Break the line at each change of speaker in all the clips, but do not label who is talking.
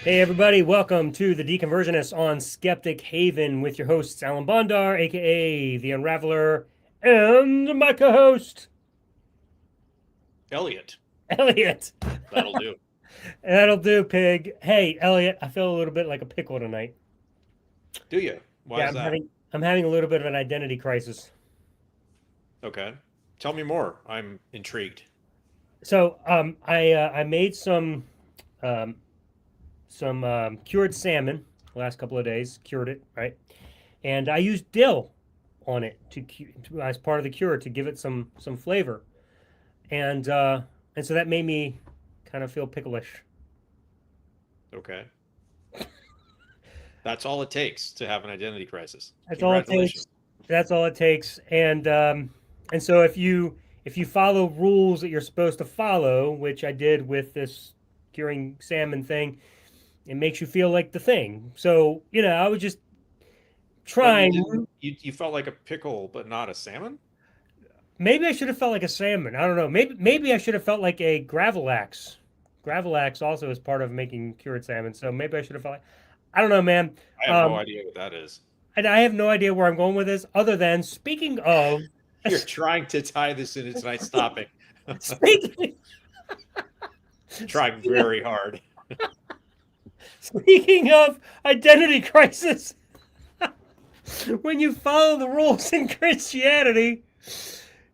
Hey everybody, welcome to the Deconversionists on Skeptic Haven with your hosts Alan Bondar, aka the Unraveler, and my co-host
Elliot.
That'll
do.
That'll do, pig. Hey Elliot, I feel a little bit like a pickle tonight.
Do you? Why is that?
I'm having a little bit of an identity crisis.
Okay, tell me more. I'm intrigued.
So I made some cured salmon the last couple of days, cured it, right? And I used dill on it to as part of the cure to give it some flavor. And so that made me kind of feel picklish.
Okay. That's all it takes to have an identity crisis.
That's all it takes. That's all it takes. And so if you follow rules that you're supposed to follow, which I did with this curing salmon thing, it makes you feel like the thing. So, I was just trying.
You felt like a pickle, but not a salmon?
Maybe I should have felt like a salmon. I don't know. Maybe I should have felt like a gravlax. Gravlax also is part of making cured salmon. So maybe I should have felt like, I don't know, man.
I have no idea what that is.
And I have no idea where I'm going with this, other than speaking of.
You're trying to tie this into tonight's topic. Trying very hard.
Speaking of identity crisis, when you follow the rules in Christianity,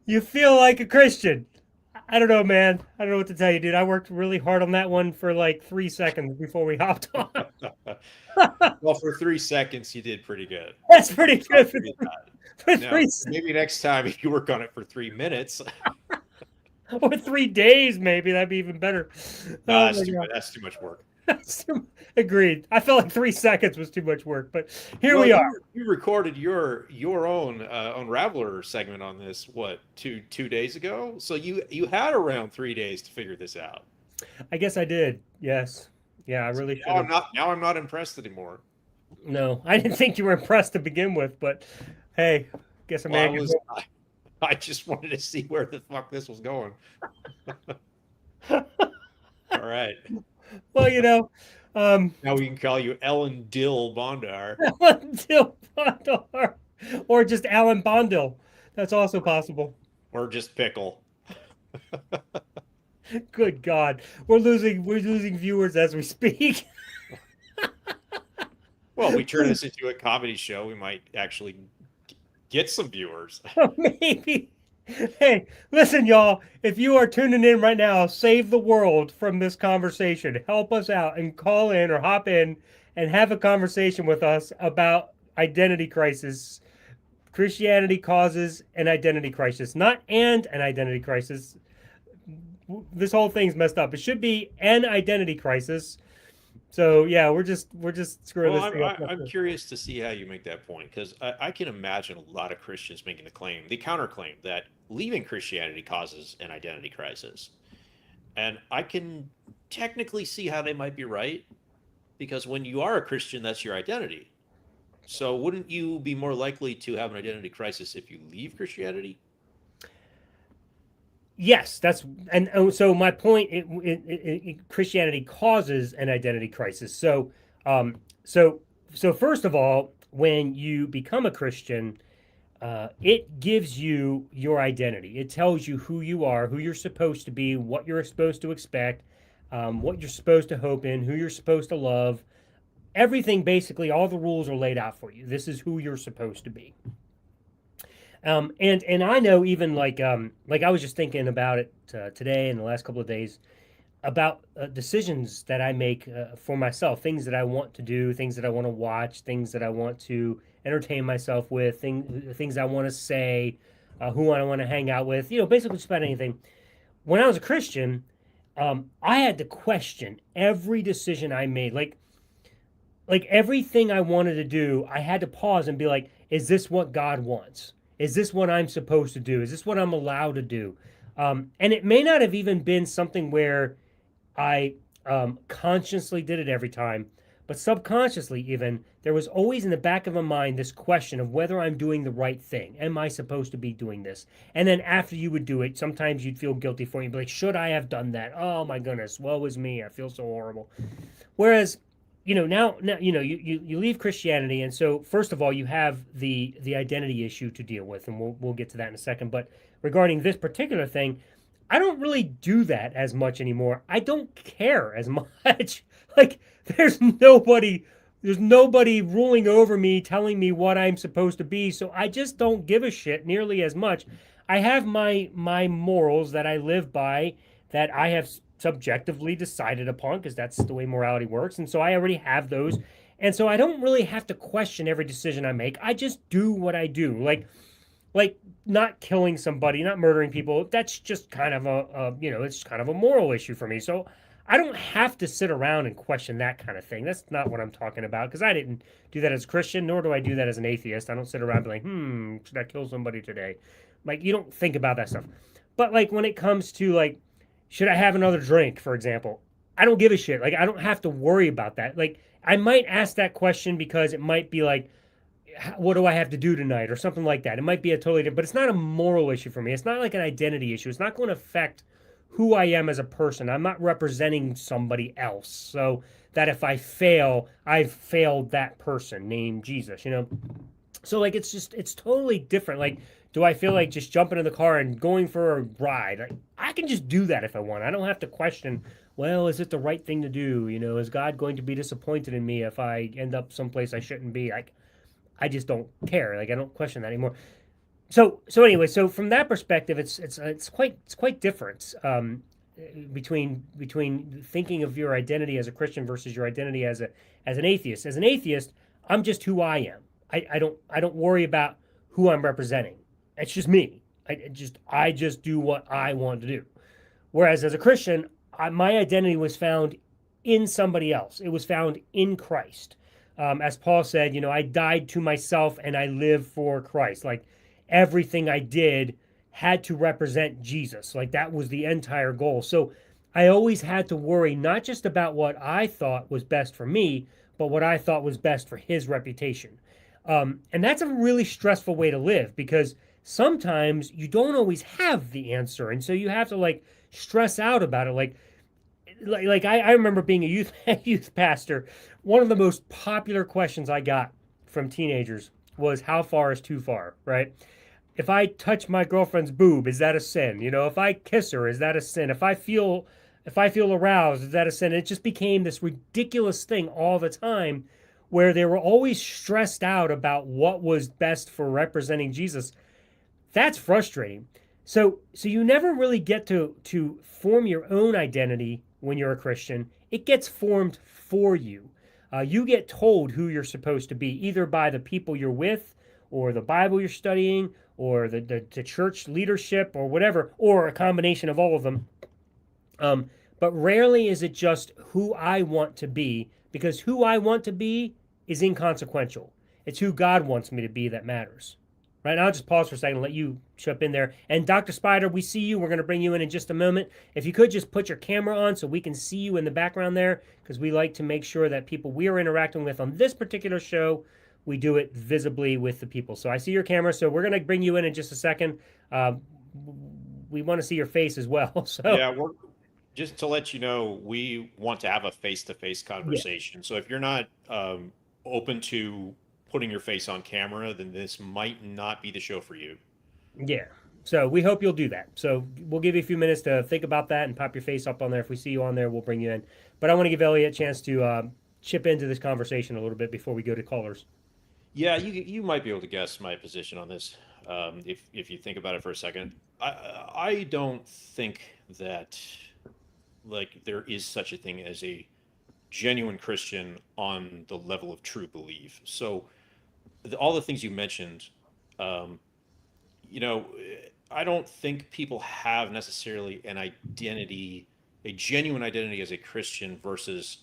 you feel like a Christian. I don't know, man. I don't know what to tell you, dude. I worked really hard on that one for like 3 seconds before we hopped on.
Well, for 3 seconds, you did pretty good.
That's pretty good. For
3 seconds. Maybe next time if you work on it for 3 minutes.
Or 3 days, maybe. That'd be even better.
No, that's too much work.
Agreed. I felt like 3 seconds was too much work, but here we are.
You recorded your own Unraveler segment on this, what, two days ago? So you had around 3 days to figure this out.
I guess I did. Yes. Yeah, I really should.
Now I'm not impressed anymore.
No, I didn't think you were impressed to begin with, but hey, guess
I just wanted to see where the fuck this was going. All right.
Well,
now we can call you Ellen Dill Bondar.
Ellen Dill Bondar. Or just Alan Bondil. That's also possible.
Or just Pickle.
Good God. We're losing viewers as we speak.
Well, we turn this into a comedy show. We might actually get some viewers.
Maybe. Hey, listen, y'all. If you are tuning in right now, save the world from this conversation. Help us out and call in or hop in and have a conversation with us about identity crisis. Christianity causes an identity crisis, not an identity crisis. This whole thing's messed up. It should be an identity crisis. So yeah, we're just screwing this thing up.
I'm curious to see how you make that point, because I can imagine a lot of Christians making the counterclaim that leaving Christianity causes an identity crisis, and I can technically see how they might be right, because when you are a Christian, that's your identity. So wouldn't you be more likely to have an identity crisis if you leave Christianity?
Yes, so my point. Christianity causes an identity crisis. So first of all, when you become a Christian, it gives you your identity. It tells you who you are, who you're supposed to be, what you're supposed to expect, what you're supposed to hope in, who you're supposed to love. Everything, basically, all the rules are laid out for you. This is who you're supposed to be. And I know, even like I was just thinking about it today and the last couple of days about decisions that I make for myself, things that I want to do, things that I want to watch, things that I want to entertain myself with, things I want to say, who I want to hang out with, basically just about anything. When I was a Christian, I had to question every decision I made. Like everything I wanted to do, I had to pause and be like, is this what God wants? Is this what I'm supposed to do? Is this what I'm allowed to do? And it may not have even been something where I consciously did it every time, but subconsciously, even, there was always in the back of my mind this question of whether I'm doing the right thing. Am I supposed to be doing this? And then after you would do it, sometimes you'd feel guilty for it. You'd be like, should I have done that? Oh my goodness, woe is me. I feel so horrible. Whereas, now you leave Christianity, and so first of all, you have the identity issue to deal with, and we'll get to that in a second. But regarding this particular thing, I don't really do that as much anymore. I don't care as much. Like there's nobody there's nobody ruling over me telling me what I'm supposed to be, so I just don't give a shit nearly as much. I have my morals that I live by, that I have subjectively decided upon, because that's the way morality works. And so I already have those. And so I don't really have to question every decision I make. I just do what I do. Like not killing somebody, not murdering people. That's just kind of it's kind of a moral issue for me. So I don't have to sit around and question that kind of thing. That's not what I'm talking about, because I didn't do that as a Christian, nor do I do that as an atheist. I don't sit around and be like, should I kill somebody today? Like, you don't think about that stuff. But like when it comes to like, should I have another drink, for example? I don't give a shit. Like, I don't have to worry about that. Like, I might ask that question because it might be like, what do I have to do tonight, or something like that. It might be a totally different, but it's not a moral issue for me. It's not like an identity issue. It's not going to affect who I am as a person. I'm not representing somebody else. So that if I fail, I've failed that person named Jesus. So like it's totally different. Like, do I feel like just jumping in the car and going for a ride? Like, I can just do that if I want. I don't have to question, well, is it the right thing to do? Is God going to be disappointed in me if I end up someplace I shouldn't be? Like, I just don't care. Like, I don't question that anymore. So anyway, so from that perspective, it's quite different, between thinking of your identity as a Christian versus your identity as an atheist. As an atheist, I'm just who I am. I don't worry about who I'm representing. It's just me. I just do what I want to do. Whereas as a Christian, my identity was found in somebody else. It was found in Christ. As Paul said, I died to myself and I live for Christ. Like, everything I did had to represent Jesus. Like, that was the entire goal. So I always had to worry not just about what I thought was best for me, but what I thought was best for his reputation. And that's a really stressful way to live, because sometimes you don't always have the answer. And so you have to like stress out about it. Like I remember being a youth pastor. One of the most popular questions I got from teenagers was, how far is too far, right? If I touch my girlfriend's boob, is that a sin? If I kiss her, is that a sin? If I feel aroused, is that a sin? It just became this ridiculous thing all the time, where they were always stressed out about what was best for representing Jesus. That's frustrating. So you never really get to form your own identity when you're a Christian. It gets formed for you. You get told who you're supposed to be, either by the people you're with, or the Bible you're studying, or the church leadership, or whatever, or a combination of all of them. But rarely is it just who I want to be, because who I want to be is inconsequential. It's who God wants me to be that matters. Right now, I'll just pause for a second and let you jump in there. And Dr. Spider, we see you. We're going to bring you in just a moment. If you could just put your camera on so we can see you in the background there, because we like to make sure that people we are interacting with on this particular show, we do it visibly with the people. So I see your camera, so we're going to bring you in just a second. We want to see your face as well. So
Yeah, just to let you know, we want to have a face-to-face
yeah,
conversation. So if you're not open to putting your face on camera, then this might not be the show for you.
yeah. So we hope you'll do that. So we'll give you a few minutes to think about that and pop your face up on there. If we see you on there, we'll bring you in. But I want to give Elliot a chance to chip into this conversation a little bit before we go to callers.
Yeah, you might be able to guess my position on this, if you think about it for a second. I don't think that like there is such a thing as a genuine Christian on the level of true belief. So all the things you mentioned, um, you know, I don't think people have necessarily an identity, a genuine identity as a Christian versus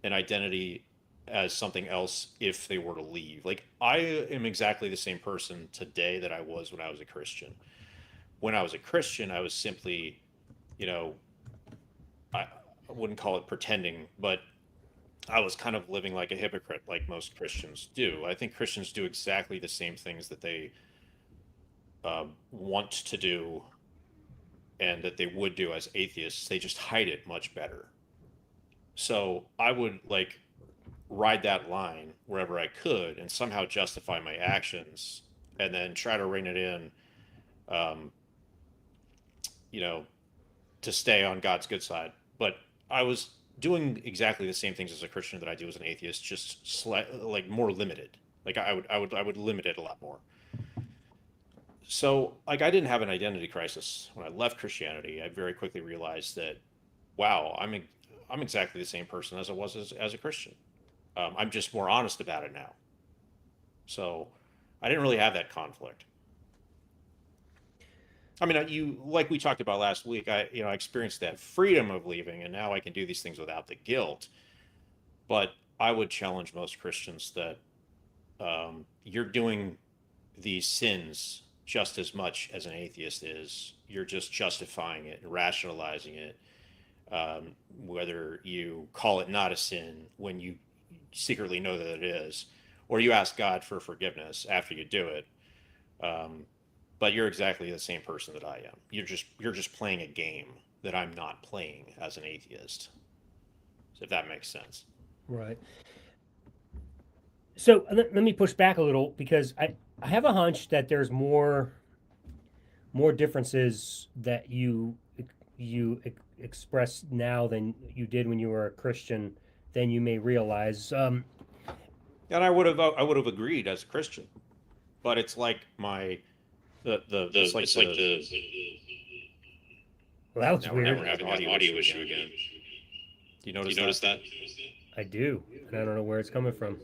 an identity as something else if they were to leave. Like, I am exactly the same person today that I was when I was a Christian. When I was a Christian, I was simply, you know, I wouldn't call it pretending, but I was kind of living like a hypocrite, like most Christians do. I think Christians do exactly the same things that they want to do and that they would do as atheists. They just hide it much better. So I would like ride that line wherever I could and somehow justify my actions and then try to rein it in, um, you know, to stay on God's good side. But I was doing exactly the same things as a Christian that I do as an atheist, just like more limited. Like I would limit it a lot more. So like I didn't have an identity crisis when I left Christianity. I very quickly realized that, wow, I'm exactly the same person as I was as a Christian. I'm just more honest about it now. So I didn't really have that conflict. I mean, you like we talked about last week. I experienced that freedom of leaving, and now I can do these things without the guilt. But I would challenge most Christians that you're doing these sins just as much as an atheist is. You're just justifying it and rationalizing it, whether you call it not a sin when you secretly know that it is, or you ask God for forgiveness after you do it. Um, but you're exactly the same person that I am. You're just playing a game that I'm not playing as an atheist. If that makes sense.
Right. So let me push back a little because I have a hunch that there's more differences that you express now than you did when you were a Christian than you may realize.
And I would have agreed as a Christian, but it's like my the it's like the
Well, that was
now we're
weird.
having an audio issue again. Do you notice that?
I do, and I don't know where it's coming from.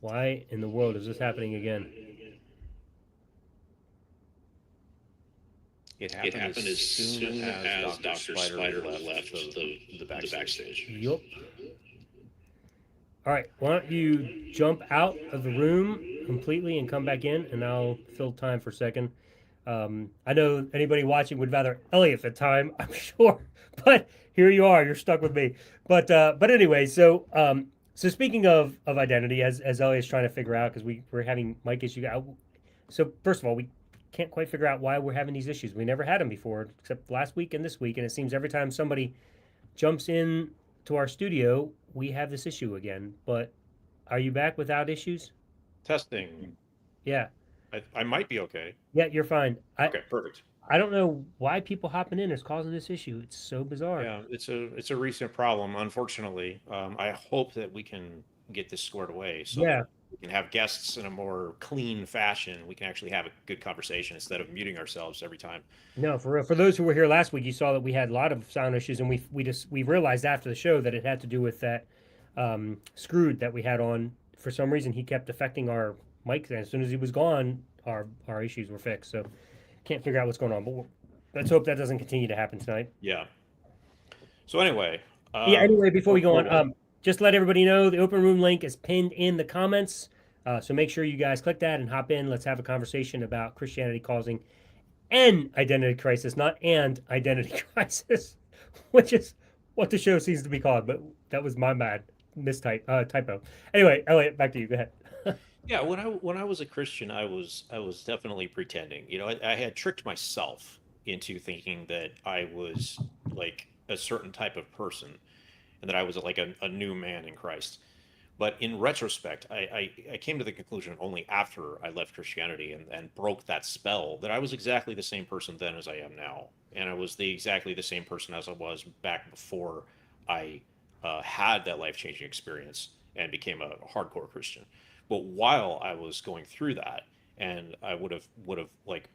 Why in the world is this happening again?
It
It
happened as
happened as
soon
soon
as
as
Dr.
Dr.
Spider
Spider
left
left
the
the
backstage.
backstage.
Yup. All right, why don't you jump out of the room completely and come back in, and I'll fill time for a second. I know anybody watching would rather Elliot at the time, I'm sure, but here you are, you're stuck with me. But anyway, so speaking of identity, as Elliot's trying to figure out because we're having mic issue. So first of all, we can't quite figure out why we're having these issues. We never had them before, except last week and this week, and it seems every time somebody jumps in to our studio, we have this issue again. But are you back without issues?
Testing.
Yeah,
I might be okay.
yeah, you're fine. I
Okay, perfect.
I don't know why people hopping in is causing this issue. It's so bizarre.
Yeah, it's a recent problem, unfortunately. I hope that we can get this squared away so that
Yeah,
we can have guests in a more clean fashion. We can actually have a good conversation instead of muting ourselves every time.
no, for real. For those who were here last week, you saw that we had a lot of sound issues, and we realized after the show that it had to do with that screwed that we had on. For some reason, he kept affecting our mic, and as soon as he was gone, our issues were fixed. So can't figure out what's going on. But let's hope that doesn't continue to happen tonight.
Yeah. So anyway,
Yeah. Anyway, before we go on,
what?
just let everybody know the open room link is pinned in the comments. So make sure you guys click that and hop in. Let's have a conversation about Christianity causing an identity crisis, not and identity crisis, which is what the show seems to be called. But that was my bad typo. Anyway, Elliot, back to you. Go ahead.
Yeah, when I was a Christian, I was definitely pretending. I had tricked myself into thinking that I was like a certain type of person and that I was like a new man in Christ. But in retrospect, I came to the conclusion only after I left Christianity and broke that spell that I was exactly the same person then as I am now. And I was exactly the same person as I was back before I had that life changing experience and became a hardcore Christian. But while I was going through that, and I would have like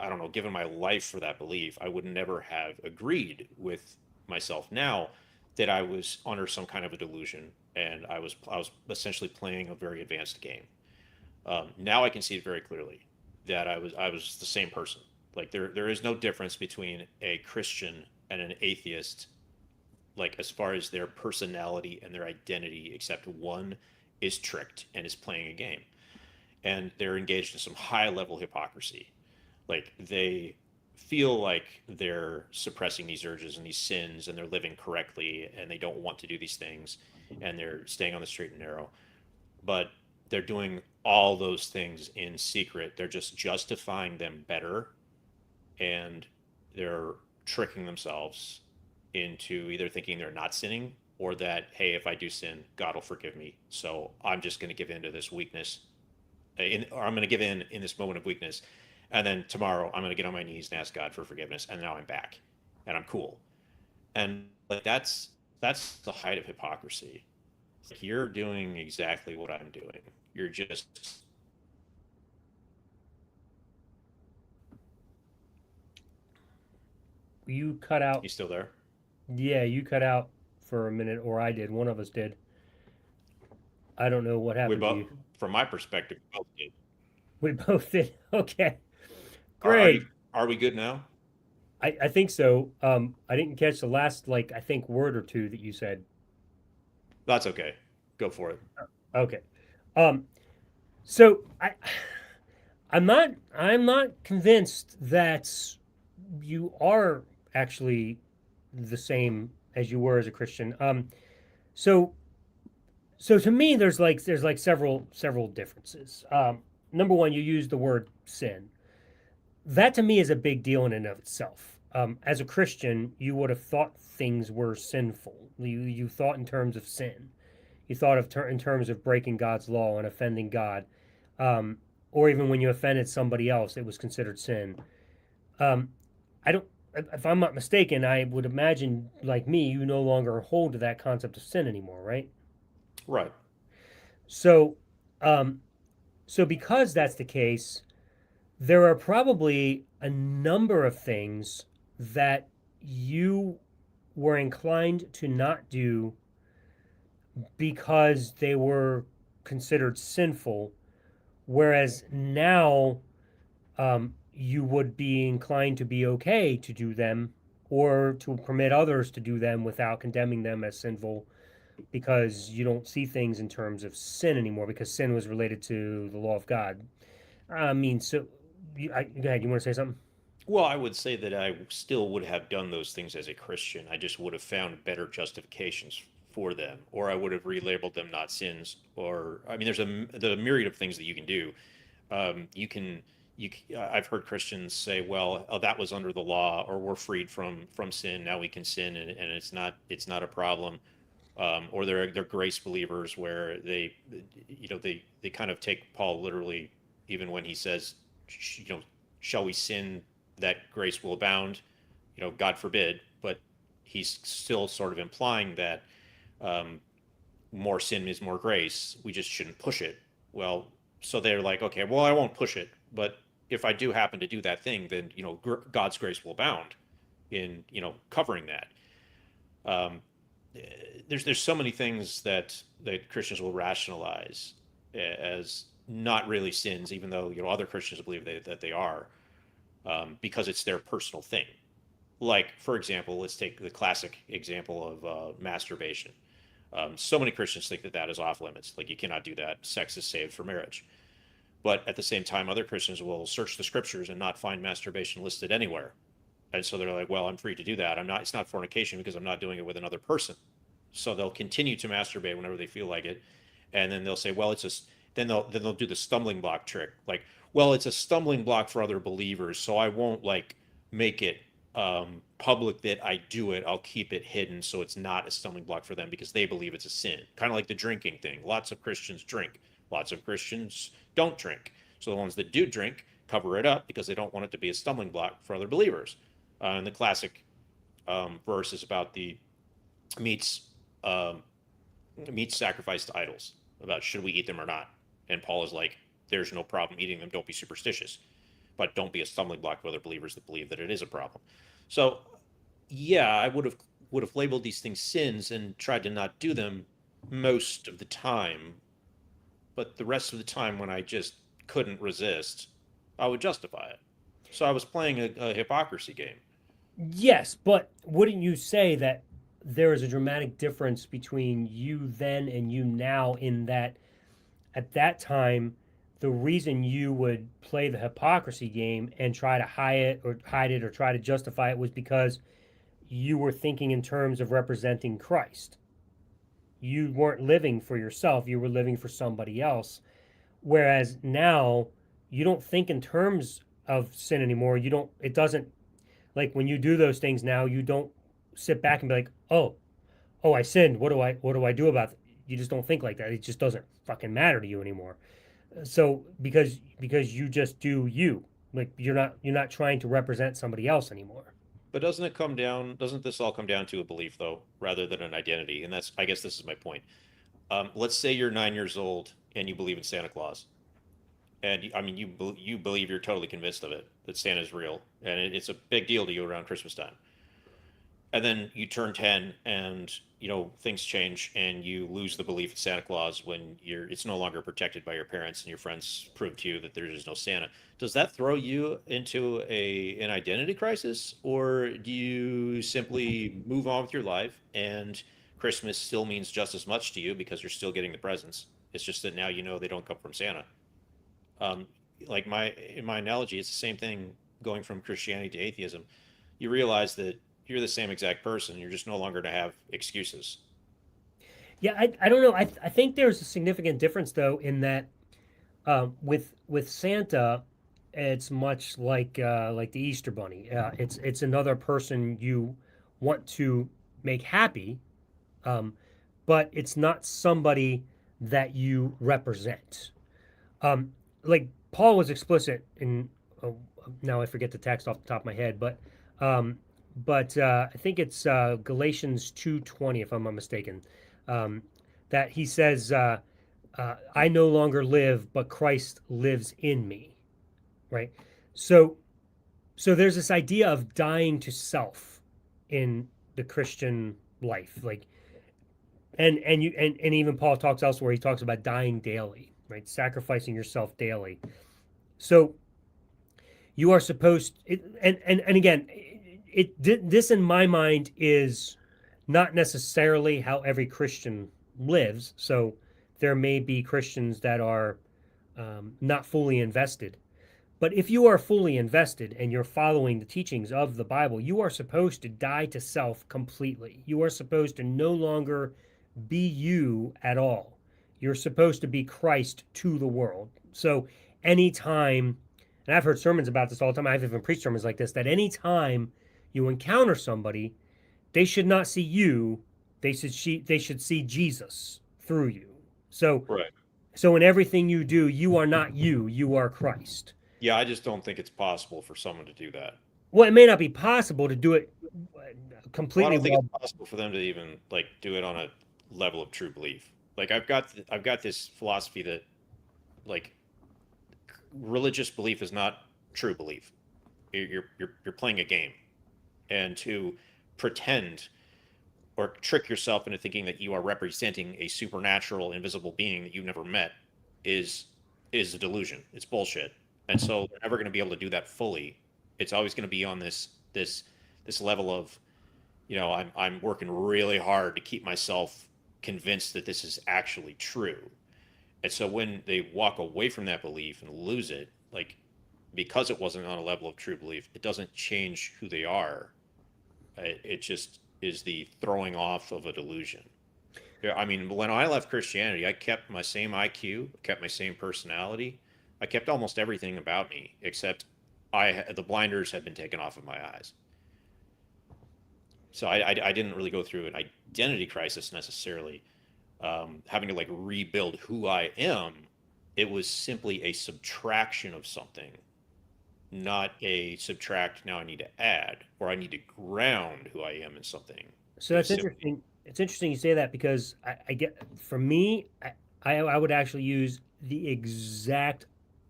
I don't know, given my life for that belief, I would never have agreed with myself now that I was under some kind of a delusion and I was essentially playing a very advanced game. Now I can see it very clearly. that I was the same person. Like there is no difference between a Christian and an atheist, like as far as their personality and their identity, except one is tricked and is playing a game, and they're engaged in some high level hypocrisy. Like they feel like they're suppressing these urges and these sins, and they're living correctly, and they don't want to do these things, and they're staying on the straight and narrow, but they're doing all those things in secret. They're just justifying them better, and they're tricking themselves into either thinking they're not sinning, or that, hey, if I do sin, God will forgive me. So I'm just going to give in to this weakness, or I'm going to give in this moment of weakness. And then tomorrow I'm going to get on my knees and ask God for forgiveness. And now I'm back and I'm cool. And like that's the height of hypocrisy. It's like you're doing exactly what I'm doing. You're just
You cut out.
you still there?
Yeah, you cut out for a minute, or I did. One of us did. I don't know what
We
happened to
both,
you.
from my perspective, both did.
We both did. Okay,
Are you
great.
are we good now?
I think so. I didn't catch the last, like, I think word or two that you said.
That's okay. Go for it.
Okay. Um, so I'm not convinced that you are actually the same as you were as a Christian. So so to me, there's like several differences. Number one, you use the word sin. That to me is a big deal in and of itself. As a Christian, you would have thought things were sinful. You thought in terms of sin. You thought in terms of breaking God's law and offending God, um, or even when you offended somebody else, it was considered sin. Um, I don't. If I'm not mistaken, I would imagine, like me, you no longer hold to that concept of sin anymore, right?
Right.
So, um, so because that's the case, there are probably a number of things that you were inclined to not do because they were considered sinful, whereas now you would be inclined to be okay to do them or to permit others to do them without condemning them as sinful because you don't see things in terms of sin anymore because sin was related to the law of God. I mean, so go ahead. You want to say something?
Well, I would say that I still would have done those things as a Christian. I just would have found better justifications for them, or I would have relabeled them not sins. Or I mean, there's the myriad of things that you can do. You can I've heard Christians say, well, oh, that was under the law, or we're freed from sin. Now we can sin, and it's not a problem. Or they're grace believers where they kind of take Paul literally, even when he says, shall we sin that grace will abound? God forbid, but he's still sort of implying that um, more sin is more grace. We just shouldn't push it. Well, so they're like, okay, well, I won't push it, but if I do happen to do that thing, then God's grace will abound in covering that. Um, there's so many things that Christians will rationalize as not really sins, even though other Christians believe that they are, because it's their personal thing. Like, for example, let's take the classic example of masturbation. So many Christians think that is off limits. Like, you cannot do that. Sex is saved for marriage. But at the same time, other Christians will search the scriptures and not find masturbation listed anywhere. And so they're like, well, I'm free to do that. I'm not, it's not fornication because I'm not doing it with another person. So they'll continue to masturbate whenever they feel like it. And then they'll say, well, then they'll do the stumbling block trick. Like, well, it's a stumbling block for other believers, so I won't like make it public that I do it. I'll keep it hidden so it's not a stumbling block for them because they believe it's a sin. Kind of like the drinking thing. Lots of Christians drink. Lots of Christians don't drink. So the ones that do drink cover it up because they don't want it to be a stumbling block for other believers. And the classic verse is about the meats um, meats sacrificed to idols, about should we eat them or not. And Paul is like, there's no problem eating them. Don't be superstitious, but don't be a stumbling block for other believers that believe that it is a problem. So, yeah, I would have labeled these things sins and tried to not do them most of the time, but the rest of the time when I just couldn't resist, I would justify it. So I was playing a hypocrisy game.
Yes, but wouldn't you say that there is a dramatic difference between you then and you now in that at that time the reason you would play the hypocrisy game and try to hide it or try to justify it was because you were thinking in terms of representing Christ. You weren't living for yourself, you were living for somebody else. Whereas now you don't think in terms of sin anymore. You don't, it doesn't, like when you do those things now, you don't sit back and be like, oh, I sinned. What do I do about it? You just don't think like that. It just doesn't fucking matter to you anymore. So because you just do you. Like you're not trying to represent somebody else anymore.
But doesn't it come down? Doesn't this all come down to a belief, though, rather than an identity? And that's, I guess, this is my point. Let's say you're 9 years old and you believe in Santa Claus, and I mean, you believe, you're totally convinced of it, that Santa's real, and it's a big deal to you around Christmas time. And then you turn 10 and things change and you lose the belief in Santa Claus when it's no longer protected by your parents and your friends prove to you that there is no Santa. Does that throw you into an identity crisis, or do you simply move on with your life and Christmas still means just as much to you because you're still getting the presents? It's just that now they don't come from Santa. um, like in my analogy, it's the same thing going from Christianity to atheism. You realize that you're the same exact person. You're just no longer to have excuses.
Yeah, I don't know. I think there's a significant difference though in that with Santa, it's much like the Easter Bunny. It's another person you want to make happy, um, but it's not somebody that you represent. Like Paul was explicit in now I forget the text off the top of my head, um, but I think it's Galatians 2:20 if I'm not mistaken. Um, that he says, "I no longer live, but Christ lives in me." Right. So so there's this idea of dying to self in the Christian life, like and even Paul talks elsewhere. He talks about dying daily, right? Sacrificing yourself daily. So you are supposed and again this in my mind is not necessarily how every Christian lives. So there may be Christians that are not fully invested, but if you are fully invested and you're following the teachings of the Bible, you are supposed to die to self completely. You are supposed to no longer be you at all. You're supposed to be Christ to the world. So anytime, and I've heard sermons about this all the time, I've even preached sermons like this, that anytime you encounter somebody, they should not see you, they should see Jesus through you. So
Right.
so in everything you do, you are not you, you are Christ.
Yeah, I just don't think it's possible for someone to do that.
Well, it may not be possible to do it
Well, I
completely
don't think
well.
it's possible for them to even like do it on a level of true belief. Like I've got this philosophy that like religious belief is not true belief. You're playing a game, and to pretend or trick yourself into thinking that you are representing a supernatural, invisible being that you've never met is is a delusion. It's bullshit. And so they're never going to be able to do that fully. It's always going to be on this level of, I'm working really hard to keep myself convinced that this is actually true. And so when they walk away from that belief and lose it, like because it wasn't on a level of true belief, it doesn't change who they are. It just is the throwing off of a delusion. Yeah, I mean, when I left Christianity, I kept my same IQ, kept my same personality. I kept almost everything about me, except the blinders had been taken off of my eyes. So I didn't really go through an identity crisis necessarily, having to like rebuild who I am. It was simply a subtraction of something, not a subtract. Now I need to add, or I need to ground who I am in something.
So
It was
that's
simply
interesting. It's interesting you say that because I get for me, I would actually use the exact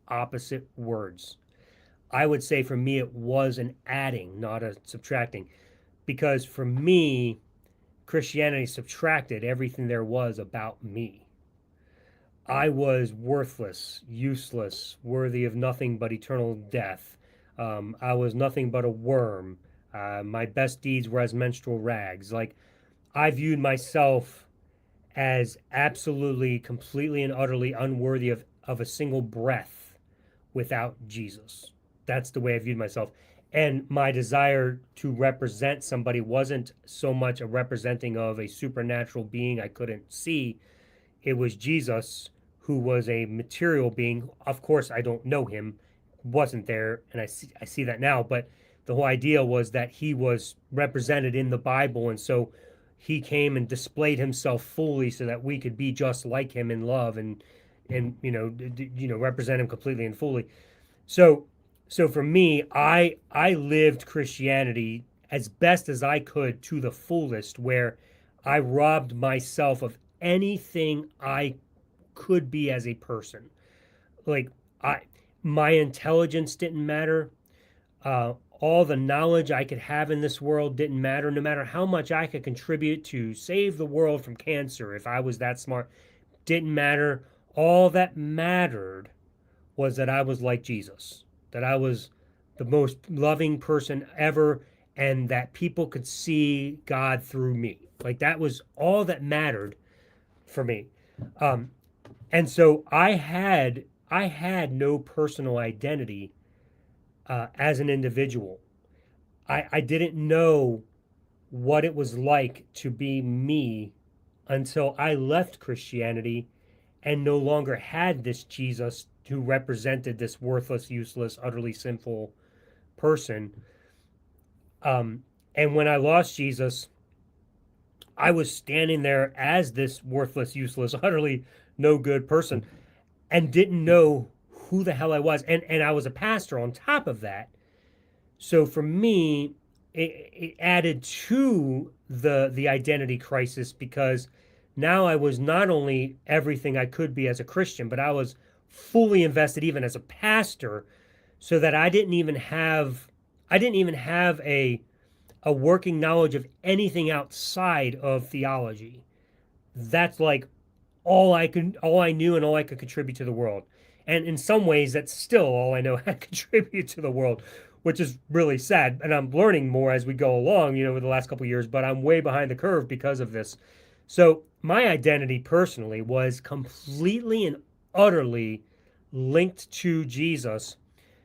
opposite words. I would say for me it was an adding, not a subtracting, because for me Christianity subtracted everything there was about me. I was worthless, useless, worthy of nothing but eternal death. I was nothing but a worm. My best deeds were as menstrual rags. Like, I viewed myself as absolutely, completely, and utterly unworthy of a single breath without Jesus. That's the way I viewed myself. And my desire to represent somebody wasn't so much a representing of a supernatural being I couldn't see. It was Jesus, who was a material being. Of course, I don't know him, wasn't there, and I see that now. But the whole idea was that he was represented in the Bible, and so he came and displayed himself fully, so that we could be just like him in love and represent him completely and fully. So so for me, I lived Christianity as best as I could to the fullest, where I robbed myself of anything I could be as a person. Like, I my intelligence didn't matter. All the knowledge I could have in this world didn't matter, no matter how much I could contribute to save the world from cancer. If I was that smart, didn't matter. All that mattered was that I was like Jesus, that I was the most loving person ever, and that people could see God through me. Like, that was all that mattered for me. Um, and so I had no personal identity as an individual. I didn't know what it was like to be me until I left Christianity and no longer had this Jesus who represented this worthless, useless, utterly sinful person. And when I lost Jesus, I was standing there as this worthless, useless, utterly no good person and didn't know who the hell I was. And I was a pastor on top of that. So for me, it added to the identity crisis, because now I was not only everything I could be as a Christian, but I was fully invested even as a pastor, so that I didn't even have a working knowledge of anything outside of theology. That's like all I knew and all I could contribute to the world. And in some ways, that's still all I know how to contribute to the world, which is really sad. And I'm learning more as we go along, over the last couple of years, but I'm way behind the curve because of this. So my identity personally was completely and utterly linked to Jesus,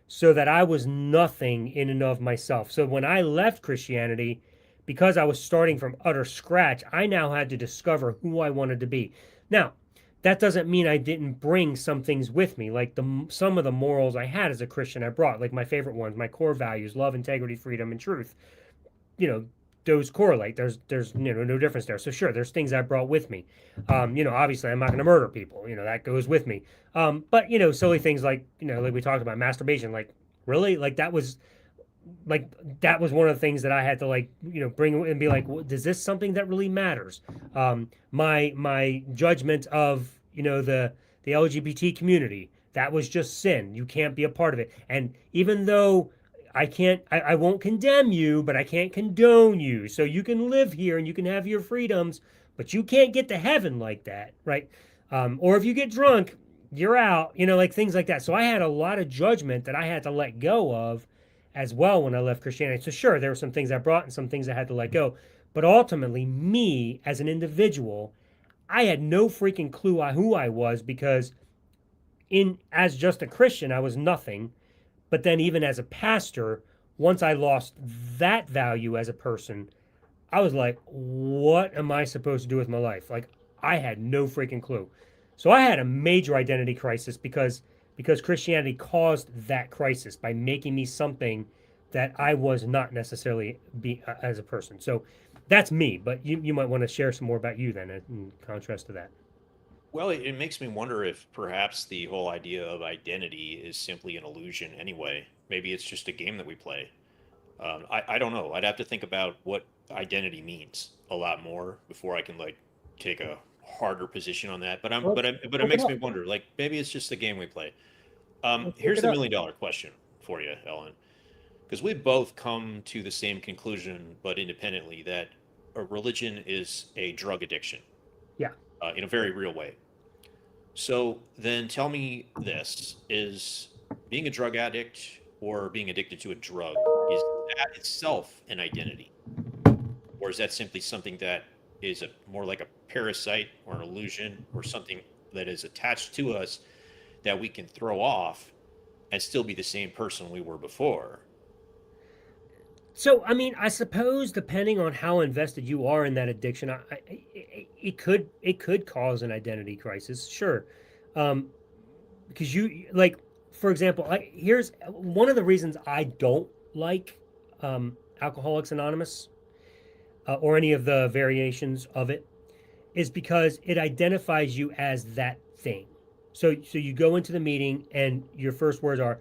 so that I was nothing in and of myself. So when I left Christianity, because I was starting from utter scratch, I now had to discover who I wanted to be. Now, that doesn't mean I didn't bring some things with me, like some of the morals I had as a Christian I brought, like my favorite ones, my core values: love, integrity, freedom, and truth. You know, those correlate. There's no difference there. So sure, there's things I brought with me. Obviously I'm not going to murder people. That goes with me. But silly things like like we talked about masturbation. Like, really, like that was one of the things that I had to, like, bring and be like, is this something that really matters? My judgment of the LGBT community, that was just sin. You can't be a part of it. And even though I won't condemn you, but I can't condone you. So you can live here and you can have your freedoms, but you can't get to heaven like that, right? Or if you get drunk, you're out. Like things like that. So I had a lot of judgment that I had to let go of as well when I left Christianity. So sure, there were some things I brought and some things I had to let go. But ultimately, me as an individual, I had no freaking clue who I was, because in as just a Christian, I was nothing. But then even as a pastor, once I lost that value as a person, I was like, what am I supposed to do with my life? Like, I had no freaking clue. So I had a major identity crisis, because Christianity caused that crisis by making me something that I was not necessarily be as a person. So that's me, but you might want to share some more about you then, in contrast to that.
Well, it makes me wonder if perhaps the whole idea of identity is simply an illusion anyway. Maybe it's just a game that we play. I don't know. I'd have to think about what identity means a lot more before I can like take a harder position on that. But
Well,
but it
look it
makes me
up.
wonder. Like maybe it's just a game we play.
Let's look
Here's
it
the
up.
$1 million question for you, Ellen, because we both come to the same conclusion, but independently, that a religion is a drug addiction
Yeah.
in a very real way. So then tell me this, is being a drug addict or being addicted to a drug, is that itself an identity? Or is that simply something that is more like a parasite or an illusion or something that is attached to us that we can throw off and still be the same person we were before?
So, I mean, I suppose depending on how invested you are in that addiction, it could cause an identity crisis, sure. Um, because you like, for example, here's one of the reasons I don't like Alcoholics Anonymous or any of the variations of it is because it identifies you as that thing. So you go into the meeting and your first words are,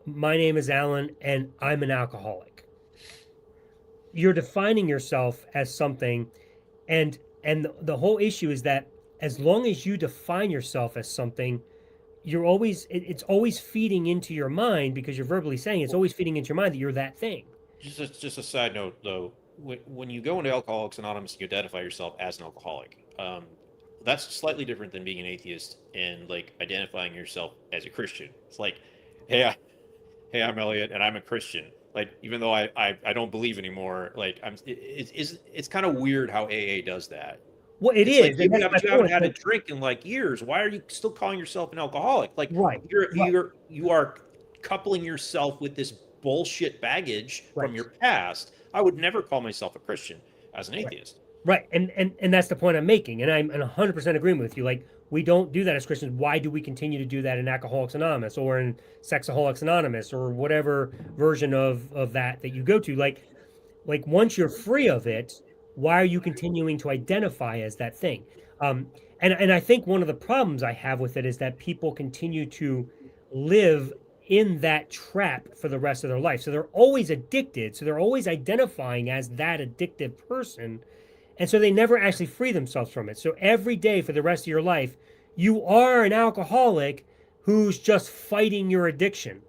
"My name is Alan and I'm an alcoholic." You're defining yourself as something, and the whole issue is that as long as you define yourself as something, it's always feeding into your mind because you're verbally saying it's always feeding into your mind that you're that thing.
Just a side note, though, when you go into Alcoholics Anonymous, you identify yourself as an alcoholic. That's slightly different than being an atheist and like identifying yourself as a Christian. It's like, hey, hey, I'm Elliot, and I'm a Christian. Like, even though I don't believe anymore, like it's kind of weird how AA does that.
Well, it
It's like,
is,
hey,
and that's my
you haven't
point.
had a
But
drink in like years. Why are you still calling yourself an alcoholic? Like,
right, right,
you are coupling yourself with this bullshit baggage from
right,
your past. I would never call myself a Christian as an
right.
atheist.
Right, and that's the point I'm making, and I'm 100% agreeing with you. Like, we don't do that as Christians. Why do we continue to do that in Alcoholics Anonymous or in Sexaholics Anonymous or whatever version of that you go to? Like once you're free of it, why are you continuing to identify as that thing? Um, and I think one of the problems I have with it is that people continue to live in that trap for the rest of their life. So they're always addicted. So they're always identifying as that addictive person, and so they never actually free themselves from it. So every day for the rest of your life, you are an alcoholic who's just fighting your addiction.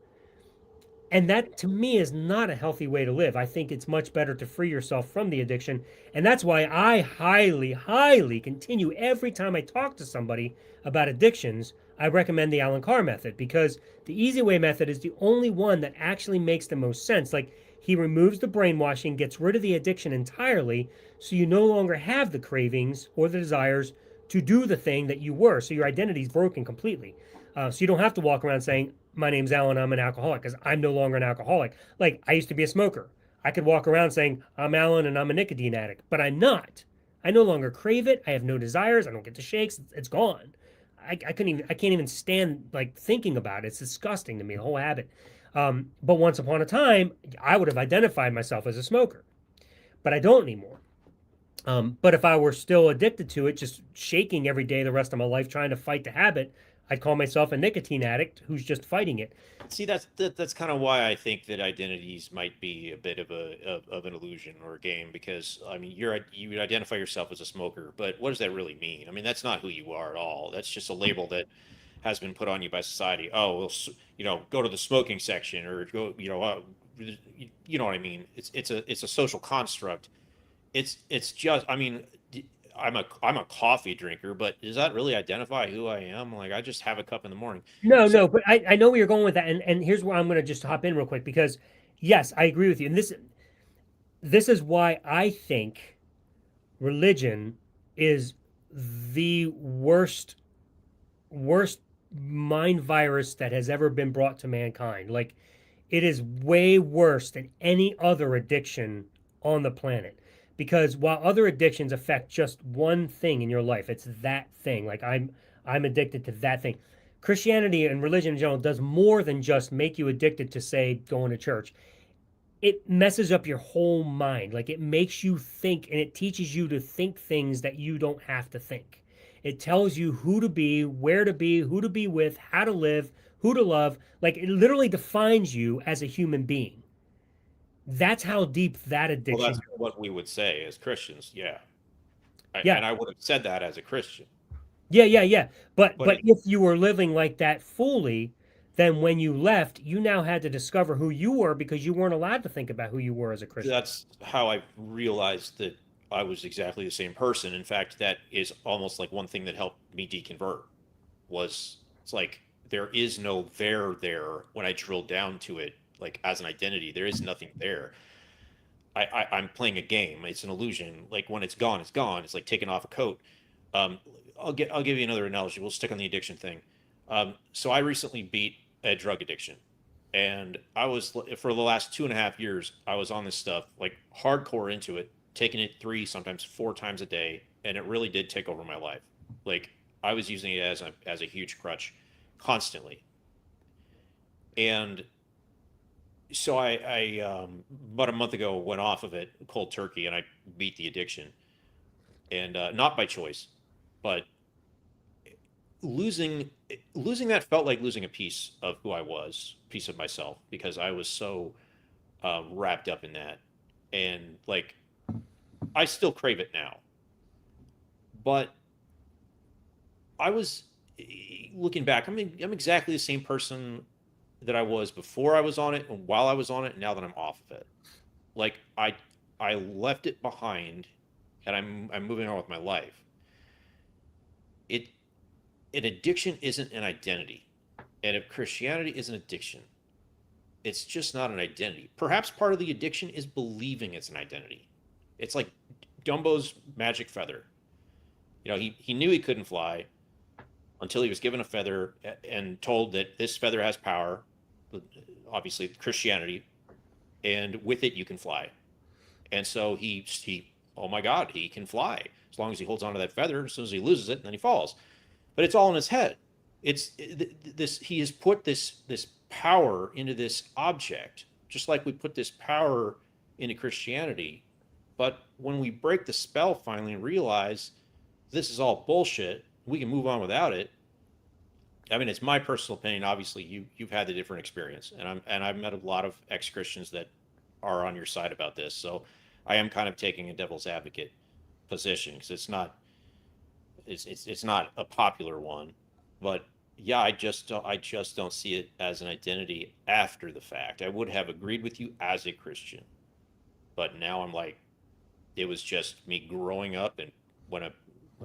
And that to me is not a healthy way to live. I think it's much better to free yourself from the addiction. And that's why I highly, highly continue every time I talk to somebody about addictions, I recommend the Alan Carr method because the easy way method is the only one that actually makes the most sense. Like he removes the brainwashing, gets rid of the addiction entirely, so you no longer have the cravings or the desires to do the thing that you were. So your identity is broken completely. So you don't have to walk around saying, my name's Alan, I'm an alcoholic, because I'm no longer an alcoholic. Like, I used to be a smoker. I could walk around saying, I'm Alan and I'm a nicotine addict, but I'm not. I no longer crave it. I have no desires. I don't get the shakes. It's gone. I can't even stand like thinking about it. It's disgusting to me, the whole habit. But once upon a time, I would have identified myself as a smoker, but I don't anymore. But if I were still addicted to it, just shaking every day the rest of my life trying to fight the habit, I'd call myself a nicotine addict who's just fighting it.
See, that's kind of why I think that identities might be a bit of of an illusion or a game, because I mean you would identify yourself as a smoker, but what does that really mean? I mean, that's not who you are at all. That's just a label that has been put on you by society. Oh, well, go to the smoking section or go, you know what I mean? It's a social construct. It's just, I mean, I'm a coffee drinker, but does that really identify who I am? Like, I just have a cup in the morning.
No,
So
no, but I know where you're going with that, and here's where I'm going to just hop in real quick because yes, I agree with you, and this is why I think religion is the worst mind virus that has ever been brought to mankind. Like it is way worse than any other addiction on the planet. Because while other addictions affect just one thing in your life, it's that thing. Like I'm addicted to that thing. Christianity and religion in general does more than just make you addicted to say going to church. It messes up your whole mind. Like it makes you think and it teaches you to think things that you don't have to think. It tells you who to be, where to be, who to be with, how to live, who to love. Like it literally defines you as a human being. That's how deep that
well,
addiction
that's
goes.
what we would say as Christians, yeah.
Yeah.
And I would have said that as a Christian,
Yeah, yeah, yeah.
but
But if you were living like that fully, then when you left, you now had to discover who you were because you weren't allowed to think about who you were as a Christian.
that's how I realized that I was exactly the same person. In fact, that is almost like one thing that helped me deconvert was, it's like there is no there when I drill down to it, like as an identity. There is nothing there. I'm playing a game. It's an illusion. Like when it's gone, it's gone. It's like taking off a coat. Um, I'll give you another analogy. We'll stick on the addiction thing. So I recently beat a drug addiction, and I was for the last 2.5 years I was on this stuff like hardcore into it, taking it 3, sometimes 4 times a day, and it really did take over my life. Like I was using it as a huge crutch, constantly. And so about a month ago went off of it cold turkey, and I beat the addiction, and not by choice, but losing losing that felt like losing a piece of who I was, piece of myself, because I was so wrapped up in that, and like I still crave it now, but I was looking back. I'm exactly the same person that I was before I was on it, and while I was on it, and now that I'm off of it. Like I left it behind, and I'm moving on with my life. It An addiction isn't an identity, and if Christianity is an addiction, it's just not an identity. Perhaps part of the addiction is believing it's an identity. It's like Dumbo's magic feather. He knew he couldn't fly until he was given a feather and told that this feather has power, obviously Christianity, and with it you can fly. And so he oh my God, he can fly as long as he holds onto that feather. As soon as he loses it, and then he falls. But it's all in his head. It's this. He has put this power into this object, just like we put this power into Christianity. But when we break the spell finally and realize this is all bullshit, we can move on without it. I mean, it's my personal opinion. Obviously, you've had the different experience, and I've met a lot of ex-Christians that are on your side about this. So I am kind of taking a devil's advocate position because it's not a popular one, but yeah, I just don't see it as an identity after the fact. I would have agreed with you as a Christian, but now I'm like, it was just me growing up, and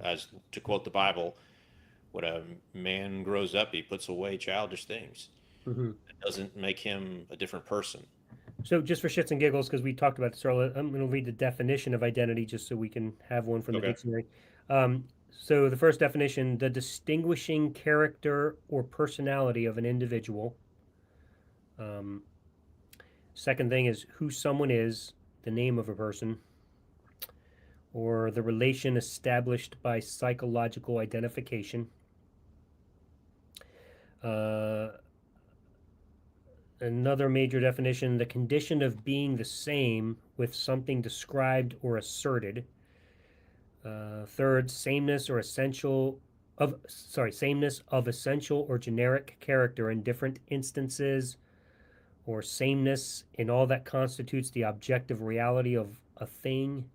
as to quote the Bible, when a man grows up, he puts away childish things.
Mm-hmm.
It doesn't make him a different person.
So, just for shits and giggles, because we talked about this earlier, I'm going to read the definition of identity just so we can have one from the
Okay.
dictionary. So, the first definition: the distinguishing character or personality of an individual. Um, Second thing is who someone is, the name of a person, or the relation established by psychological identification. Uh, Another major definition: the condition of being the same with something described or asserted. Third, sameness of essential or generic character in different instances, or sameness in all that constitutes the objective reality of a thing.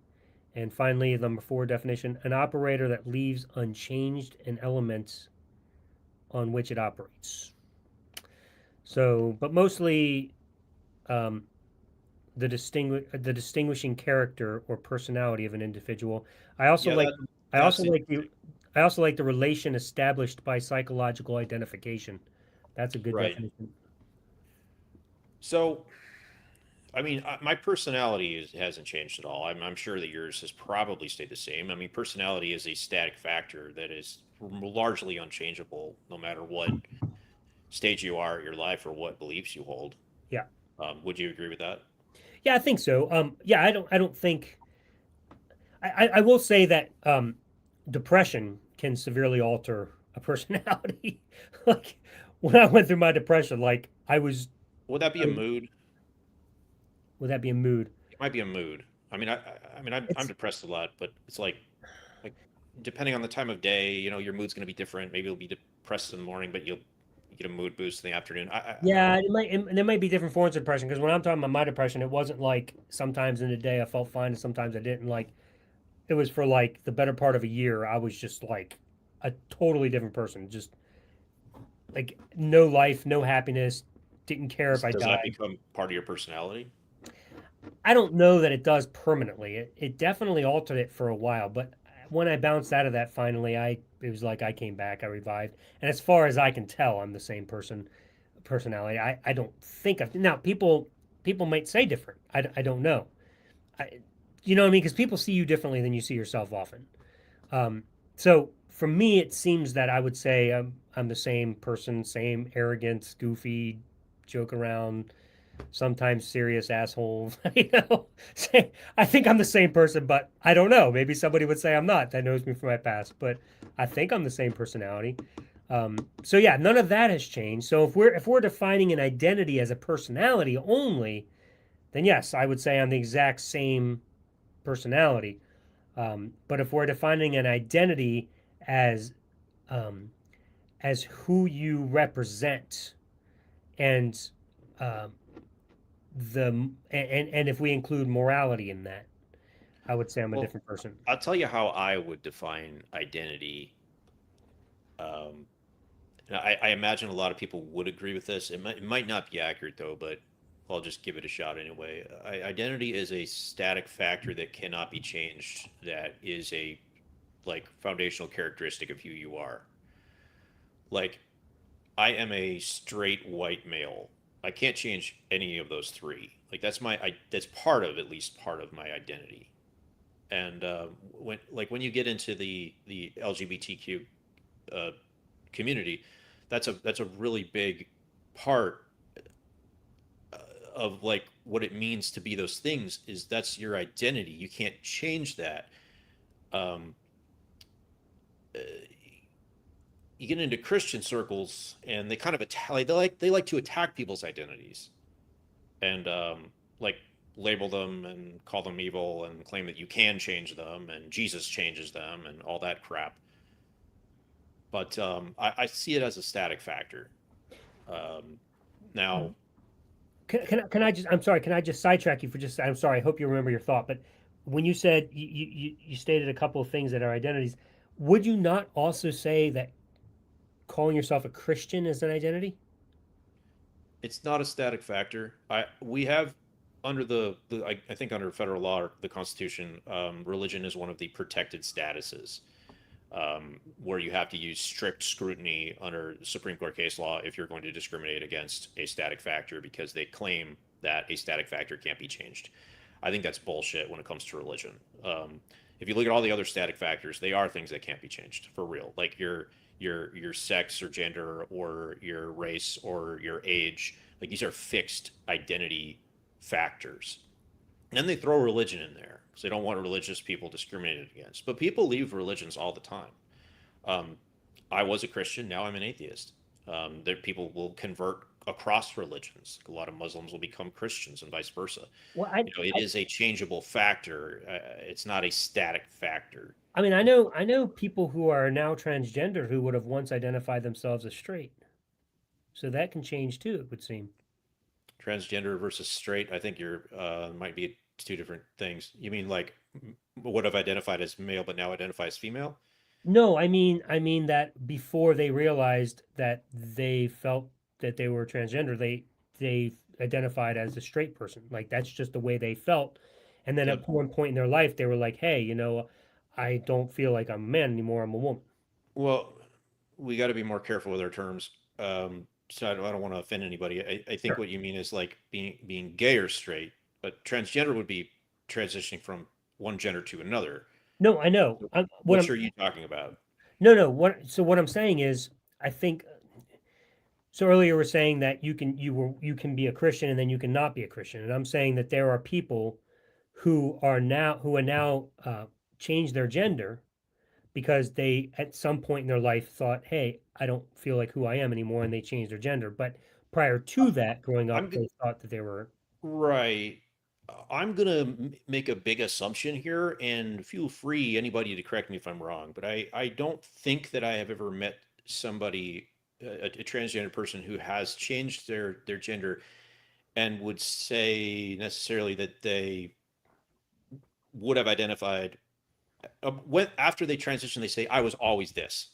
And finally, number 4 definition: an operator that leaves unchanged an element on which it operates. So, but mostly um, the distinguishing character or personality of an individual. I also
Yeah,
like I
that
also
seems
like the I also like the relation established by psychological identification. That's a good
right.
definition.
So, I mean, my personality hasn't changed at all. I'm sure that yours has probably stayed the same. I mean, personality is a static factor that is largely unchangeable, no matter what stage you are in your life or what beliefs you hold.
Yeah,
Would you agree with that?
yeah, I think so. Yeah, I don't think I will say that depression can severely alter a personality. Like when I went through my depression, like
Would that be
I
a
was
mood?
would that be a mood?
It might be a mood. I mean, I'm
It's
depressed a lot, but it's like depending on the time of day, your mood's going to be different. Maybe you'll be depressed in the morning, but you get a mood boost in the afternoon. I don't
Yeah,
know.
there might be different forms of depression because when I'm talking about my depression, it wasn't like sometimes in the day I felt fine and sometimes I didn't. Like it was for like the better part of a year. I was just like a totally different person, just like no life, no happiness, didn't care if I
Does that
died.
become part of your personality?
I don't know that it does permanently. It definitely altered it for a while, but when I bounced out of that finally, I it was like I came back, I revived, and as far as I can tell, I'm the same personality. I don't think of now people might say different. I don't know. I, you know what I mean? Because people see you differently than you see yourself often. Um, so for me, it seems that I would say I'm the same person, same arrogance, goofy, joke around, sometimes serious asshole. You know, I think I'm the same person, but I don't know. Maybe somebody would say I'm not. That knows me from my past, but I think I'm the same personality. So yeah, none of that has changed. So if we're defining an identity as a personality only, then yes, I would say I'm the exact same personality. But if we're defining an identity as um, as who you represent and uh, and if we include morality in that, I would say I'm a
Well,
different person.
I'll tell you how I would define identity. Um, and I imagine a lot of people would agree with this. It might not be accurate though, but I'll just give it a shot anyway. Identity is a static factor that cannot be changed. That is a like foundational characteristic of who you are. Like I am a straight white male. I can't change any of those three. Like that's part of at least part of my identity. And when you get into the LGBTQ uh, community, that's a really big part of like what it means to be those things is that's your identity. You can't change that. Um, uh, you get into Christian circles and they kind of attack, they like to attack people's identities and like label them and call them evil and claim that you can change them and Jesus changes them and all that crap. But I see it as a static factor. Um, now,
Can I just? I'm sorry. Can I just sidetrack you for just? I'm sorry. I hope you remember your thought. But when you said you stated a couple of things that are identities, would you not also say that calling yourself a Christian is an identity?
it's not a static factor. We have under I think under federal law or the Constitution, religion is one of the protected statuses, where you have to use strict scrutiny under Supreme Court case law if you're going to discriminate against a static factor because they claim that a static factor can't be changed. I think that's bullshit when it comes to religion. If you look at all the other static factors, they are things that can't be changed for real, like your sex or gender or your race or your age. Like these are fixed identity factors. And then they throw religion in there because they don't want religious people discriminated against. But people leave religions all the time. Um, I was a Christian, now I'm an atheist. There, people will convert across religions. A lot of Muslims will become Christians and vice versa.
Well,
It is a changeable factor. It's not a static factor.
I mean, I know people who are now transgender who would have once identified themselves as straight. So that can change too, it would seem.
Transgender versus straight, I think you're might be two different things. You mean like would have identified as male but now identify as female?
No, I mean that before they realized that they felt that they were transgender, they identified as a straight person. Like that's just the way they felt. And then
Uh,
at one point in their life, they were like, "Hey, I don't feel like I'm a man anymore. I'm a woman."
well, we got to be more careful with our terms. So I don't want to offend anybody. I think
Sure.
what you mean is like being gay or straight, but transgender would be transitioning from one gender to another.
No, I know. What
Which
I'm
are you talking about?
no. What I'm saying is, I think so. Earlier, we're saying that you can be a Christian and then you can not be a Christian, and I'm saying that there are people who are now changed their gender because they at some point in their life thought, "Hey, I don't feel like who I am anymore," and they changed their gender. But prior to that, growing
I'm
up, they thought that they were.
right. I'm gonna make a big assumption here, and feel free anybody to correct me if I'm wrong. But I don't think that I have ever met somebody, a transgender person who has changed their gender and would say necessarily that they would have identified when after they transition. They say I was always this.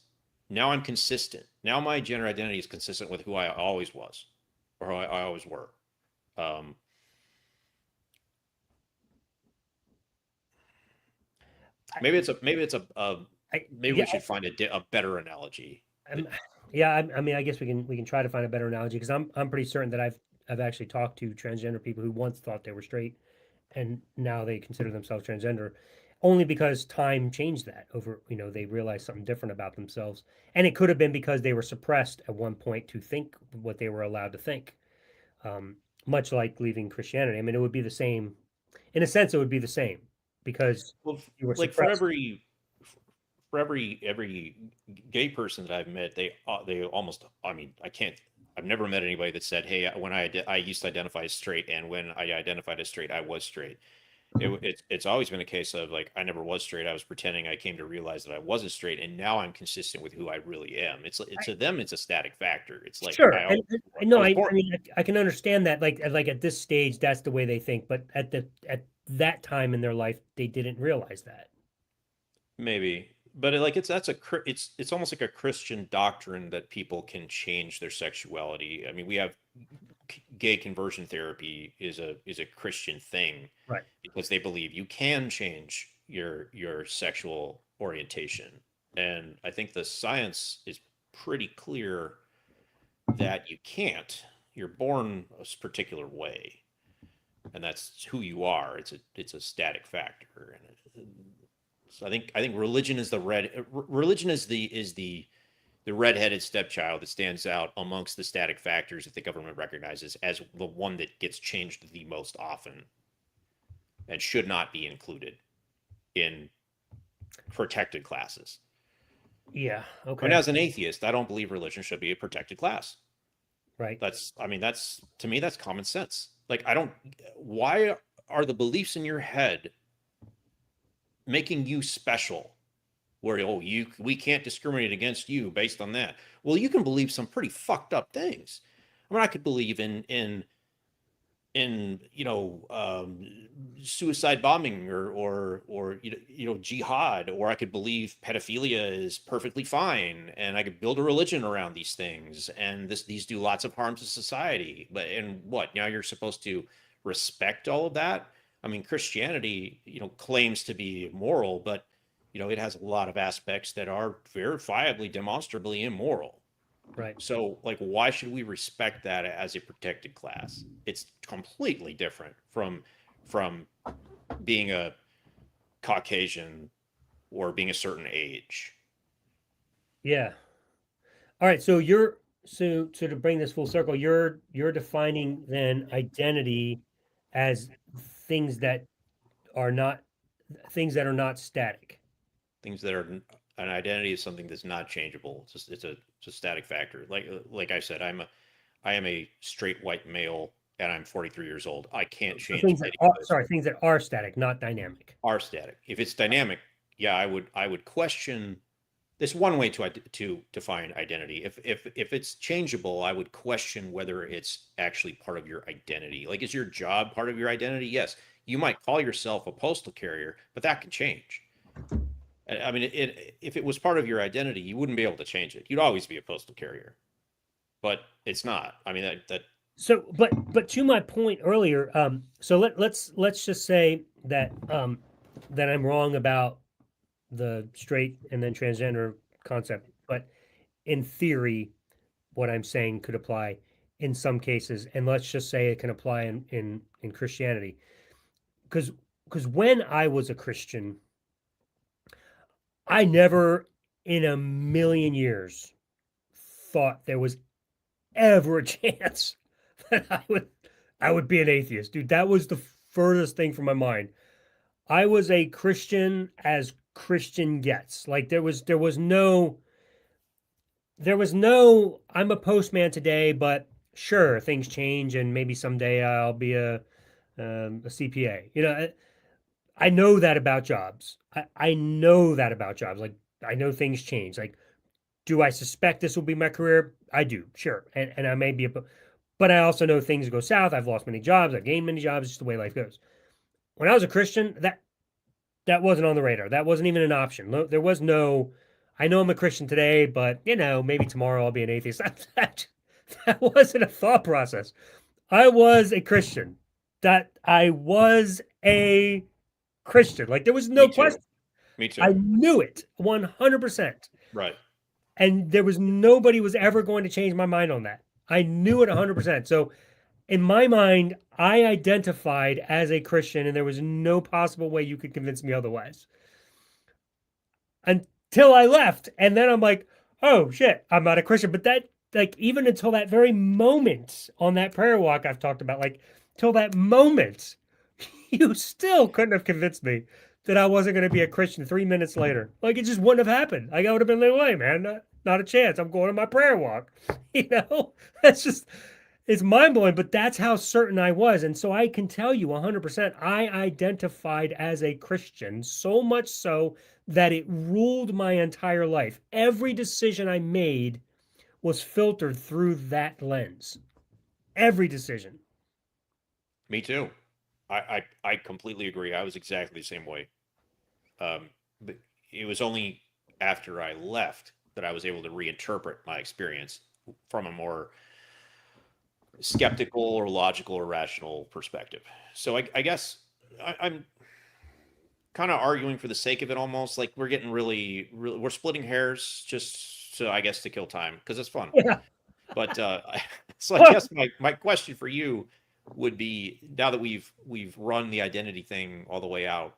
Now I'm consistent. Now my gender identity is consistent with who I always was, or who I always were. Um, Maybe it's maybe
Yeah,
we should find a better analogy.
I'm, yeah. I mean, I guess we can try to find a better analogy because I'm pretty certain that I've actually talked to transgender people who once thought they were straight and now they consider themselves transgender, only because time changed that over. They realized something different about themselves, and it could have been because they were suppressed at one point to think what they were allowed to think. Um, Much like leaving Christianity. I mean, it would be the same. In a sense, it would be the same because
Well,
you were
like
suppressed.
for every gay person that I've met, they almost. I mean, I can't. I've never met anybody that said, "Hey, when I used to identify as straight, and when I identified as straight, I was straight." It's always been a case of like I never was straight. I was pretending. I came to realize that I wasn't straight, and now I'm consistent with who I really am. It's to them, it's a static factor. It's like
Sure, and
I
no,
was
I
born.
mean, I can understand that, like at this stage, that's the way they think, but at that time in their life, they didn't realize that.
Maybe, but like it's almost like a Christian doctrine that people can change their sexuality. I mean, we have gay conversion therapy is a Christian thing
Right.
because they believe you can change your sexual orientation, and I think the science is pretty clear that you can't. You're born a particular way, and that's who you are. It's a static factor, and so I think religion is religion is the redheaded stepchild that stands out amongst the static factors that the government recognizes as the one that gets changed the most often and should not be included in protected classes.
Yeah.
I mean,
Okay.
as an atheist, I don't believe religion should be a protected class.
Right.
I mean, that's to me, that's common sense. Like, I don't, why are the beliefs in your head making you special? Where we can't discriminate against you based on that. Well, you can believe some pretty fucked up things. I mean, I could believe in suicide bombing or jihad, or I could believe pedophilia is perfectly fine, and I could build a religion around these things, and these do lots of harm to society. But and what now you're supposed to respect all of that? I mean, Christianity, claims to be moral, but it has a lot of aspects that are verifiably, demonstrably immoral.
Right.
So, like, why should we respect that as a protected class? It's completely different from being a Caucasian or being a certain age.
Yeah. All right. So to bring this full circle, you're defining then identity as things that are not things that are not static.
Things that are an identity is something that's not changeable. It's a static factor. Like I said, I am a straight white male and I'm 43 years old. I can't
So
change
things that
any of
are
those.
sorry, things that are static, not dynamic.
Are static. If it's dynamic, yeah, I would question. There's one way to define identity. If it's changeable, I would question whether it's actually part of your identity. Like, is your job part of your identity? Yes. You might call yourself a postal carrier, but that can change. I mean, if it was part of your identity, you wouldn't be able to change it. You'd always be a postal carrier, but it's not. I mean, that
So, but to my point earlier, so let's just say that I'm wrong about the straight and then transgender concept, but in theory, what I'm saying could apply in some cases, and let's just say it can apply in Christianity, because when I was a Christian, I never in a million years thought there was ever a chance that I would be an atheist, dude. That was the furthest thing from my mind. I was a Christian as Christian gets. Like there was no I'm a postman today, but sure, things change and maybe someday I'll be a CPA. I know that about jobs. I know that about jobs. Like I know things change. Like, do I suspect this will be my career? I do, sure. And I may be but I also know things go south. I've lost many jobs, I've gained many jobs, it's just the way life goes. When I was a Christian, that wasn't on the radar. That wasn't even an option. There was no, I know I'm a Christian today, but maybe tomorrow I'll be an atheist. That wasn't a thought process. I was a Christian. That I was a Christian. Like there was
me
no
too.
question.
Me too.
I knew it 100%.
Right.
And there was nobody was ever going to change my mind on that. I knew it 100%. So in my mind, I identified as a Christian, and there was no possible way you could convince me otherwise until I left. And then I'm like, oh shit, I'm not a Christian. But that, like, even until that very moment on that prayer walk I've talked about, like, till that moment, you still couldn't have convinced me that I wasn't going to be a Christian 3 minutes later. Like, it just wouldn't have happened. Like, I would have been like, wait, man, not a chance. I'm going on my prayer walk. You know, that's just, it's mind blowing, but that's how certain I was. And so I can tell you 100%, I identified as a Christian, so much so that it ruled my entire life. Every decision I made was filtered through that lens. Every decision.
Me too. I completely agree. I was exactly the same way. But it was only after I left that I was able to reinterpret my experience from a more skeptical or logical or rational perspective. So I guess I'm kind of arguing for the sake of it almost. Like we're getting really, we're splitting hairs just to, I guess, to kill time because it's fun.
Yeah.
But so I guess my question for you would be now that we've run the identity thing all the way out,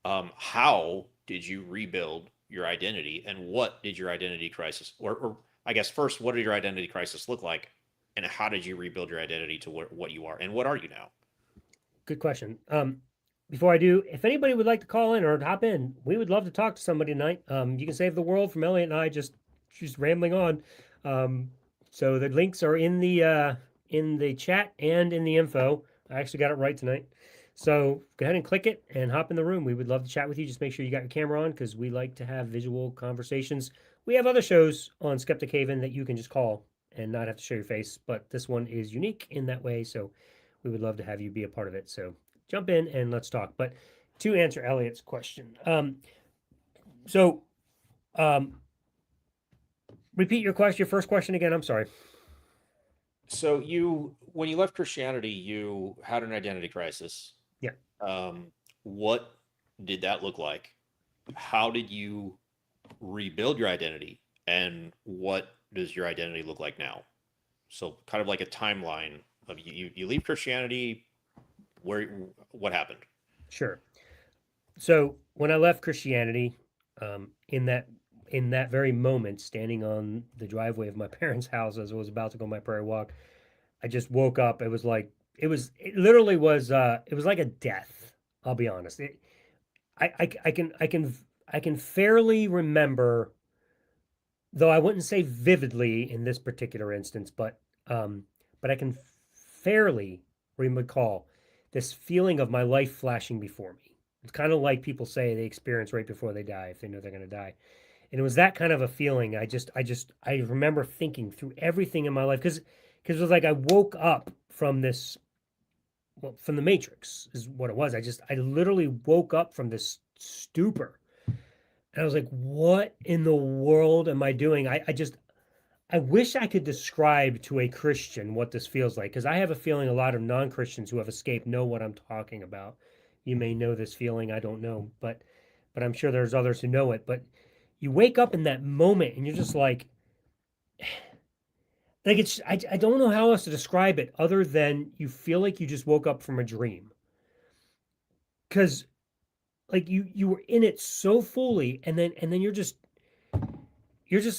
how did you rebuild your identity, and what did your identity crisis, or I guess first, what did your identity crisis look like, and how did you rebuild your identity to what you are, and what are you now?
Good question. Before I do, if anybody would like to call in or hop in, we would love to talk to somebody tonight. You can save the world from Elliot and I just rambling on. Um, so the links are in the chat and in the info. I actually got it right tonight. So go ahead and click it and hop in the room. We would love to chat with you. Just make sure you got your camera on because we like to have visual conversations. We have other shows on Skeptic Haven that you can just call and not have to show your face, but this one is unique in that way. So we would love to have you be a part of it. So jump in and let's talk. But to answer Elliot's question, so um, repeat your question, your first question again. I'm sorry.
So you, when you left Christianity, you had an identity crisis.
Yeah.
What did that look like? How did you rebuild your identity, and what does your identity look like now? So kind of like a timeline of you leave Christianity, where what happened?
Sure. So when I left Christianity, in that very moment, standing on the driveway of my parents' house as I was about to go on my prayer walk, I just woke up. It was like it literally was it was like a death. I'll be honest. I can fairly remember, though I wouldn't say vividly in this particular instance, um, but I can fairly recall this feeling of my life flashing before me. It's kind of like people say they experience right before they die if they know they're going to die. And it was that kind of a feeling. I remember thinking through everything in my life because it was like I woke up from this, well, from the Matrix is what it was. I literally woke up from this stupor. And I was like, what in the world am I doing? I wish I could describe to a Christian what this feels like because I have a feeling a lot of non-Christians who have escaped know what I'm talking about. You may know this feeling, I don't know, but I'm sure there's others who know it. But you wake up in that moment and you're just like I don't know how else to describe it other than you feel like you just woke up from a dream. Cause like you were in it so fully and then you're just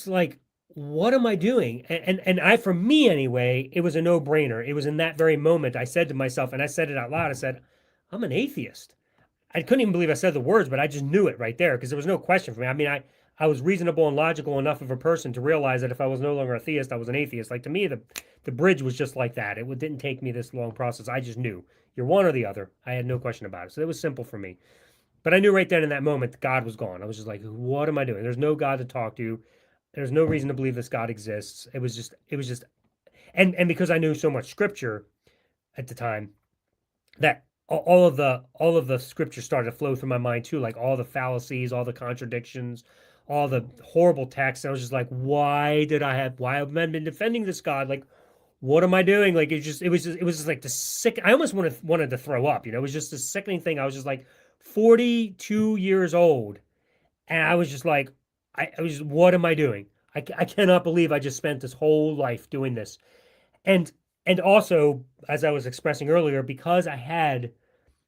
like, what am I doing? And I, for me anyway, it was a no-brainer. It was in that very moment I said to myself, and I said it out loud, I said, I'm an atheist. I couldn't even believe I said the words, but I just knew it right there because there was no question for me. I mean, I was reasonable and logical enough of a person to realize that if I was no longer a theist, I was an atheist. Like to me, the bridge was just like that. It didn't take me this long process. I just knew you're one or the other. I had no question about it. So it was simple for me. But I knew right then in that moment, God was gone. I was just like, what am I doing? There's no God to talk to. There's no reason to believe this God exists. It was just, and because I knew so much scripture at the time, that all of the scripture started to flow through my mind too, like all the fallacies, all the contradictions, all the horrible texts. I was just like, why have men been defending this God? Like, what am I doing? Like, it was just like the sick. I almost wanted to throw up. You know, it was just a sickening thing. I was just like 42 years old, And I was just like, I was just, what am I doing? I cannot believe I just spent this whole life doing this. And and also, as I was expressing earlier, because I had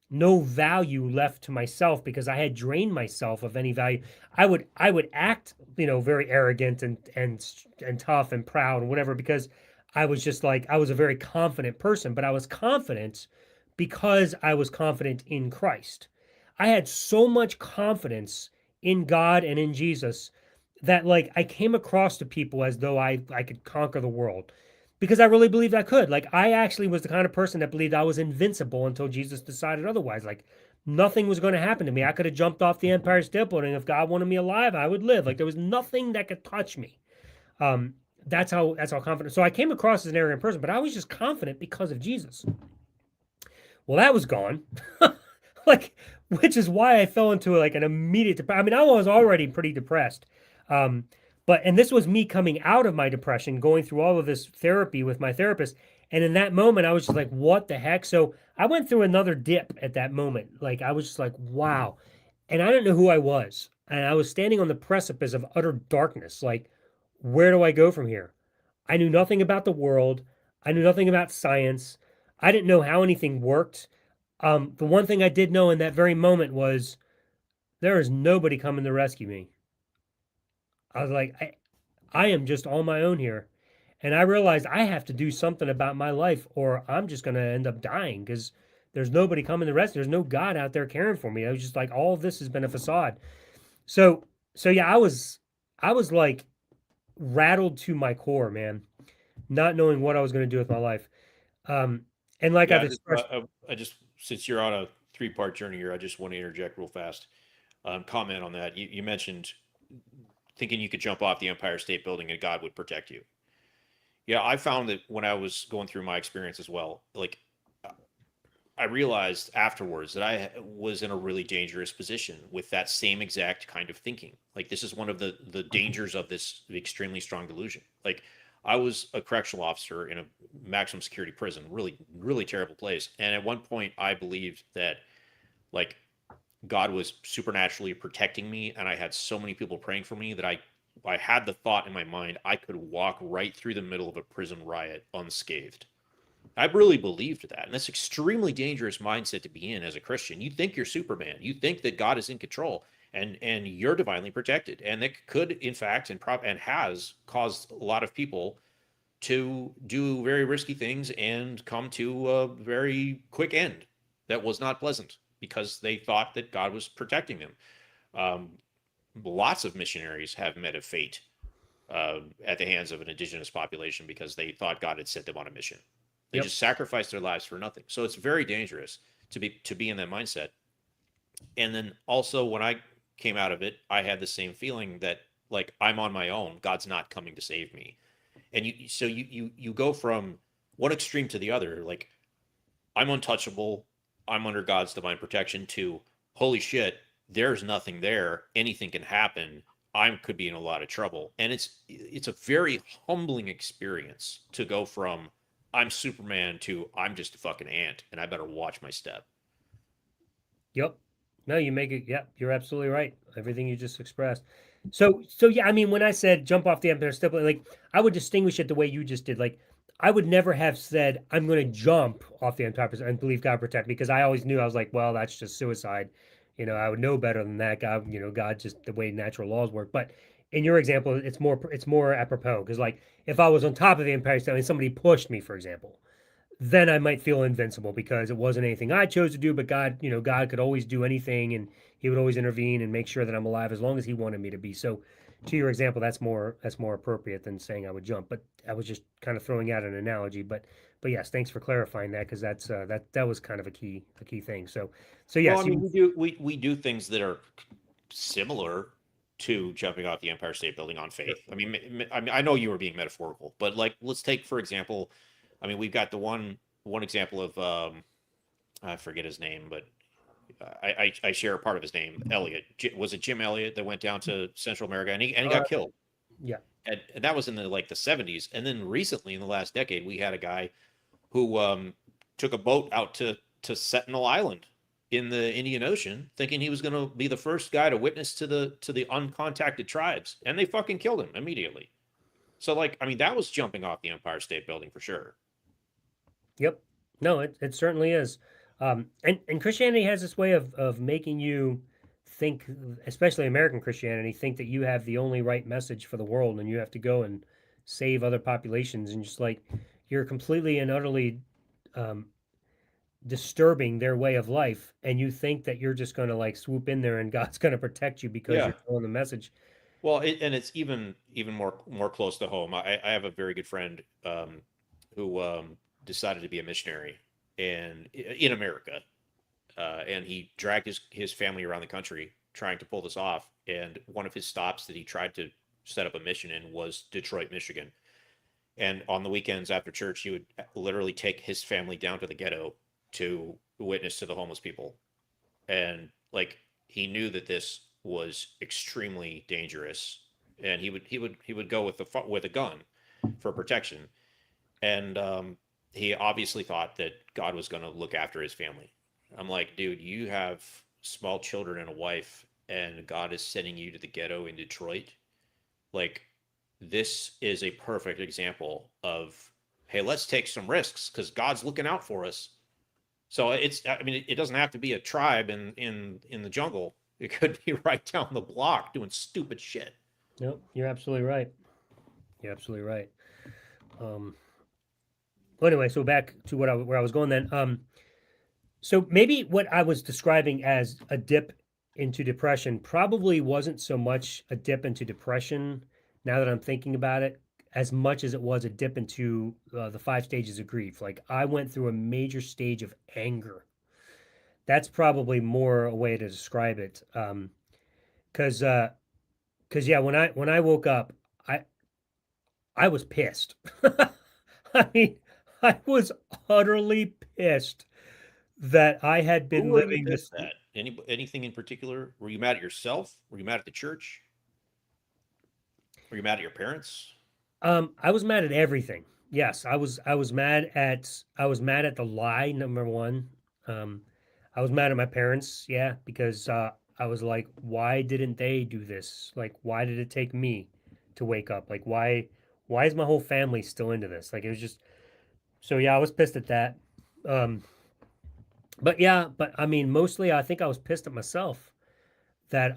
no value left to myself because I had drained myself of any value. I would act, very arrogant and tough and proud and whatever because I was just like I was a very confident person, but I was confident because I was confident in Christ. I had so much confidence in God and in Jesus that like I came across to people as though I could conquer the world because I really believed I could. Like I actually was the kind of person that believed I was invincible until Jesus decided otherwise. Like nothing was going to happen to me. I could have jumped off the Empire State Building if God wanted me alive. I would live. Like there was nothing that could touch me. Um, that's how confident. So I came across as an arrogant person, but I was just confident because of Jesus. Well, that was gone. Like, which is why I fell into like an immediate I mean, I was already pretty depressed. Um, and this was me coming out of my depression, going through all of this therapy with my therapist. And in that moment, I was just like, what the heck? So I went through another dip at that moment. Like, I was just like, wow. And I didn't know who I was. And I was standing on the precipice of utter darkness. Like, where do I go from here? I knew nothing about the world. I knew nothing about science. I didn't know how anything worked. The one thing I did know in that very moment was there is nobody coming to rescue me. I was like, I am just on my own here. And I realized I have to do something about my life or I'm just going to end up dying because there's nobody coming to rescue. There's no God out there caring for me. I was just like, all of this has been a facade. So, so yeah, I was like rattled to my core, man, not knowing what I was going to do with my life. Um, and like I've
Yeah,
expressed,
I just since you're on a three-part journey here, I just want to interject real fast. Comment on that. You mentioned thinking you could jump off the Empire State Building and God would protect you. Yeah, I found that when I was going through my experience as well, like I realized afterwards that I was in a really dangerous position with that same exact kind of thinking. Like this is one of the dangers of this extremely strong delusion. Like I was a correctional officer in a maximum security prison, really really terrible place. And at one point I believed that like God was supernaturally protecting me and I had so many people praying for me that I had the thought in my mind I could walk right through the middle of a prison riot unscathed. I really believed that. And that's extremely dangerous mindset to be in as a Christian. You think you're Superman. You think that God is in control and you're divinely protected. And that could, in fact, and has caused a lot of people to do very risky things and come to a very quick end that was not pleasant because they thought that God was protecting them. Um, Lots of missionaries have met a fate at the hands of an indigenous population because they thought God had sent them on a mission. They
yep,
just sacrificed their lives for nothing. So it's very dangerous to be in that mindset. And then also when I came out of it, I had the same feeling that like I'm on my own. God's not coming to save me. And you go from one extreme to the other. Like I'm untouchable. I'm under God's divine protection to holy shit, there's nothing there. Anything can happen. I could be in a lot of trouble. And it's a very humbling experience to go from I'm Superman to I'm just a fucking ant and I better watch my step.
yep. No, you make it. Yep, you're absolutely right. Everything you just expressed. So yeah, I mean, when I said jump off the Empire State Building, like I would distinguish it the way you just did. Like I would never have said I'm going to jump off the Empire and believe God protect me because I always knew I was like, well, that's just suicide. I would know better than that. God, God just the way natural laws work. But in your example, it's more apropos because like if I was on top of the Empire State and somebody pushed me, for example, then I might feel invincible because it wasn't anything I chose to do, but God, God could always do anything and he would always intervene and make sure that I'm alive as long as he wanted me to be. So to your example, that's more appropriate than saying I would jump, but I was just kind of throwing out an analogy, but yes, thanks for clarifying that because that was kind of a key thing. So
Well, I
yes,
mean,
you
we do things that are similar to jumping off the Empire State Building on
sure.
faith. I mean, I know you were being metaphorical, but like, let's take for example, I mean, we've got the one example of I forget his name, but I share a part of his name. Elliot was it Jim Elliot that went down to Central America and he
Uh,
got killed,
yeah,
and that was in the 70s, and then recently in the last decade we had a guy who took a boat out to Sentinel Island in the Indian Ocean, thinking he was going to be the first guy to witness to the uncontacted tribes, and they fucking killed him immediately. So, like, I mean, that was jumping off the Empire State Building for sure.
Yep. No, it certainly is. And Christianity has this way of making you think, especially American Christianity, think that you have the only right message for the world and you have to go and save other populations and just like you're completely and utterly um, disturbing their way of life and you think that you're just going to like swoop in there and God's going to protect you because
Yeah.
you're telling the message.
Well, and it's even more close to home. I have a very good friend who decided to be a missionary in America, and he dragged his family around the country trying to pull this off. And one of his stops that he tried to set up a mission in was Detroit, Michigan. And on the weekends after church, he would literally take his family down to the ghetto to witness to the homeless people. And like he knew that this was extremely dangerous, and he would go with a gun for protection. And he obviously thought that God was going to look after his family. I'm like, dude, you have small children and a wife, and God is sending you to the ghetto in Detroit. Like, this is a perfect example of, hey, let's take some risks because God's looking out for us. So it's, I mean, it doesn't have to be a tribe in the jungle. It could be right down the block doing stupid shit.
Nope, you're absolutely right. You're absolutely right. Um, well, anyway, so back to where I was going then. So maybe what I was describing as a dip into depression probably wasn't so much a dip into depression now that I'm thinking about it, as much as it was a dip into the 5 stages of grief. Like I went through a major stage of anger. That's probably more a way to describe it. Because yeah, when I woke up, I I was pissed. I mean, I was utterly pissed that I had
Who
been
were you
living
pissed
this.
at? Anything in particular? Were you mad at yourself? Were you mad at the church? Were you mad at your parents?
I was mad at everything. Yes, I was mad at the lie, number one. Um, I was mad at my parents, yeah, because I was like, why didn't they do this? Like, why did it take me to wake up? Like, why is my whole family still into this? Like, it was just so yeah, I was pissed at that. Um, but yeah, but I mean, mostly I think I was pissed at myself that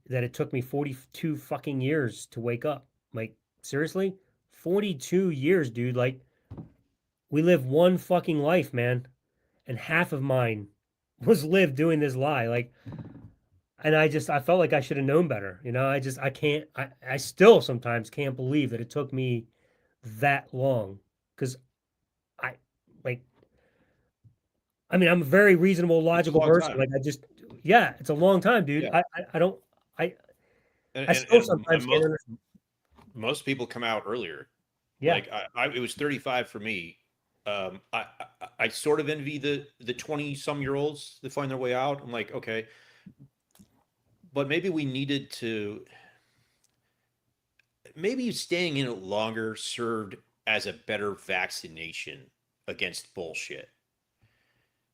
it took me 42 fucking years to wake up. Like, seriously? 42 years, dude. Like, we live one fucking life, man. And half of mine was lived doing this lie. Like, and I felt like I should have known better. You know, I can't, I still sometimes can't believe that it took me that long. Cause I, like, I mean, I'm a very reasonable,
It's a
logical
long
person.
time.
Like, yeah, it's a long time, dude.
Yeah,
I don't, I,
and
I
and,
still
and
sometimes can't understand.
most people come out earlier.
Yeah.
Like it was 35 for me. I sort of envy the 20 some year olds that find their way out. I'm like, okay, but maybe we needed to, maybe staying in it longer served as a better vaccination against bullshit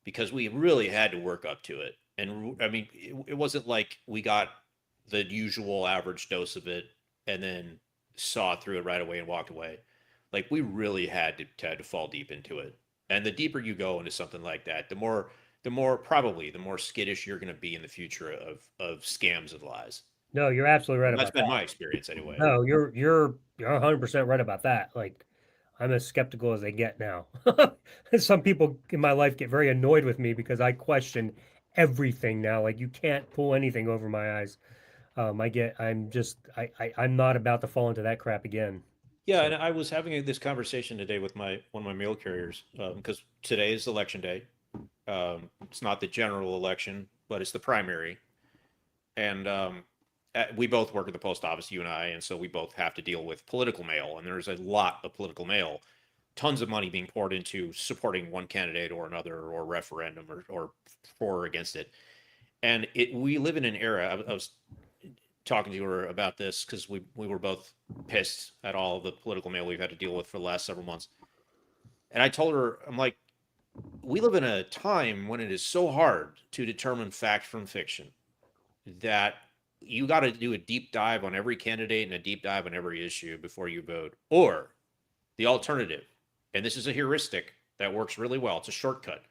because we really had to work up to it. And I mean, it wasn't like we got the usual average dose of it and then saw through it right away and walked away. Like we really had to fall deep into it. And the deeper you go into something like that, the more skittish you're going to be in the future of scams and lies.
No, you're absolutely right
That's
about
been
that.
my experience anyway.
No, you're 100% right about that. Like, I'm as skeptical as they get now. Some people in my life get very annoyed with me because I question everything now. Like, you can't pull anything over my eyes. I'm not about to fall into that crap again.
Yeah,
So,
and I was having this conversation today with my one of my mail carriers because today is election day. It's not the general election, but it's the primary, and we both work at the post office, you and I, and so we both have to deal with political mail, and there's a lot of political mail, tons of money being poured into supporting one candidate or another, or referendum, or for or against it, and we live in an era. I was talking to her about this because we were both pissed at all of the political mail we've had to deal with for the last several months. And I told her, I'm like, we live in a time when it is so hard to determine fact from fiction that you got to do a deep dive on every candidate and a deep dive on every issue before you vote. Or the alternative, and this is a heuristic that works really well, it's a shortcut.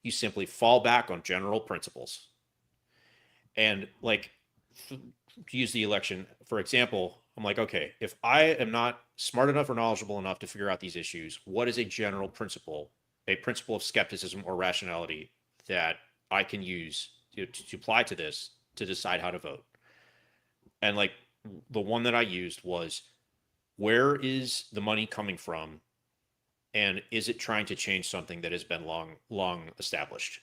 You simply fall back on general principles. And like, to use the election, for example, I'm like, okay, if I am not smart enough or knowledgeable enough to figure out these issues, what is a general principle, a principle of skepticism or rationality that I can use to apply to this to decide how to vote? And like, the one that I used was, where is the money coming from, and is it trying to change something that has been long established?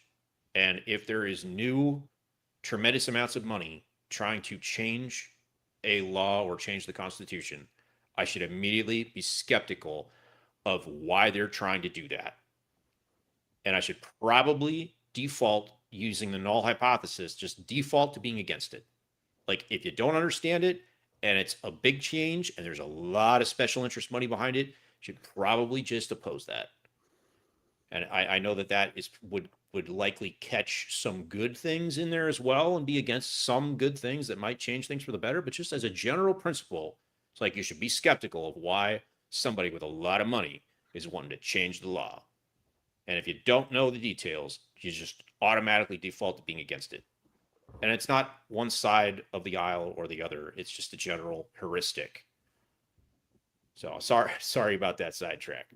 And if there is new tremendous amounts of money trying to change a law or change the Constitution, I should immediately be skeptical of why they're trying to do that. And I should probably default, using the null hypothesis, just default to being against it. Like, if you don't understand it and it's a big change and there's a lot of special interest money behind it, you should probably just oppose that. And I know that would likely catch some good things in there as well and be against some good things that might change things for the better. But just as a general principle, it's like you should be skeptical of why somebody with a lot of money is wanting to change the law. And if you don't know the details, you just automatically default to being against it. And it's not one side of the aisle or the other. It's just a general heuristic. So sorry about that sidetrack.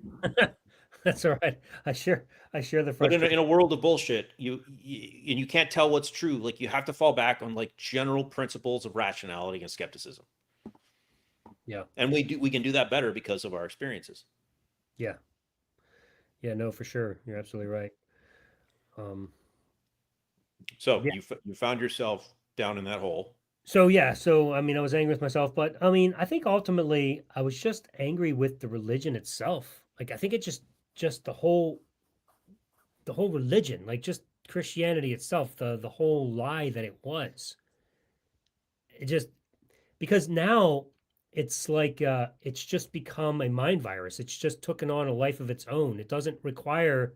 That's all right. I share the
But
frustration.
in a world of bullshit, you can't tell what's true. Like, you have to fall back on like general principles of rationality and skepticism.
Yeah.
And we can do that better because of our experiences.
Yeah. Yeah, no, for sure. You're absolutely right. Um,
So
yeah.
you found yourself down in that hole.
So yeah, so I mean, I was angry with myself, but I mean, I think ultimately I was just angry with the religion itself. Like, I think it just the whole religion, like just Christianity itself, the whole lie that it was. It just because now it's like it's just become a mind virus. It's just taken on a life of its own. It doesn't require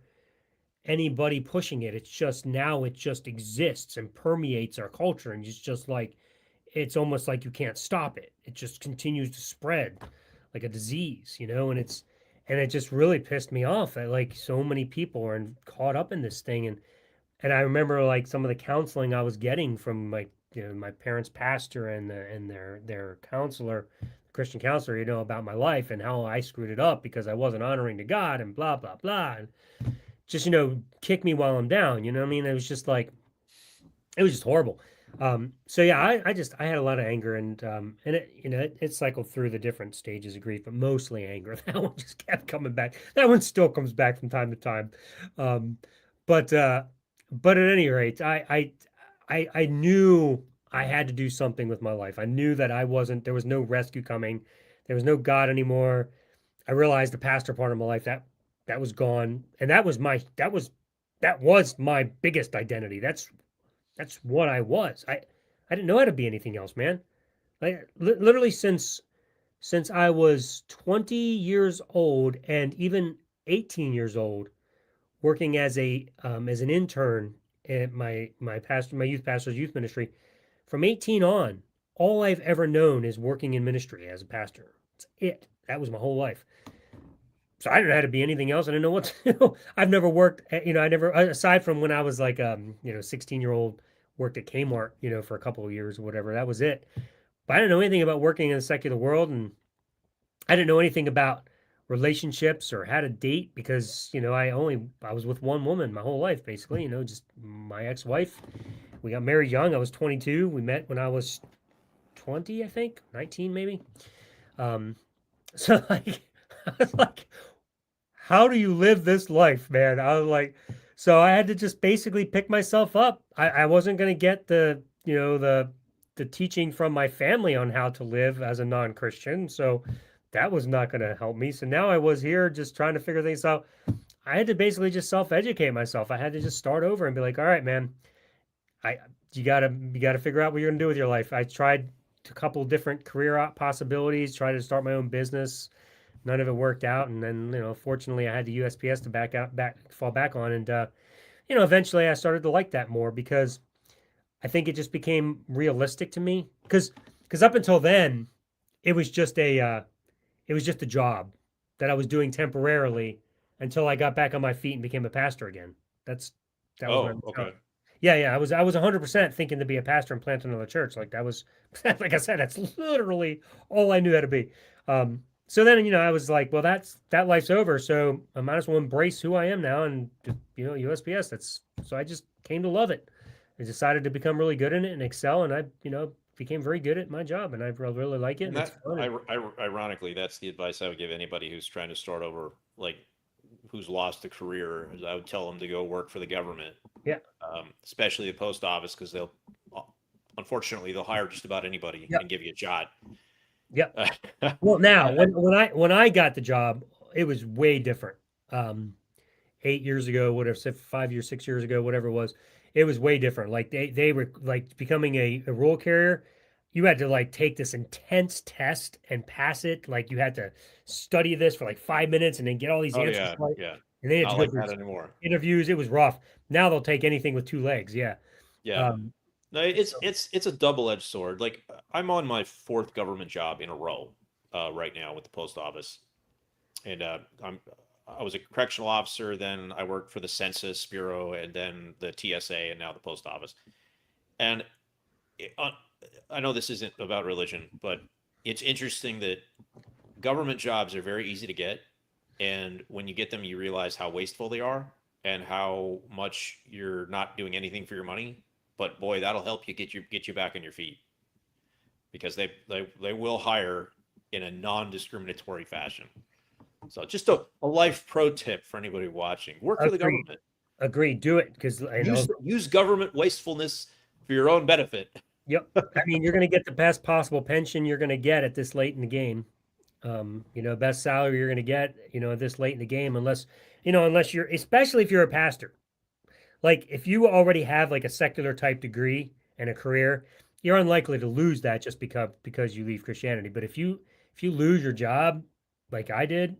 anybody pushing it. It's just now it just exists and permeates our culture, and it's just like it's almost like you can't stop it. It just continues to spread like a disease, and it just really pissed me off that like so many people are caught up in this thing, and I remember like some of the counseling I was getting from my parents' pastor and their counselor, Christian counselor, about my life and how I screwed it up because I wasn't honoring to God and blah blah blah. And just kick me while I'm down. You know what I mean? It was just like it was just horrible. So yeah, I had a lot of anger and it cycled through the different stages of grief, but mostly anger. That one just kept coming back. That one still comes back from time to time. Um, but but at any rate, I knew I had to do something with my life. I knew that there was no rescue coming. There was no God anymore. I realized the pastor part of my life that was gone, and that was my biggest identity. That's what I was. I didn't know how to be anything else, man. Like literally since I was 20 years old and even 18 years old, working as an intern at my youth pastor's youth ministry. From 18 on, all I've ever known is working in ministry as a pastor. That's it. That was my whole life. So I didn't know how to be anything else. I didn't know what to do. I've never worked, I never, aside from when I was like, 16-year-old, worked at Kmart, for a couple of years or whatever. That was it. But I didn't know anything about working in the secular world. And I didn't know anything about relationships or how to date because, I was with one woman my whole life, basically, just my ex-wife. We got married young. I was 22. We met when I was 20, I think, 19 maybe. Um, so like, I was like, how do you live this life, man? I was like, so I had to just basically pick myself up. I wasn't going to get the teaching from my family on how to live as a non-Christian. So that was not going to help me. So now I was here just trying to figure things out. I had to basically just self-educate myself. I had to just start over and be like, all right, man, I you gotta figure out what you're gonna do with your life. I tried a couple different career possibilities, tried to start my own business. none of it worked out. And then, fortunately, I had the USPS to fall back on, and eventually I started to like that more because I think it just became realistic to me. Because up until then, it was just a job that I was doing temporarily until I got back on my feet and became a pastor again. That's that was my
Oh,
mentality.
okay.
Yeah, yeah. I was 100% thinking to be a pastor and plant another church. Like that was, like I said, that's literally all I knew how to be. So then, I was like, well, that life's over. So I might as well embrace who I am now, and USPS. So I just came to love it. I decided to become really good in it and excel, and I, became very good at my job, and I really like it,
And
and it's fun. And
ironically, that's the advice I would give anybody who's trying to start over, like who's lost a career. Is I would tell them to go work for the government,
yeah,
especially the post office, because unfortunately, they'll hire just about anybody
yeah,
and give you a shot.
yeah.
I,
Well, now
I,
when I got the job, it was way different. Um, 8 years ago, whatever, 5 years, 6 years ago, whatever it was way different. Like they were like becoming a role carrier. You had to like take this intense test and pass it. Like you had to study this for like 5 minutes and then get all these
oh
answers
yeah,
right.
yeah,
And then you had
not
to go
like
through
that anymore.
interviews. It was rough. Now they'll take anything with two legs. Yeah.
Yeah,
Um,
no, it's a double-edged sword. Like I'm on my fourth government job in a row right now with the post office, and I was a correctional officer. Then I worked for the Census Bureau, and then the TSA, and now the post office. And it, I know this isn't about religion, but it's interesting that government jobs are very easy to get, and when you get them, you realize how wasteful they are and how much you're not doing anything for your money. But boy, that'll help you get you back on your feet because they will hire in a non-discriminatory fashion. So just a life pro tip for anybody watching: work for the
agreed.
government.
Agreed. Do it because
Use government wastefulness for your own benefit.
Yep. I mean, you're going to get the best possible pension you're going to get at this late in the game. Best salary you're going to get, this late in the game, unless you're, especially if you're a pastor. Like if you already have like a secular type degree and a career, you're unlikely to lose that just because you leave Christianity. But if you lose your job, like I did,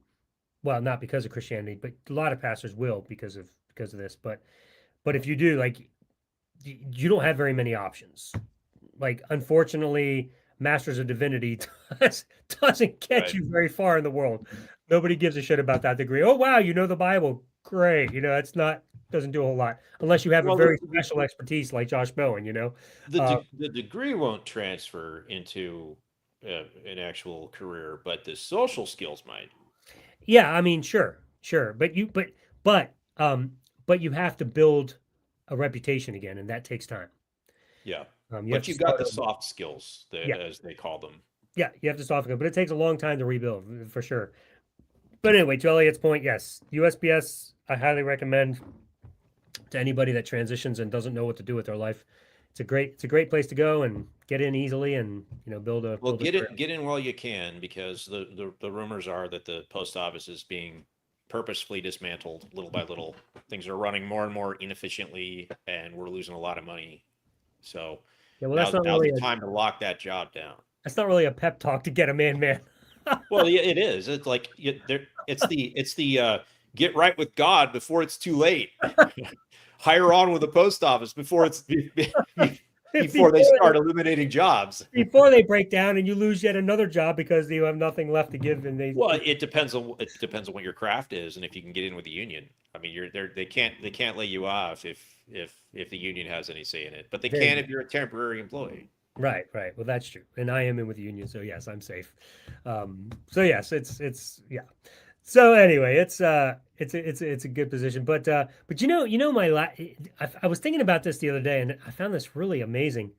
well, not because of Christianity, but a lot of pastors will because of this. But if you do, like you don't have very many options. Like unfortunately, Masters of Divinity doesn't get
Right.
you very far in the world. Nobody gives a shit about that degree. Oh wow, you know the Bible. Great. It's not doesn't do a whole lot unless you have a
Well,
very special expertise like Josh Bowen.
the degree won't transfer into an actual career, but the social skills might.
Yeah, I mean, sure, sure. But but you have to build a reputation again, and that takes time.
Yeah,
You have
but
to
you've got
start
the
over.
soft skills,
Yeah,
as they call them.
yeah, you have to start again, but it takes a long time to rebuild for sure. But anyway, to Elliot's point, yes, USPS I highly recommend to anybody that transitions and doesn't know what to do with their life. It's a great place to go and get in easily and build a
Well,
build a career.
get in while you can because the rumors are that the post office is being purposefully dismantled little by little. Things are running more and more inefficiently, and we're losing a lot of money. So
Yeah, well, that's not
now's
really
the
a
time to lock that job down.
that's not really a pep talk to get a man.
Well, yeah, it is. It's like it's the get right with God before it's too late. Hire on with the post office before they
before
start eliminating jobs.
before they break down and you lose yet another job because you have nothing left to give and they
Well, it depends on what your craft is and if you can get in with the union. I mean, they can't lay you off if the union has any say in it, but they
there you
can
go.
if you're a temporary employee.
Right. Well, that's true. And I am in with the union, so yes, I'm safe. So yes, it's yeah. So anyway, it's a good position, but I was thinking about this the other day, and I found this really amazing.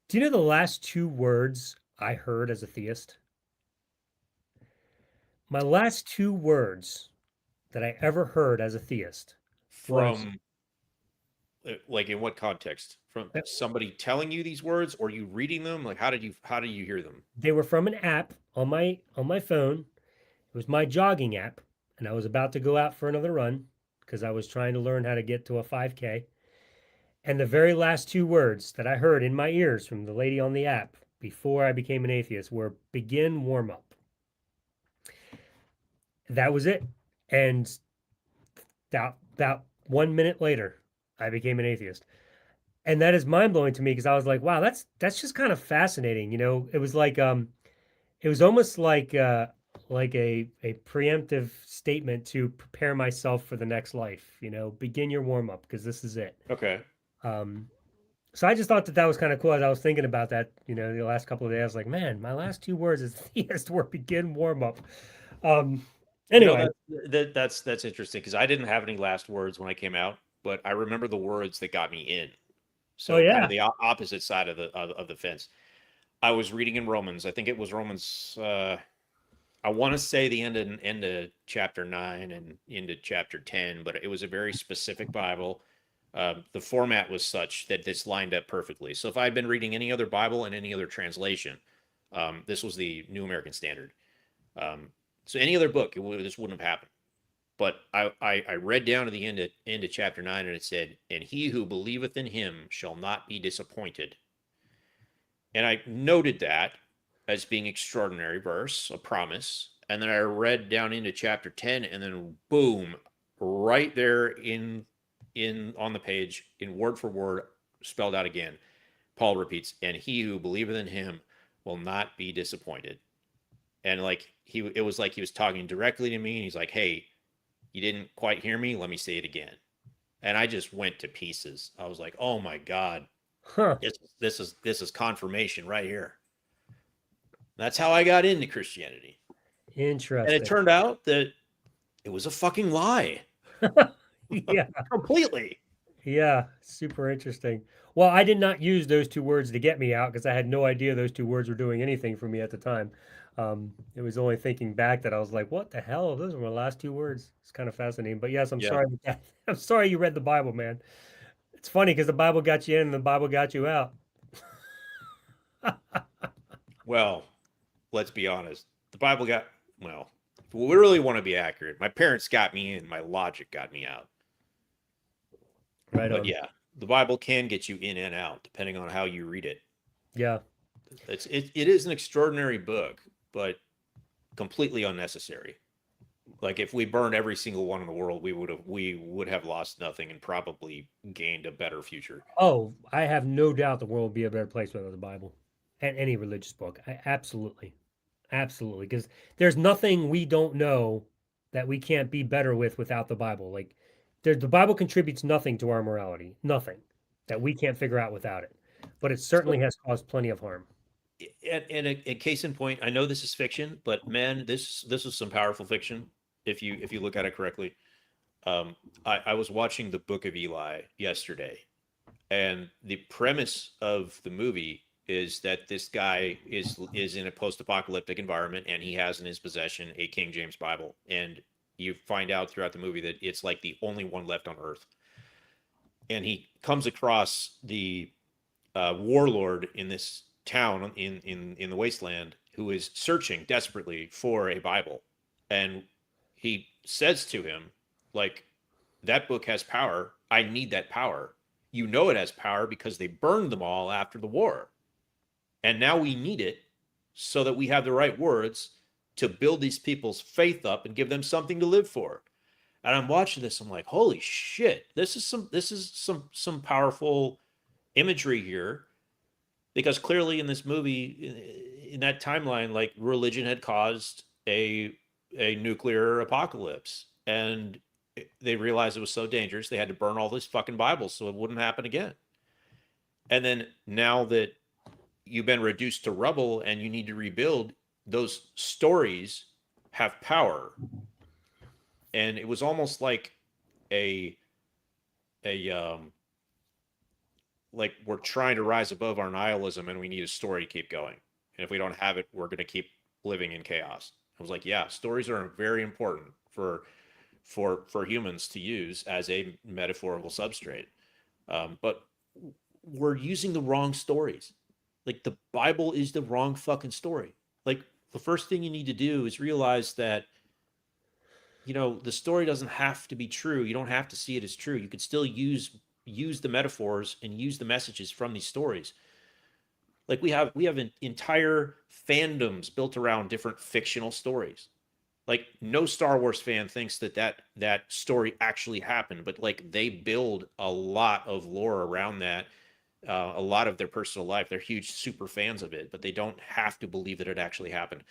Do you know the last two words I heard as a theist? My last two words that I ever heard as a theist was
From like in what context? From
uh,
somebody telling you these words or you reading them? Like how do you hear them?
they were from an app on my phone. It was my jogging app, and I was about to go out for another run because I was trying to learn how to get to a 5K. And the very last two words that I heard in my ears from the lady on the app before I became an atheist were begin warm up. That was it. And about 1 minute later, I became an atheist. And that is mind blowing to me because I was like, wow, that's just kind of fascinating. It was it was almost like a preemptive statement to prepare myself for the next life. Begin your warm up because this is it.
Okay.
Um, so I just thought that was kind of cool as I was thinking about that. The last couple of days, I was like, man, my last two words is theist word, begin warm up. Um, anyway,
That's interesting because I didn't have any last words when I came out, but I remember the words that got me in.
oh
So kind
yeah,
of the opposite side of the fence. I was reading in Romans. I think it was Romans. I want to say the end of chapter 9 and into chapter 10, but it was a very specific Bible. The format was such that this lined up perfectly. So if I had been reading any other Bible and any other translation, this was the New American Standard. Um, so any other book, this wouldn't have happened. But I read down to the end of chapter 9, and it said, "And he who believeth in him shall not be disappointed." And I noted that as being extraordinary verse, a promise. And then I read down into chapter 10, and then boom, right there in on the page, in word for word, spelled out again. Paul repeats, "And he who believeth in him will not be disappointed." And it was like he was talking directly to me, and he's like, "Hey, you didn't quite hear me. Let me say it again." And I just went to pieces. I was like, "Oh my god,
huh?
this is confirmation right here." That's how I got into Christianity. And it
Interesting.
turned out that it was a fucking lie.
Yeah.
Completely.
Yeah, super interesting. Well, I did not use those two words to get me out because I had no idea those two words were doing anything for me at the time. It was only thinking back that I was like, "What the hell? Those were my last two words." It's kind of fascinating. But yes, I'm
Yeah.
sorry. I'm sorry you read the Bible, man. It's funny because the Bible got you in and the Bible got you out.
Well, let's be honest. The Bible got, well, if we really want to be accurate, my parents got me in, my logic got me out.
Right
But
on.
yeah, the Bible can get you in and out depending on how you read it.
Yeah.
It is an extraordinary book, but completely unnecessary. Like if we burned every single one in the world, we would have lost nothing and probably gained a better future.
Oh, I have no doubt the world would be a better place without the Bible and any religious book. Absolutely. Absolutely. Because there's nothing we don't know that we can't be better with without the Bible. Like, the Bible contributes nothing to our morality, nothing that we can't figure out without it. But it certainly
So,
has caused plenty of harm.
and a case in point, I know this is fiction, but man, this is some powerful fiction if you look at it correctly. I was watching the Book of Eli yesterday, and the premise of the movie is that this guy is in a post-apocalyptic environment, and he has in his possession a King James Bible, and you find out throughout the movie that it's like the only one left on Earth, and he comes across the warlord in this town in the wasteland who is searching desperately for a Bible, and he says to him, like, "That book has power. I need that power. You know it has power because they burned them all after the war, and now we need it so that we have the right words to build these people's faith up and give them something to live for." And I'm watching this, I'm like, holy shit, this is some powerful imagery here, because clearly in this movie, in that timeline, like religion had caused a nuclear apocalypse, and they realized it was so dangerous they had to burn all these fucking Bibles so it wouldn't happen again. And then now that you've been reduced to rubble and you need to rebuild, those stories have power. And it was almost like a a like we're trying to rise above our nihilism and we need a story to keep going. And if we don't have it, we're going to keep living in chaos. I was like, yeah, stories are very important for humans to use as a metaphorical substrate. But we're using the wrong stories. Like the Bible is the wrong fucking story. Like the first thing you need to do is realize that the story doesn't have to be true. You don't have to see it as true. You could still use the metaphors and use the messages from these stories. Like we have entire fandoms built around different fictional stories. Like no Star Wars fan thinks that story actually happened, but like they build a lot of lore around that, a lot of their personal life. They're huge super fans of it, but they don't have to believe that it actually happened.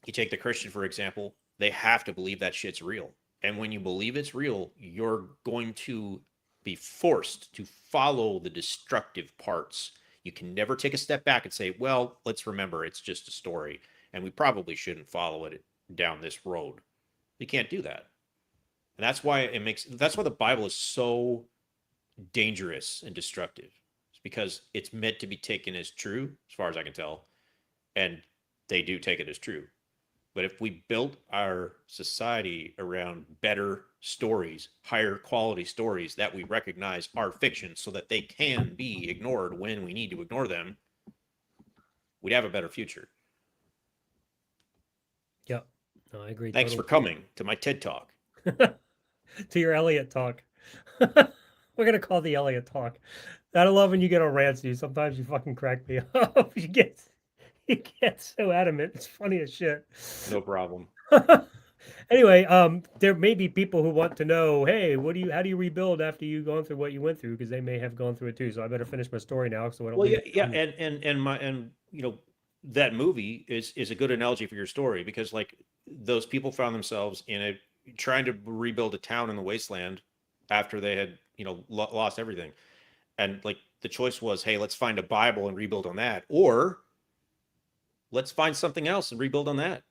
You take the Christian, for example, they have to believe that shit's real. And when you believe it's real, you're going to be forced to follow the destructive parts. You can never take a step back and say, well, let's remember it's just a story, and we probably shouldn't follow it down this road. You can't do that. And that's why the Bible is so dangerous and destructive. It's because it's meant to be taken as true, as far as I can tell, and they do take it as true. But if we built our society around better stories, higher quality stories that we recognize are fiction so that they can be ignored when we need to ignore them, we'd have a better future.
Yep. No, I agree
Thanks for
totally.
coming to my TED Talk.
To your Elliot talk. We're gonna call the Elliot talk. I love when you get on rants, dude. Sometimes you fucking crack me up. You get so adamant. It's funny as shit.
No problem.
Anyway, there may be people who want to know, hey, how do you rebuild after you've gone through what you went through? Because they may have gone through it too. So I better finish my story now, so I don't
Well,
leave
yeah,
it.
yeah, and you know that movie is a good analogy for your story because like those people found themselves in a trying to rebuild a town in the wasteland after they had lost everything, and like the choice was, hey, let's find a Bible and rebuild on that, or let's find something else and rebuild on that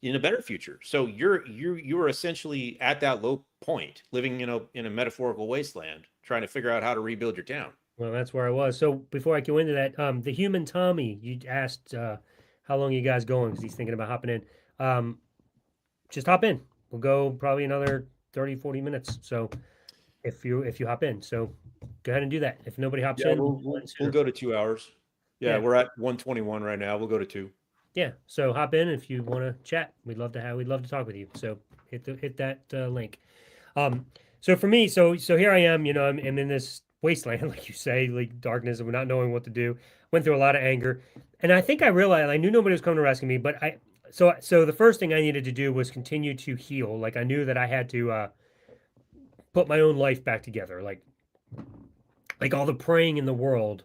in a better future. So you're essentially at that low point, living in a metaphorical wasteland, trying to figure out how to rebuild your town.
Well, that's where I was. So before I go into that, the human Tommy, you asked how long you guys going because he's thinking about hopping in. Um, just hop in. We'll go probably another 30, 40 minutes. So if you hop in, so go ahead and do that. If nobody hops
Yeah,
in,
we'll
we'll
we'll,
end
we'll
sooner.
go to 2 hours. Yeah,
Yeah,
we're at 121 right now. We'll go to two.
yeah. So hop in if you want to chat. We'd love to talk with you. So hit that link. Um, so for me, so here I am. I'm in this wasteland, like you say, like darkness, and we're not knowing what to do. Went through a lot of anger, and I think I realized I knew nobody was coming to rescue me, but so the first thing I needed to do was continue to heal. Like I knew that I had to put my own life back together. Like all the praying in the world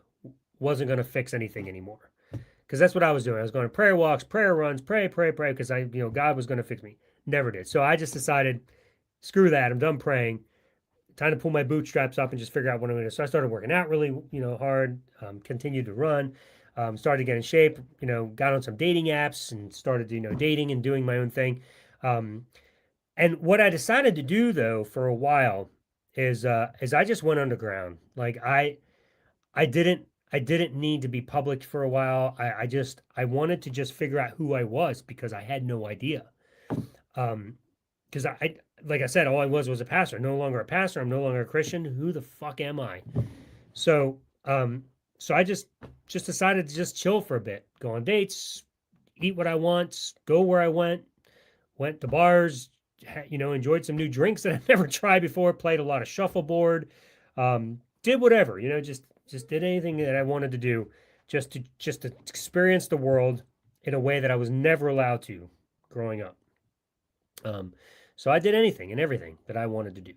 wasn't going to fix anything anymore. Because that's what I was doing. I was going to prayer walks, prayer runs, pray, because God was going to fix me. Never did. So I just decided, screw that. I'm done praying. Time to pull my bootstraps up and just figure out what I'm going to do. So I started working out really, hard. Continued to run. Started to get in shape. Got on some dating apps and started, dating and doing my own thing. Um, and what I decided to do though for a while is I just went underground. Like I didn't I didn't need to be public for a while. I wanted to just figure out who I was because I had no idea. Because like I said, all I was a pastor. No longer a pastor. I'm no longer a Christian. Who the fuck am I? So so I just decided to just chill for a bit, go on dates, eat what I want, go where I went to bars, enjoyed some new drinks that I've never tried before, played a lot of shuffleboard, did whatever, just did anything that I wanted to do just to experience the world in a way that I was never allowed to growing up. Um, so I did anything and everything that I wanted to do.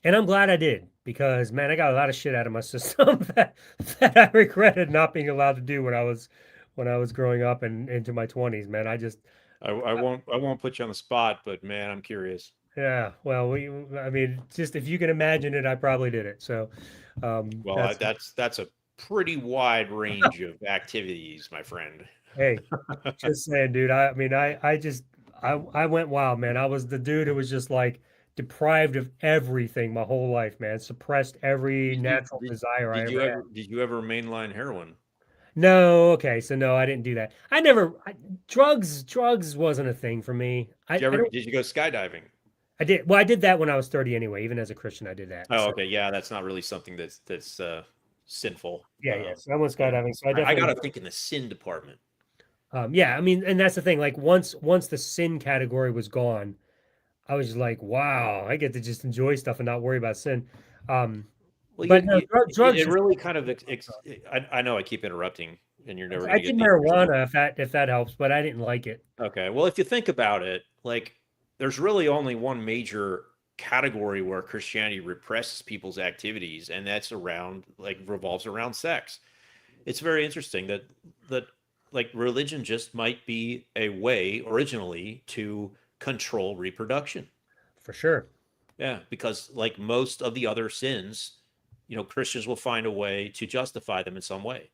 And I'm glad I did because man, I got a lot of shit out of my system that I regretted not being allowed to do when I was growing up and into my 20s, man.
I won't put you on the spot, but man, I'm curious.
Yeah, well, I mean, just if you can imagine it, I probably did it. So,
Well,
that's
that's a pretty wide range of activities, my friend.
hey, just saying, dude. I mean, I went wild, man. I was the dude who was just like deprived of everything my whole life, man. Suppressed every
Did you
natural desire I
did
ever
you
had.
ever mainline heroin?
No, okay, so no, I didn't do that. Drugs wasn't a thing for me. I don't.
Did you go skydiving?
I did. Well, I did that when I was 30 anyway. Even as a Christian, I did that.
Oh,
So
okay. Yeah, that's not really something that's sinful.
yeah, yeah. So I went
Yeah.
skydiving. So I
I
definitely.
gotta think in the sin department.
Yeah, I mean, and that's the thing. Like once the sin category was gone, I was just like, wow, I get to just enjoy stuff and not worry about sin. Um,
Well,
but no, drugs
it
just
really kind of I know I keep interrupting. and you're never going
I
to get
did
deconverted.
marijuana if that helps, but I didn't like it.
Okay. Well, if you think about it, like there's really only one major category where Christianity represses people's activities, and that's around like revolves around sex. It's very interesting that like religion just might be a way originally to control reproduction.
For sure.
Yeah, because like most of the other sins, Christians will find a way to justify them in some way.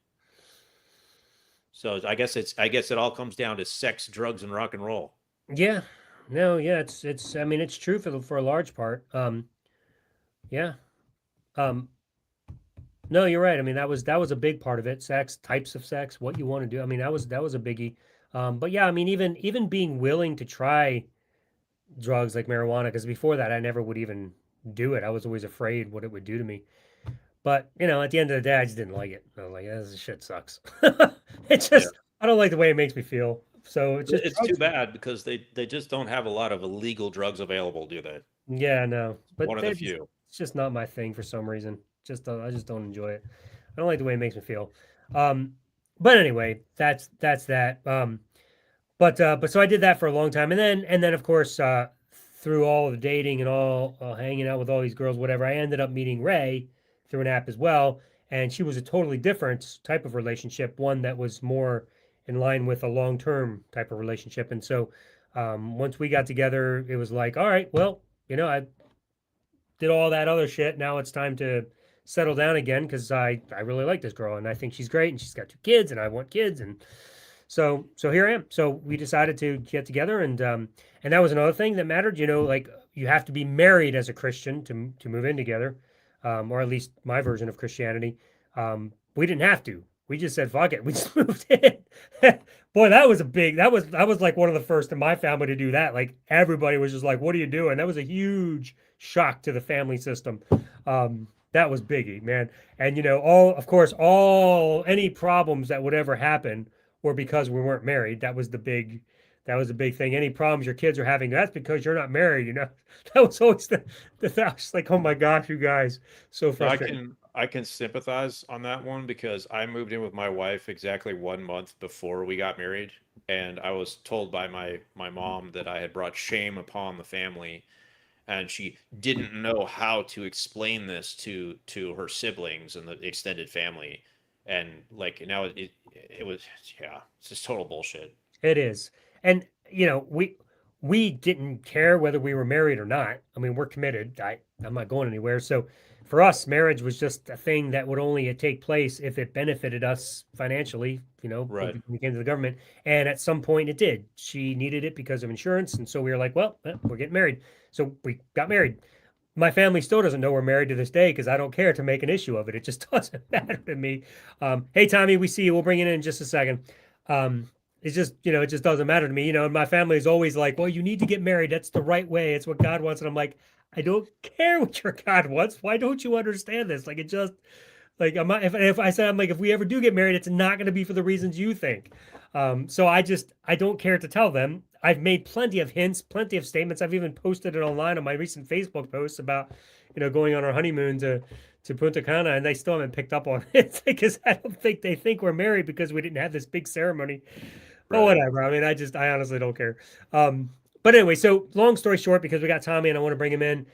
So I guess it all comes down to sex, drugs, and rock and roll.
Yeah. No, yeah, it's I mean it's true for a large part. Yeah. Um no, you're right. I mean that was a big part of it. Sex, types of sex, what you want to do. I mean that was a biggie. But yeah, I mean even being willing to try drugs like marijuana, because before that I never would even do it. I was always afraid what it would do to me. But at the end of the day, I just didn't like it. I was like, this shit sucks. It
Yeah.
just I don't like the way it makes me feel. So it's just
It's too
drugs.
bad because they just don't have a lot of illegal drugs available, do they?
Yeah, no, but
One of the
they're just
few.
it's just not my thing for some reason. I just don't enjoy it. I don't like the way it makes me feel. Um, but anyway, that's that. But so I did that for a long time, and then of course through all of the dating and all hanging out with all these girls, whatever, I ended up meeting Ray through an app as well, and she was a totally different type of relationship, one that was more in line with a long term type of relationship, and so once we got together, it was like, all right, well, I did all that other shit. Now it's time to settle down again because I really like this girl and I think she's great and she's got two kids and I want kids and so here I am. So we decided to get together and that was another thing that mattered. Like you have to be married as a Christian to move in together, or at least my version of Christianity. We didn't have to. We just said fuck it. We just moved in. Boy, that was a big. That was like one of the first in my family to do that. Like everybody was just like, "What are you doing?" That was a huge shock to the family system. That was biggie, man. And all of course, all any problems that would ever happen were because we weren't married. That was the big thing. Any problems your kids are having, that's because you're not married. That was always that was like, oh my gosh, you guys, so
So
frustrating.
I can sympathize on that one because I moved in with my wife exactly 1 month before we got married, and I was told by my mom that I had brought shame upon the family, and she didn't know how to explain this to her siblings and the extended family, and like now it was, yeah, it's just total bullshit.
It is. And we didn't care whether we were married or not. I mean, we're committed. I'm not going anywhere. So for us, marriage was just a thing that would only take place if it benefited us financially,
Right.
when we came to the government. And at some point it did. She needed it because of insurance. And so we were like, well, we're getting married. So we got married. My family still doesn't know we're married to this day because I don't care to make an issue of it. It just doesn't matter to me. Hey, Tommy, we see you. We'll bring it in just a second. It's just, it just doesn't matter to me. And my family is always like, well, you need to get married. That's the right way. It's what God wants. And I'm like, I don't care what your God wants. Why don't you understand this? Like, it just, like, I'm not, if I said, I'm like, if we ever do get married, it's not going to be for the reasons you think. So I don't care to tell them. I've made plenty of hints, plenty of statements. I've even posted it online on my recent Facebook posts about, going on our honeymoon to Punta Cana, and they still haven't picked up on it because I don't think they think we're married because we didn't have this big ceremony. But
Right.
whatever. I mean, I honestly don't care. But anyway, so long story short, because we got Tommy and I want to bring him in.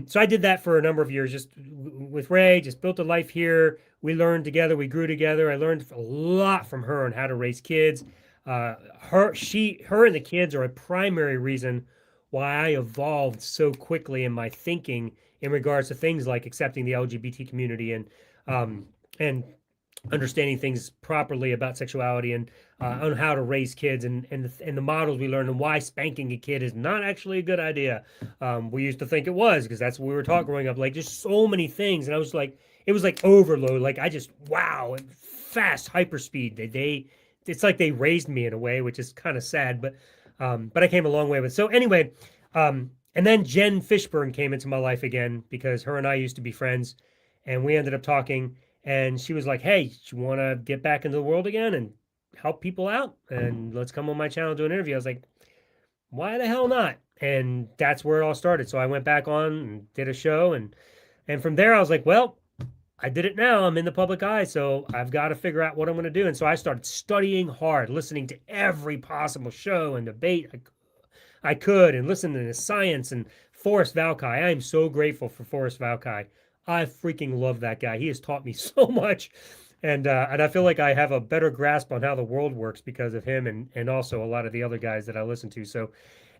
So I did that for a number of years, just with Ray, just built a life here. We learned together, we grew together. I learned a lot from her on how to raise kids. Her and the kids are a primary reason why I evolved so quickly in my thinking in regards to things like accepting the LGBT community and understanding things properly about sexuality and on how to raise kids and the models we learned and why spanking a kid is not actually a good idea. We used to think it was because that's what we were taught growing up. Like just so many things, and I was like, it was like overload. Like I just wow, and fast hyper speed. It's like they raised me in a way, which is kind of sad, but I came a long way with. So anyway, and then Jen Fishburne came into my life again because her and I used to be friends, and we ended up talking and she was like, "Hey, you want to get back into the world again and help people out? And let's come on my channel and do an interview." I was like, "Why the hell not?" And that's where it all started. So I went back on and did a show, and from there I was like, "Well, I did it now. I'm in the public eye, so I've got to figure out what I'm going to do. And so I started studying hard, listening to every possible show and debate I could, and listening to science and Forrest Valkai. I am so grateful for Forrest Valkai. I freaking love that guy. He has taught me so much, and I feel like I have a better grasp on how the world works because of him, and also a lot of the other guys that I listen to. So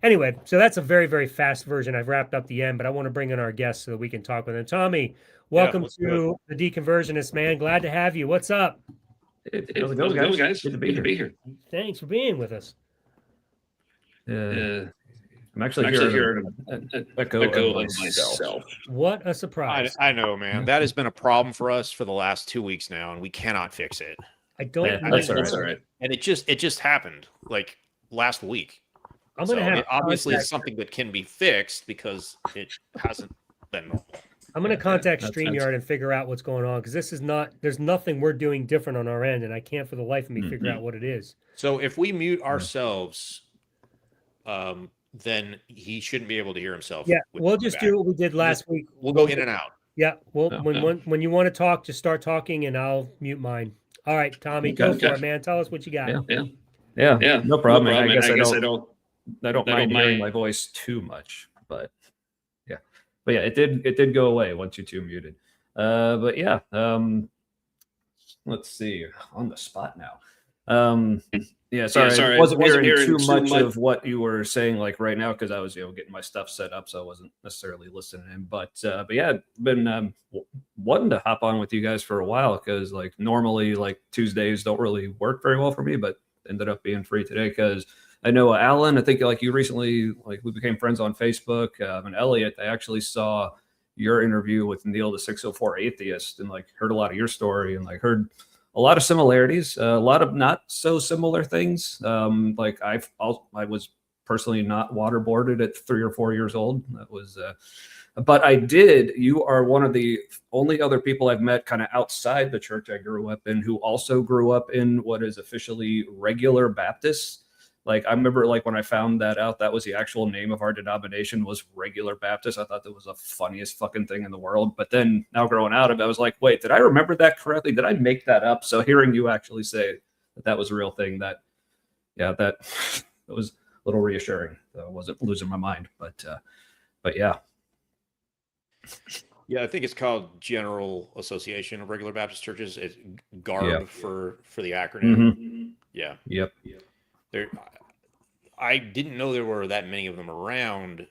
anyway, so that's a very, very fast version. I've wrapped up the end, but I want to bring in our guests so that we can talk with them. Tommy,
Yeah,
welcome
let's do it.
to the Deconversionists, man. Glad to have you. What's up?
How's it going, guys? Good to be here.
Thanks for being with us.
I'm actually hearing an echo of myself.
What a surprise.
I know, man. That has been a problem for us for the last 2 weeks now, and we cannot fix it.
I don't know.
That's all right.
And it just happened like last week.
I'm gonna have
obviously it's something that can be fixed because it hasn't been.
I'm going to contact
That's-
StreamYard and figure out what's going on, because this is not, there's nothing we're doing different on our end, and I can't for the life of me figure out what it is.
So if we mute ourselves, then he shouldn't be able to hear himself.
Yeah, we'll just do what we did last week.
We'll go in and out.
Yeah, well,
Oh,
when you want to talk, just start talking, and I'll mute mine. All right, Tommy, go for it, man. Tell us what you got.
Yeah, no problem. I guess I don't mind
mind
hearing my voice too much, but yeah, it did go away once you two muted. But yeah, let's see, on the spot now. Yeah, sorry, I wasn't hearing too much of what you were saying like right now, because I was getting my stuff set up, so I wasn't necessarily listening in. But yeah, been wanting to hop on with you guys for a while, because like normally like Tuesdays don't really work very well for me, but ended up being free today because I know Alan, I think like you recently, like we became friends on Facebook, and Elliot, I actually saw your interview with Neil, the 604 atheist, and like heard a lot of your story, and like heard a lot of similarities, a lot of not so similar things. Like I was personally not waterboarded at 3 or 4 years old. That was, but I did. You are one of the only other people I've met kind of outside the church I grew up in who also grew up in what is officially regular Baptists. Like I remember like when I found that out, that was the actual name of our denomination, was Regular Baptist. I thought that was the funniest fucking thing in the world. But then now growing out of it, I was like, wait, did I remember that correctly? Did I make that up? So hearing you actually say that was a real thing, that was a little reassuring. So I wasn't losing my mind, but yeah.
Yeah, I think it's called General Association of Regular Baptist Churches. It's GARB for the acronym.
Mm-hmm.
Yeah.
Yep.
I didn't know there were that many of them around,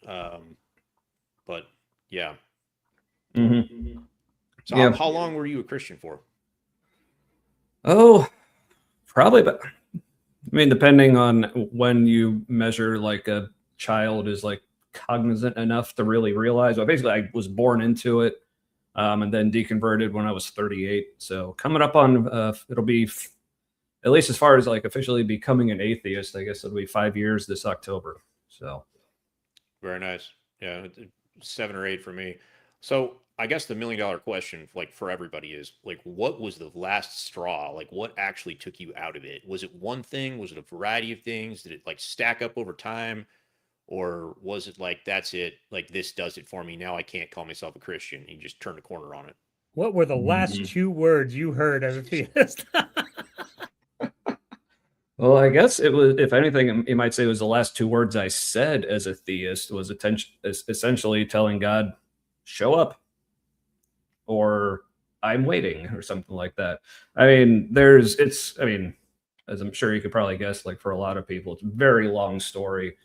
but yeah.
Mm-hmm.
So
Yeah.
how long were you a Christian for?
Oh, probably. But I mean, depending on when you measure, like a child is like cognizant enough to really realize. Well, basically, I was born into it, and then deconverted when I was 38. So coming up on, it'll be at least as far as like officially becoming an atheist, I guess it'll be 5 years this October. So
Very nice. Yeah, 7 or 8 for me. So I guess the $1 million question, like for everybody, is like, what was the last straw? Like, what actually took you out of it? Was it one thing? Was it a variety of things? Did it like stack up over time? Or was it like, that's it, like this does it for me, now I can't call myself a Christian? You just turned a corner on it.
What were the last 2 words you heard as a theist?
well, I guess it was, if anything, you might say it was the last 2 words I said as a theist, was essentially telling God, show up, or I'm waiting, or something like that. I mean, as I'm sure you could probably guess, like for a lot of people, it's a very long story.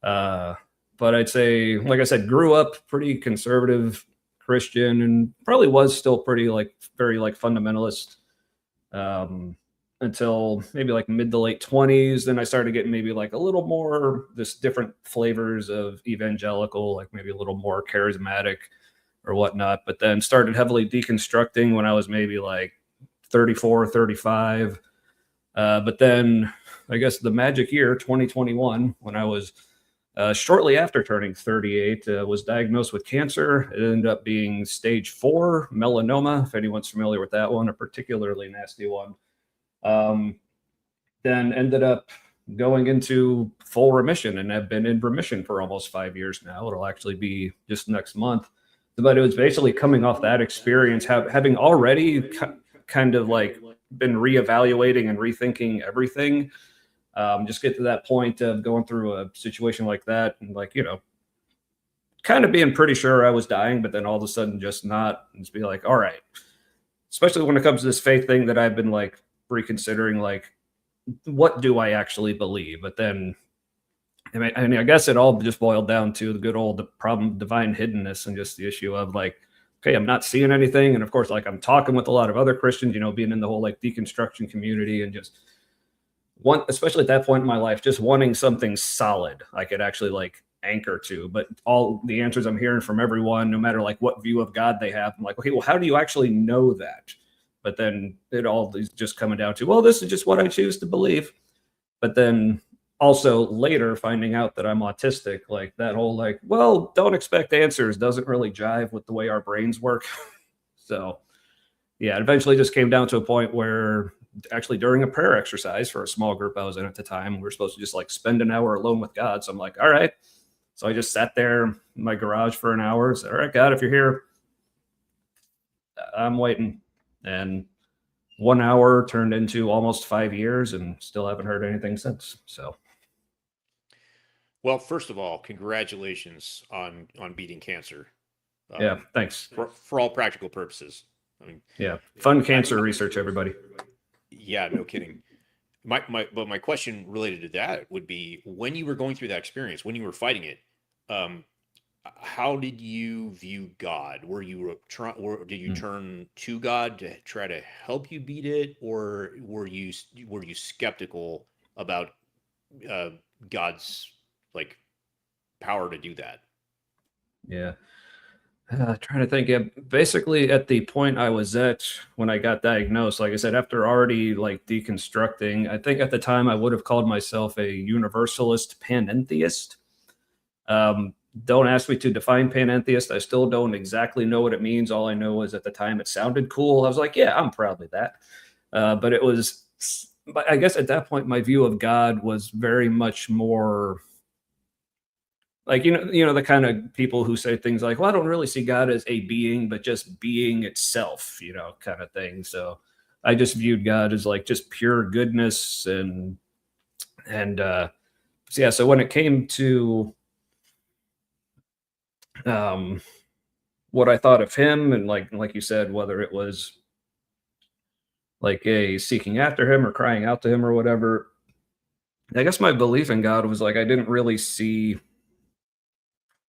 But I'd say, like I said, grew up pretty conservative Christian, and probably was still pretty like very like fundamentalist, until maybe like mid to late 20s. Then I started getting maybe like a little more this different flavors of evangelical, like maybe a little more charismatic or whatnot, but then started heavily deconstructing when I was maybe like 34, 35. But then I guess the magic year, 2021, when I was shortly after turning 38, was diagnosed with cancer. It ended up being stage 4 melanoma, if anyone's familiar with that one, a particularly nasty one. Then ended up going into full remission, and have been in remission for almost 5 years now. It'll actually be just next month. But it was basically coming off that experience, having already kind of like been reevaluating and rethinking everything. Just get to that point of going through a situation like that, and like, kind of being pretty sure I was dying, but then all of a sudden just not, and just be like, all right. Especially when it comes to this faith thing that I've been like reconsidering, like, what do I actually believe? But then, I guess it all just boiled down to the good old problem of divine hiddenness, and just the issue of like, okay, I'm not seeing anything. And of course, like, I'm talking with a lot of other Christians, being in the whole like deconstruction community, and just especially at that point in my life, just wanting something solid I could actually like anchor to. But all the answers I'm hearing from everyone, no matter like what view of God they have, I'm like, okay, well, how do you actually know that? But then it all is just coming down to, well, this is just what I choose to believe. But then also later finding out that I'm autistic, like that whole like, well, don't expect answers doesn't really jive with the way our brains work. So yeah, it eventually just came down to a point where actually during a prayer exercise for a small group I was in at the time, we were supposed to just like spend an hour alone with God. So I'm like, all right. So I just sat there in my garage for an hour. Said, all right, God, if you're here, I'm waiting. And 1 hour turned into almost 5 years, and still haven't heard anything since. So,
well, first of all, congratulations on beating cancer.
Yeah, thanks.
For all practical purposes. I mean,
yeah, fun cancer research, everybody.
Yeah, no kidding. But my question related to that would be, when you were going through that experience, when you were fighting it, how did you view God? Were you did you turn to God to try to help you beat it, or were you skeptical about God's like power to do that?
Yeah. Trying to think. Yeah, basically at the point I was at when I got diagnosed, like I said, after already like deconstructing, I think at the time I would have called myself a universalist panentheist. Don't ask me to define panentheist. I still don't exactly know what it means. All I know is at the time it sounded cool. I was like, yeah, I'm probably that. But I guess at that point, my view of God was very much more like, the kind of people who say things like, well, I don't really see God as a being, but just being itself, kind of thing. So I just viewed God as like just pure goodness. And yeah, so when it came to what I thought of him, and like you said, whether it was like a seeking after him or crying out to him or whatever, I guess my belief in God was like, I didn't really see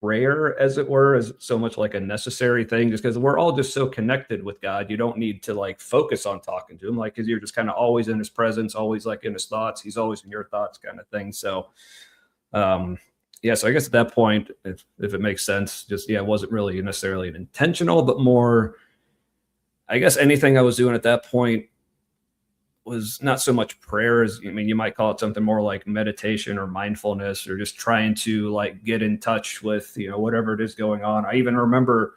prayer, as it were, as so much like a necessary thing, just because we're all just so connected with God. You don't need to like focus on talking to him, like, because you're just kind of always in his presence, always like in his thoughts. He's always in your thoughts, kind of thing. So yeah, so I guess at that point, if it makes sense, just, yeah, it wasn't really necessarily an intentional, but more, I guess anything I was doing at that point was not so much prayer as, you might call it something more like meditation or mindfulness, or just trying to like get in touch with, whatever it is going on. I even remember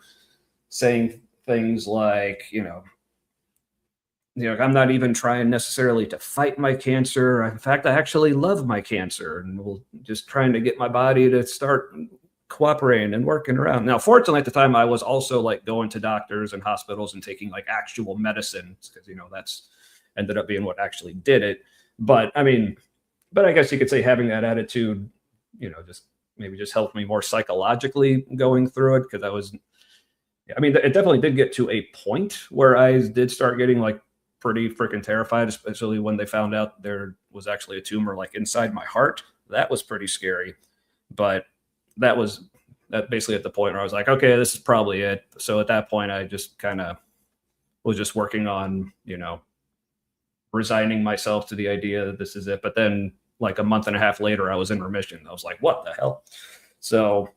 saying things like, I'm not even trying necessarily to fight my cancer. In fact, I actually love my cancer, and we'll just trying to get my body to start cooperating and working around. Now, fortunately, at the time, I was also like going to doctors and hospitals and taking like actual medicines, because, that's ended up being what actually did it. But I guess you could say having that attitude, just helped me more psychologically going through it. Because it definitely did get to a point where I did start getting like pretty freaking terrified, especially when they found out there was actually a tumor like inside my heart. That was pretty scary. But that basically at the point where I was like, okay, this is probably it. So at that point, I just kind of was just working on, resigning myself to the idea that this is it. But then like a month and a half later, I was in remission. I was like, what the hell? So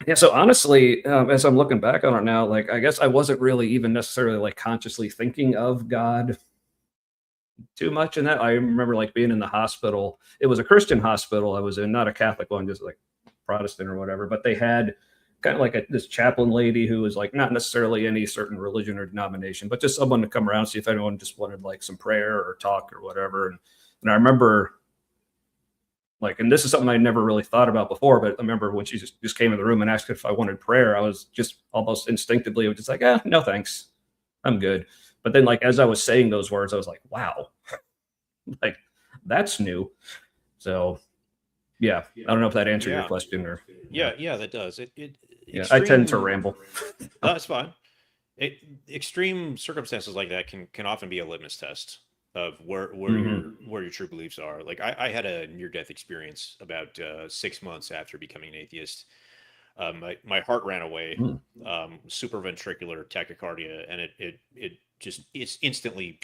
yeah, so honestly, as I'm looking back on it now, like, I guess I wasn't really even necessarily like consciously thinking of God too much in that. I remember like being in the hospital. It was a Christian hospital I was in, not a Catholic one, just like Protestant or whatever. But they had kind of like this chaplain lady who was like not necessarily any certain religion or denomination, but just someone to come around, see if anyone just wanted like some prayer or talk or whatever. And I remember like, and this is something I never really thought about before, but I remember when she just came in the room and asked if I wanted prayer, I was just almost instinctively just like, no, thanks. I'm good. But then like, as I was saying those words, I was like, wow, like that's new. So yeah, I don't know if that answered your question or.
Yeah, that does.
I tend to ramble.
No, that's fine. Extreme circumstances like that can often be a litmus test of where your true beliefs are. Like I had a near-death experience about 6 months after becoming an atheist. My heart ran away, supraventricular tachycardia, and it's instantly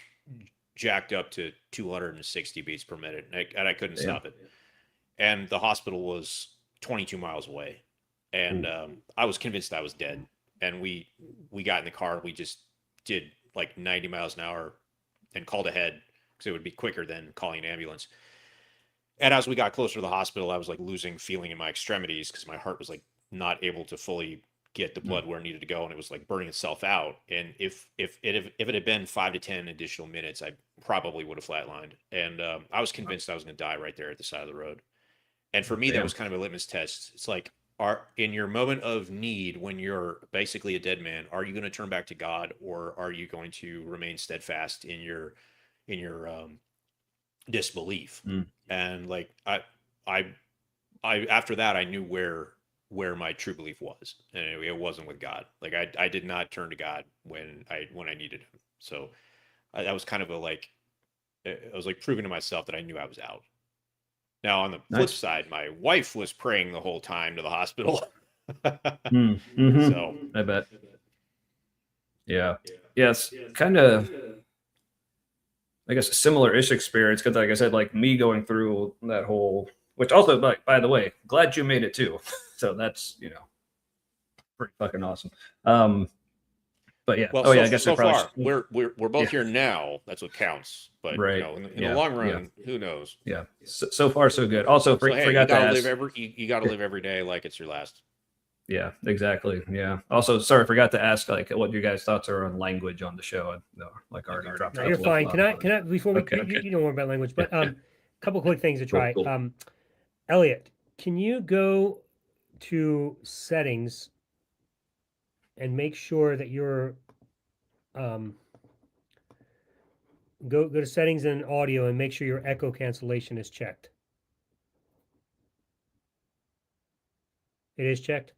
jacked up to 260 beats per minute, and I couldn't stop it. And the hospital was 22 miles away, and I was convinced I was dead. And we got in the car. We just did like 90 miles an hour and called ahead because it would be quicker than calling an ambulance. And as we got closer to the hospital, I was like losing feeling in my extremities because my heart was like not able to fully get the blood where it needed to go, and it was like burning itself out. And if it had been 5 to 10 additional minutes, I probably would have flatlined. And I was convinced I was going to die right there at the side of the road. And for me, that was kind of a litmus test. It's like, in your moment of need, when you're basically a dead man, are you going to turn back to God, or are you going to remain steadfast in your disbelief? And like I after that, I knew where my true belief was, and it wasn't with God. Like I did not turn to God when I needed him. So that was kind of I was like proving to myself that I knew I was out. Now, on the flip side, my wife was praying the whole time to the hospital. So
I bet. Yeah. Yes. Kind of, I guess, a similar-ish experience. Because like I said, like me going through that whole, which also, by the way, glad you made it too. So that's, pretty fucking awesome. But yeah.
Well, I guess so far we're both here now. That's what counts. But in the long run, who knows?
Yeah. So far, so good. Also, forgot to ask.
You got to live every day like it's your last.
Yeah, exactly. Yeah. Also, sorry, forgot to ask like what your guys' thoughts are on language on the show. Like already dropped.
No, you're fine. Can I before we you know more about language, but a couple quick things to try. Cool. Elliot, can you go to settings and make sure that you're go to settings and audio and make sure your echo cancellation is checked. It is checked.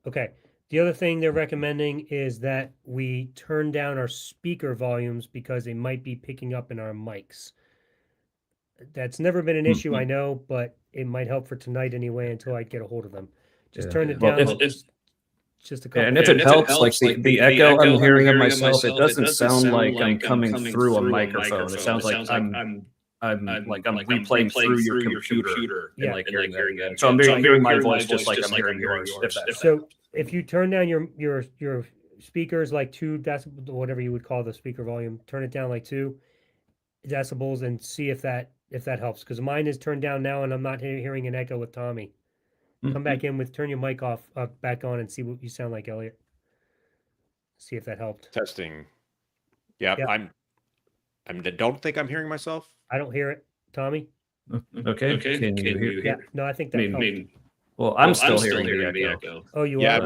Okay. The other thing they're recommending is that we turn down our speaker volumes because they might be picking up in our mics. That's never been an issue, I know, but it might help for tonight anyway until I get a hold of them. Just turn it down. Just a couple.
And if it helps, like the echo I'm hearing of myself, it doesn't sound like I'm coming through a microphone. It sounds like I'm replaying through your computer and like hearing that. So I'm hearing my voice just like I'm hearing yours.
So if you turn down your speakers like 2 decibels, whatever you would call the speaker volume, turn it down like 2 decibels and see if that helps. Because mine is turned down now and I'm not hearing an echo with Tommy. Come back in turn your mic off, back on, and see what you sound like, Elliot. See if that helped.
Testing. Yeah. I don't think I'm hearing myself.
I don't hear it, Tommy.
Okay. Can you hear?
Yeah. No, I think that helped.
Well, I'm still hearing the echo.
Oh, you are?
Yeah,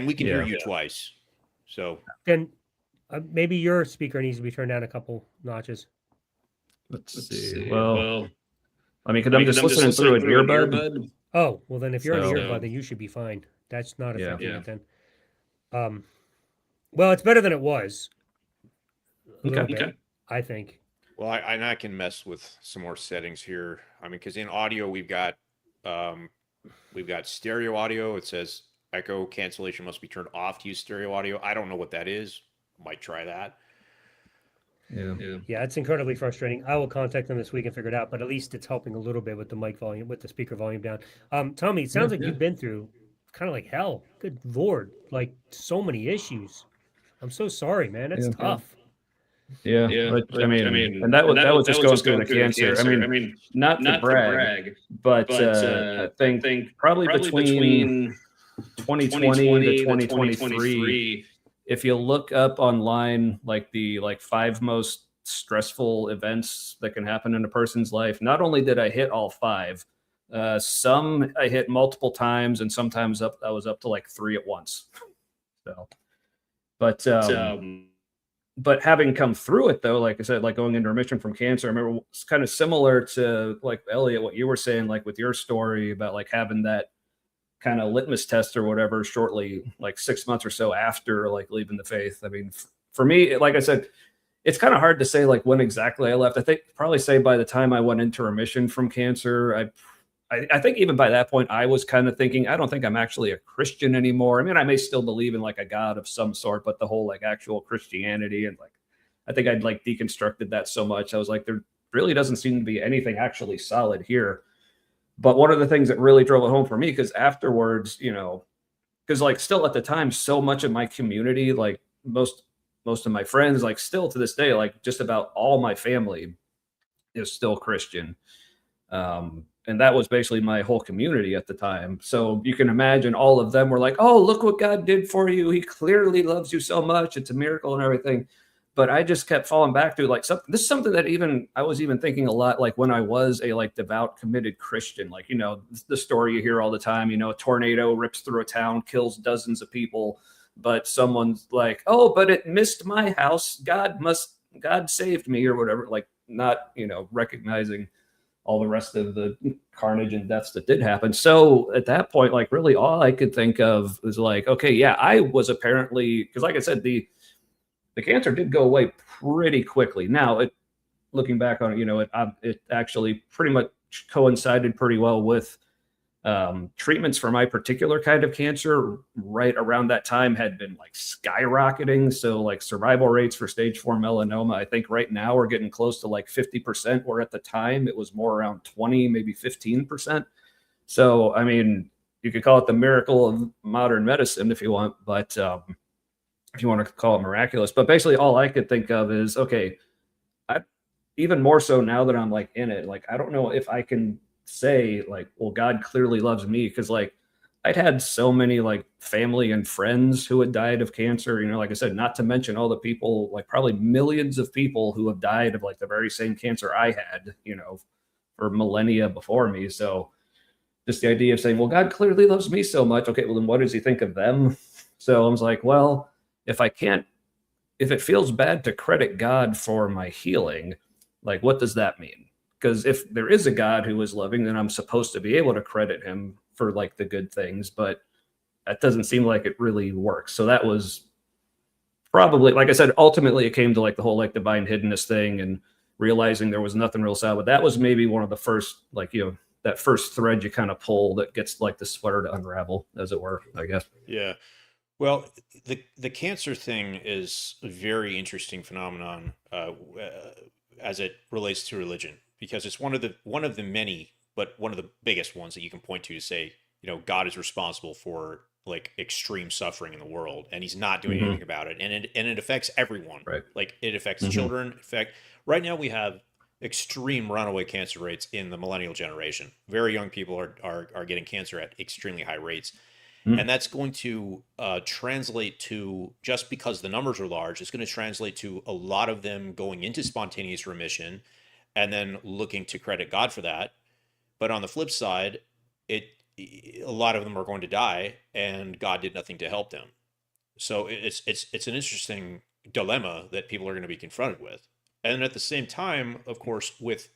we can hear you twice. So
then maybe your speaker needs to be turned down a couple notches.
Let's see. Well, I mean, because I'm just listening through an earbud.
Oh, well, then if you're on the earbud, then you should be fine. That's not affecting it then. Well, it's better than it was. Okay. I think.
Well, I can mess with some more settings here. I mean, because in audio we've got stereo audio. It says echo cancellation must be turned off to use stereo audio. I don't know what that is. Might try that.
Yeah, it's incredibly frustrating. I will contact them this week and figure it out, but at least it's helping a little bit with the mic volume, with the speaker volume down. Tommy, it sounds like you've been through kind of like hell. Good Lord, like so many issues. I'm so sorry, man. It's tough.
Yeah. But, I mean, and that was just going through the cancer. I mean, not to brag, but I think probably between 2020 to 2023, if you look up online, like the 5 most stressful events that can happen in a person's life, not only did I hit all 5, Some I hit multiple times, and sometimes I was up to like 3 at once. So, but having come through it though, like I said, like going into remission from cancer, I remember it's kind of similar to like Elliot, what you were saying, like with your story about like having that kind of litmus test or whatever shortly, like 6 months or so after like leaving the faith. I mean, for me, like I said, it's kind of hard to say like when exactly I left. I think probably say by the time I went into remission from cancer, I think even by that point, I was kind of thinking, I don't think I'm actually a Christian anymore. I mean, I may still believe in like a God of some sort, but the whole like actual Christianity and like, I think I'd like deconstructed that so much. I was like, there really doesn't seem to be anything actually solid here. But one of the things that really drove it home for me, because afterwards, you know, because like still at the time, so much of my community, like most of my friends, like still to this day, like just about all my family is still Christian. And that was basically my whole community at the time. So you can imagine all of them were like, oh, look what God did for you. He clearly loves you so much. It's a miracle and everything. But I just kept falling back to like something. This is something that even I was even thinking a lot, like when I was a like devout, committed Christian, like, you know, the story you hear all the time, you know, a tornado rips through a town, kills dozens of people. But someone's like, oh, but it missed my house. God saved me or whatever, like not, you know, recognizing all the rest of the carnage and deaths that did happen. So at that point, like really all I could think of was like, okay, yeah, I was apparently, because like I said, the cancer did go away pretty quickly. Now, looking back on it, you know, it actually pretty much coincided pretty well with treatments for my particular kind of cancer right around that time had been like skyrocketing. So like survival rates for stage 4 melanoma, I think right now we're getting close to like 50%, where at the time it was more around 20, maybe 15%. So, I mean, you could call it the miracle of modern medicine if you want, but if you want to call it miraculous. But basically all I could think of is, okay, even more so now that I'm like in it, like, I don't know if I can say like, well, God clearly loves me, because like I'd had so many like family and friends who had died of cancer, you know, like I said, not to mention all the people, like probably millions of people who have died of like the very same cancer I had, you know, for millennia before me. So just the idea of saying, well, God clearly loves me so much. Okay, well, then what does he think of them? So I was like, well, if it feels bad to credit God for my healing, like, what does that mean? Because if there is a God who is loving, then I'm supposed to be able to credit him for like the good things, but that doesn't seem like it really works. So that was probably, like I said, ultimately it came to like the whole like divine hiddenness thing and realizing there was nothing real solid. But that was maybe one of the first, like, you know, that first thread you kind of pull that gets like the sweater to unravel, as it were, I guess.
Yeah. Well, the cancer thing is a very interesting phenomenon as it relates to religion, because it's one of the many, but one of the biggest ones that you can point to say, you know, God is responsible for like extreme suffering in the world, and he's not doing anything about it, and it affects everyone.
Right.
Like it affects children. In fact, right now we have extreme runaway cancer rates in the millennial generation. Very young people are getting cancer at extremely high rates. And that's going to translate to, just because the numbers are large, it's going to translate to a lot of them going into spontaneous remission and then looking to credit God for that. But on the flip side, a lot of them are going to die and God did nothing to help them. So it's an interesting dilemma that people are going to be confronted with. And at the same time, of course, with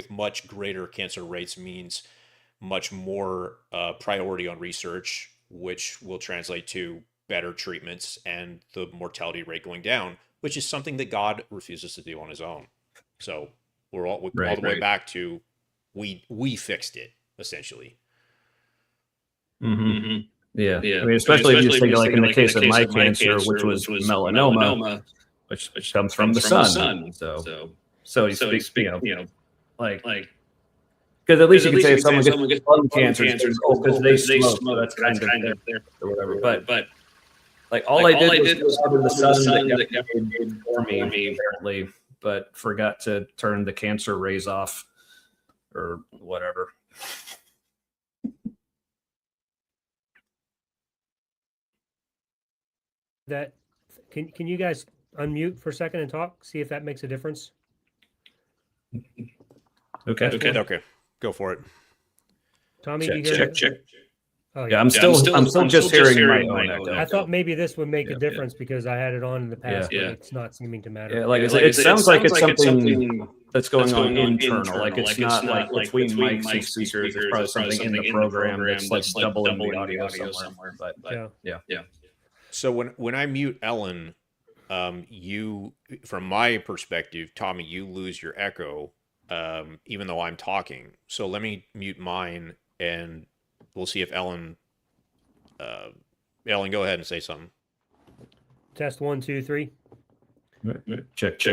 much greater cancer rates means much more priority on research, which will translate to better treatments and the mortality rate going down, which is something that God refuses to do on his own. So we're all the way back to we fixed it, essentially.
Yeah. I mean, especially if you think like in the case of my cancer, which was melanoma, which comes from the sun. So you speak, you know, like because at least you can say if someone gets lung cancer, because they smoke, so that's kind of there or whatever. But like all I did was go out in the sun that got made for me, apparently, but forgot to turn the cancer rays off or whatever.
That can you guys unmute for a second and talk? See if that makes a difference.
Okay.
Go for it.
Tommy,
check,
do you hear
check.
Oh,
yeah, I'm still just hearing my own echo.
I thought maybe this would make a difference because I had it on in the past, but it's not seeming to matter.
Yeah, like it sounds like it's something that's going on internal. Like it's not like between mics and speakers. It's probably something in the program that's like doubling the audio somewhere. But yeah.
So when I mute Ellen, you, from my perspective, Tommy, you lose your echo, even though I'm talking. So let me mute mine, and we'll see if Ellen, go ahead and say something.
Test 1, 2, 3.
Check.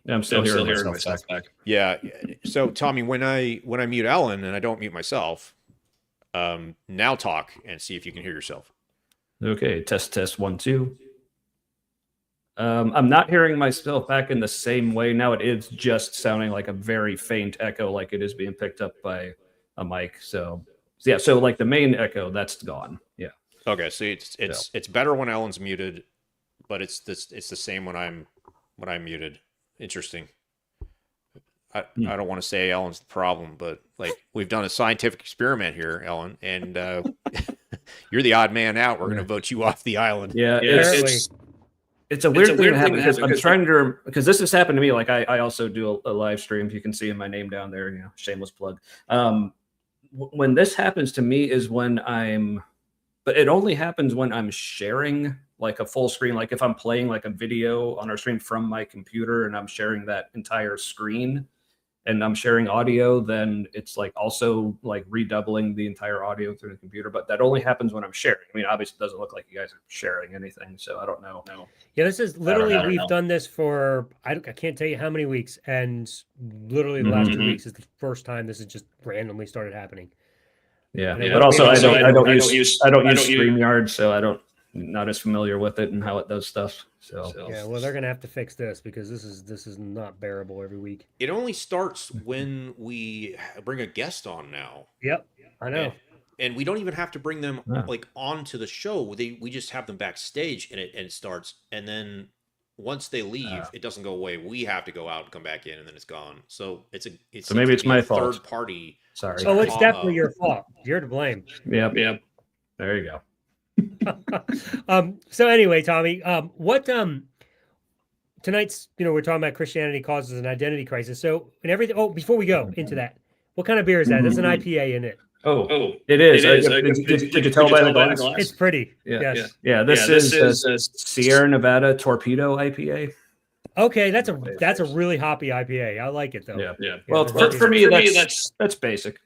Yeah, I'm still hearing myself back.
Yeah. So Tommy, when I mute Ellen and I don't mute myself, now talk and see if you can hear yourself.
Okay, test 1, 2. I'm not hearing myself back in the same way now. It is just sounding like a very faint echo, like it is being picked up by a mic. So yeah, so like the main echo, that's gone. Yeah.
Okay, so it's better when Ellen's muted, but it's the same when I'm muted. Interesting. I don't want to say Ellen's the problem, but like we've done a scientific experiment here, Ellen, and you're the odd man out. We're going to vote you off the island.
Yeah, it's a weird thing to happen because I'm trying to, because this has happened to me. Like I also do a live stream. You can see my name down there. You know, shameless plug. When this happens to me is when but it only happens when I'm sharing like a full screen. Like if I'm playing like a video on our stream from my computer and I'm sharing that entire screen and I'm sharing audio, then it's like also like redoubling the entire audio through the computer. But that only happens when I'm sharing. I mean, obviously it doesn't look like you guys are sharing anything. So I don't know.
Yeah, this is literally, we've done this for, I can't tell you how many weeks. And literally the last 2 weeks is the first time this has just randomly started happening.
Yeah. But also I don't use StreamYard, so not as familiar with it and how it does stuff. So
yeah, well, they're gonna have to fix this because this is not bearable every week.
It only starts when we bring a guest on now.
Yep, I know.
And we don't even have to bring them like onto the show. We just have them backstage, and it starts. And then once they leave, it doesn't go away. We have to go out and come back in, and then it's gone. So so
maybe it's my fault.
Third party.
Sorry.
Oh, it's definitely your fault. You're to blame.
Yep. There you go.
So anyway, Tommy, what tonight's, we're talking about Christianity causes an identity crisis. So and everything. Oh, before we go into that, what kind of beer is that? There's an IPA in it.
Oh, it is. Did you tell by the glass?
It's pretty.
Yes. Yeah. This is Sierra Nevada Torpedo IPA.
Okay, that's a really hoppy IPA. I like it though.
Yeah. Well, for me, that's basic.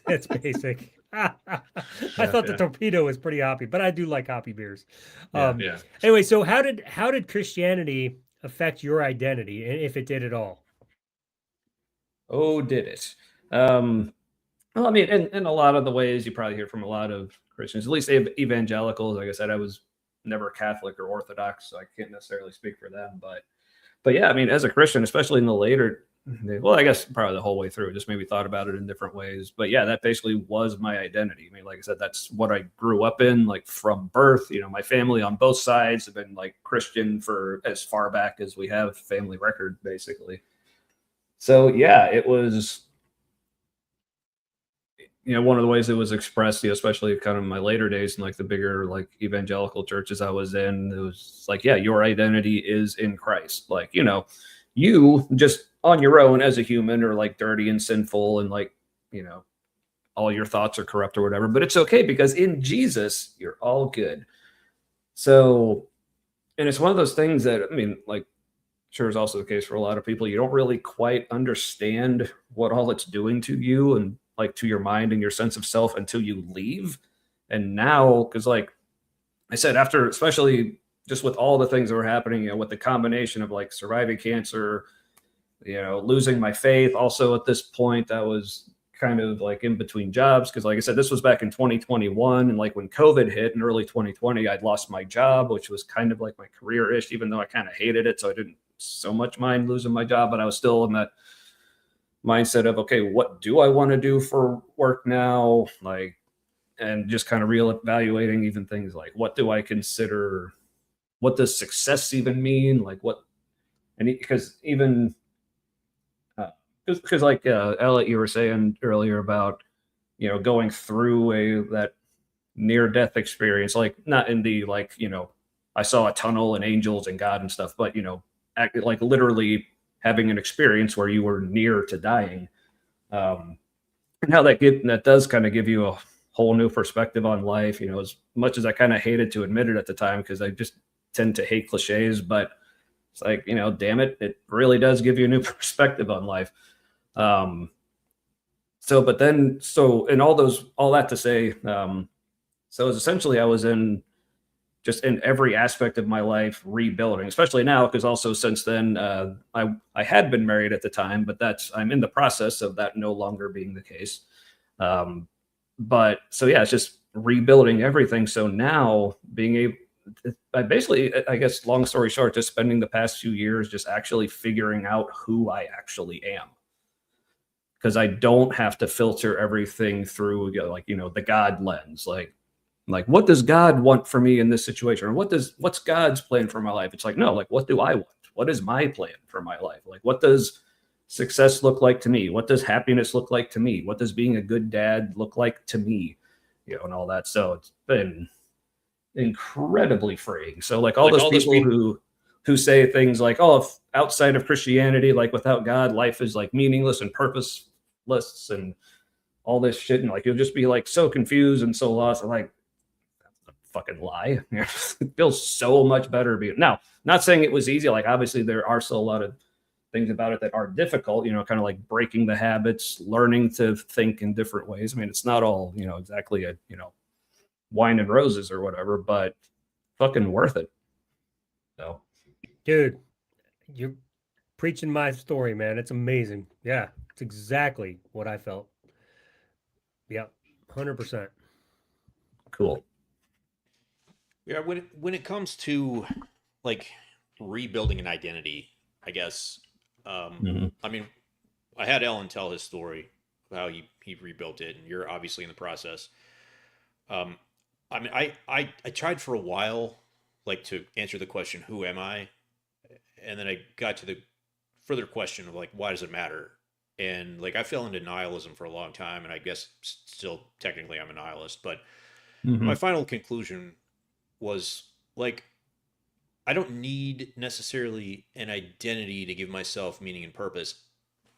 It's basic. I thought the Torpedo was pretty hoppy, but I do like hoppy beers. Anyway, so how did Christianity affect your identity, and if it did at all?
Oh, did it? Well, I mean, in a lot of the ways you probably hear from a lot of Christians, at least evangelicals. Like I said, I was never Catholic or Orthodox, so I can't necessarily speak for them. But yeah, I mean, as a Christian, especially in the later, well, I guess probably the whole way through, just maybe thought about it in different ways. But yeah, that basically was my identity. I mean, like I said, that's what I grew up in, like from birth. My family on both sides have been like Christian for as far back as we have family record, basically. So yeah, it was, one of the ways it was expressed, especially kind of in my later days in like the bigger like evangelical churches I was in, it was like, yeah, your identity is in Christ. Like, you just on your own as a human are like dirty and sinful and like, all your thoughts are corrupt or whatever, but it's okay because in Jesus, you're all good. So, and it's one of those things that, I mean, like, sure is also the case for a lot of people. You don't really quite understand what all it's doing to you and like to your mind and your sense of self until you leave. And now, because like I said, after, especially just with all the things that were happening, with the combination of like surviving cancer, losing my faith. Also at this point, I was kind of like in between jobs. Cause like I said, this was back in 2021. And like when COVID hit in early 2020, I'd lost my job, which was kind of like my career-ish, even though I kind of hated it. So I didn't so much mind losing my job, but I was still in that mindset of, okay, what do I want to do for work now? Like, and just kind of reevaluating even things like, what do I consider, what does success even mean? Like what, and because even, because like Elliot, you were saying earlier about going through that near-death experience, like not in the like, I saw a tunnel and angels and God and stuff, but like literally having an experience where you were near to dying, and how that does kind of give you a whole new perspective on life. As much as I kind of hated to admit it at the time, because I just tend to hate cliches, but it's like, damn it, it really does give you a new perspective on life. And all that to say, so essentially I was in every aspect of my life rebuilding, especially now, because also since then, I had been married at the time, but I'm in the process of that no longer being the case. But so yeah, it's just rebuilding everything. So now I basically, I guess, long story short, just spending the past few years just actually figuring out who I actually am. Because I don't have to filter everything through the God lens. Like, what does God want for me in this situation? Or what's God's plan for my life? It's like, no, like, what do I want? What is my plan for my life? Like, what does success look like to me? What does happiness look like to me? What does being a good dad look like to me? And all that. So it's been incredibly freeing. So like all those people who say things like, oh, if outside of Christianity, like without God, life is like meaningless and purposeless and all this shit, and like you'll just be like so confused and so lost. I'm like, that's a fucking lie. It feels so much better being now. Not saying it was easy. Like obviously there are still a lot of things about it that are difficult, kind of like breaking the habits, learning to think in different ways. I mean, it's not all, exactly a, wine and roses or whatever, but fucking worth it. So,
dude, you're preaching my story, man. It's amazing. Yeah, it's exactly what I felt. Yeah, 100%.
Cool.
Yeah, when it comes to like rebuilding an identity, I guess. I mean, I had Ellen tell his story of how he rebuilt it, and you're obviously in the process. I mean, I tried for a while, like, to answer the question, who am I? And then I got to the further question of like, why does it matter? And like, I fell into nihilism for a long time, and I guess still technically I'm a nihilist, but my final conclusion was like, I don't need necessarily an identity to give myself meaning and purpose.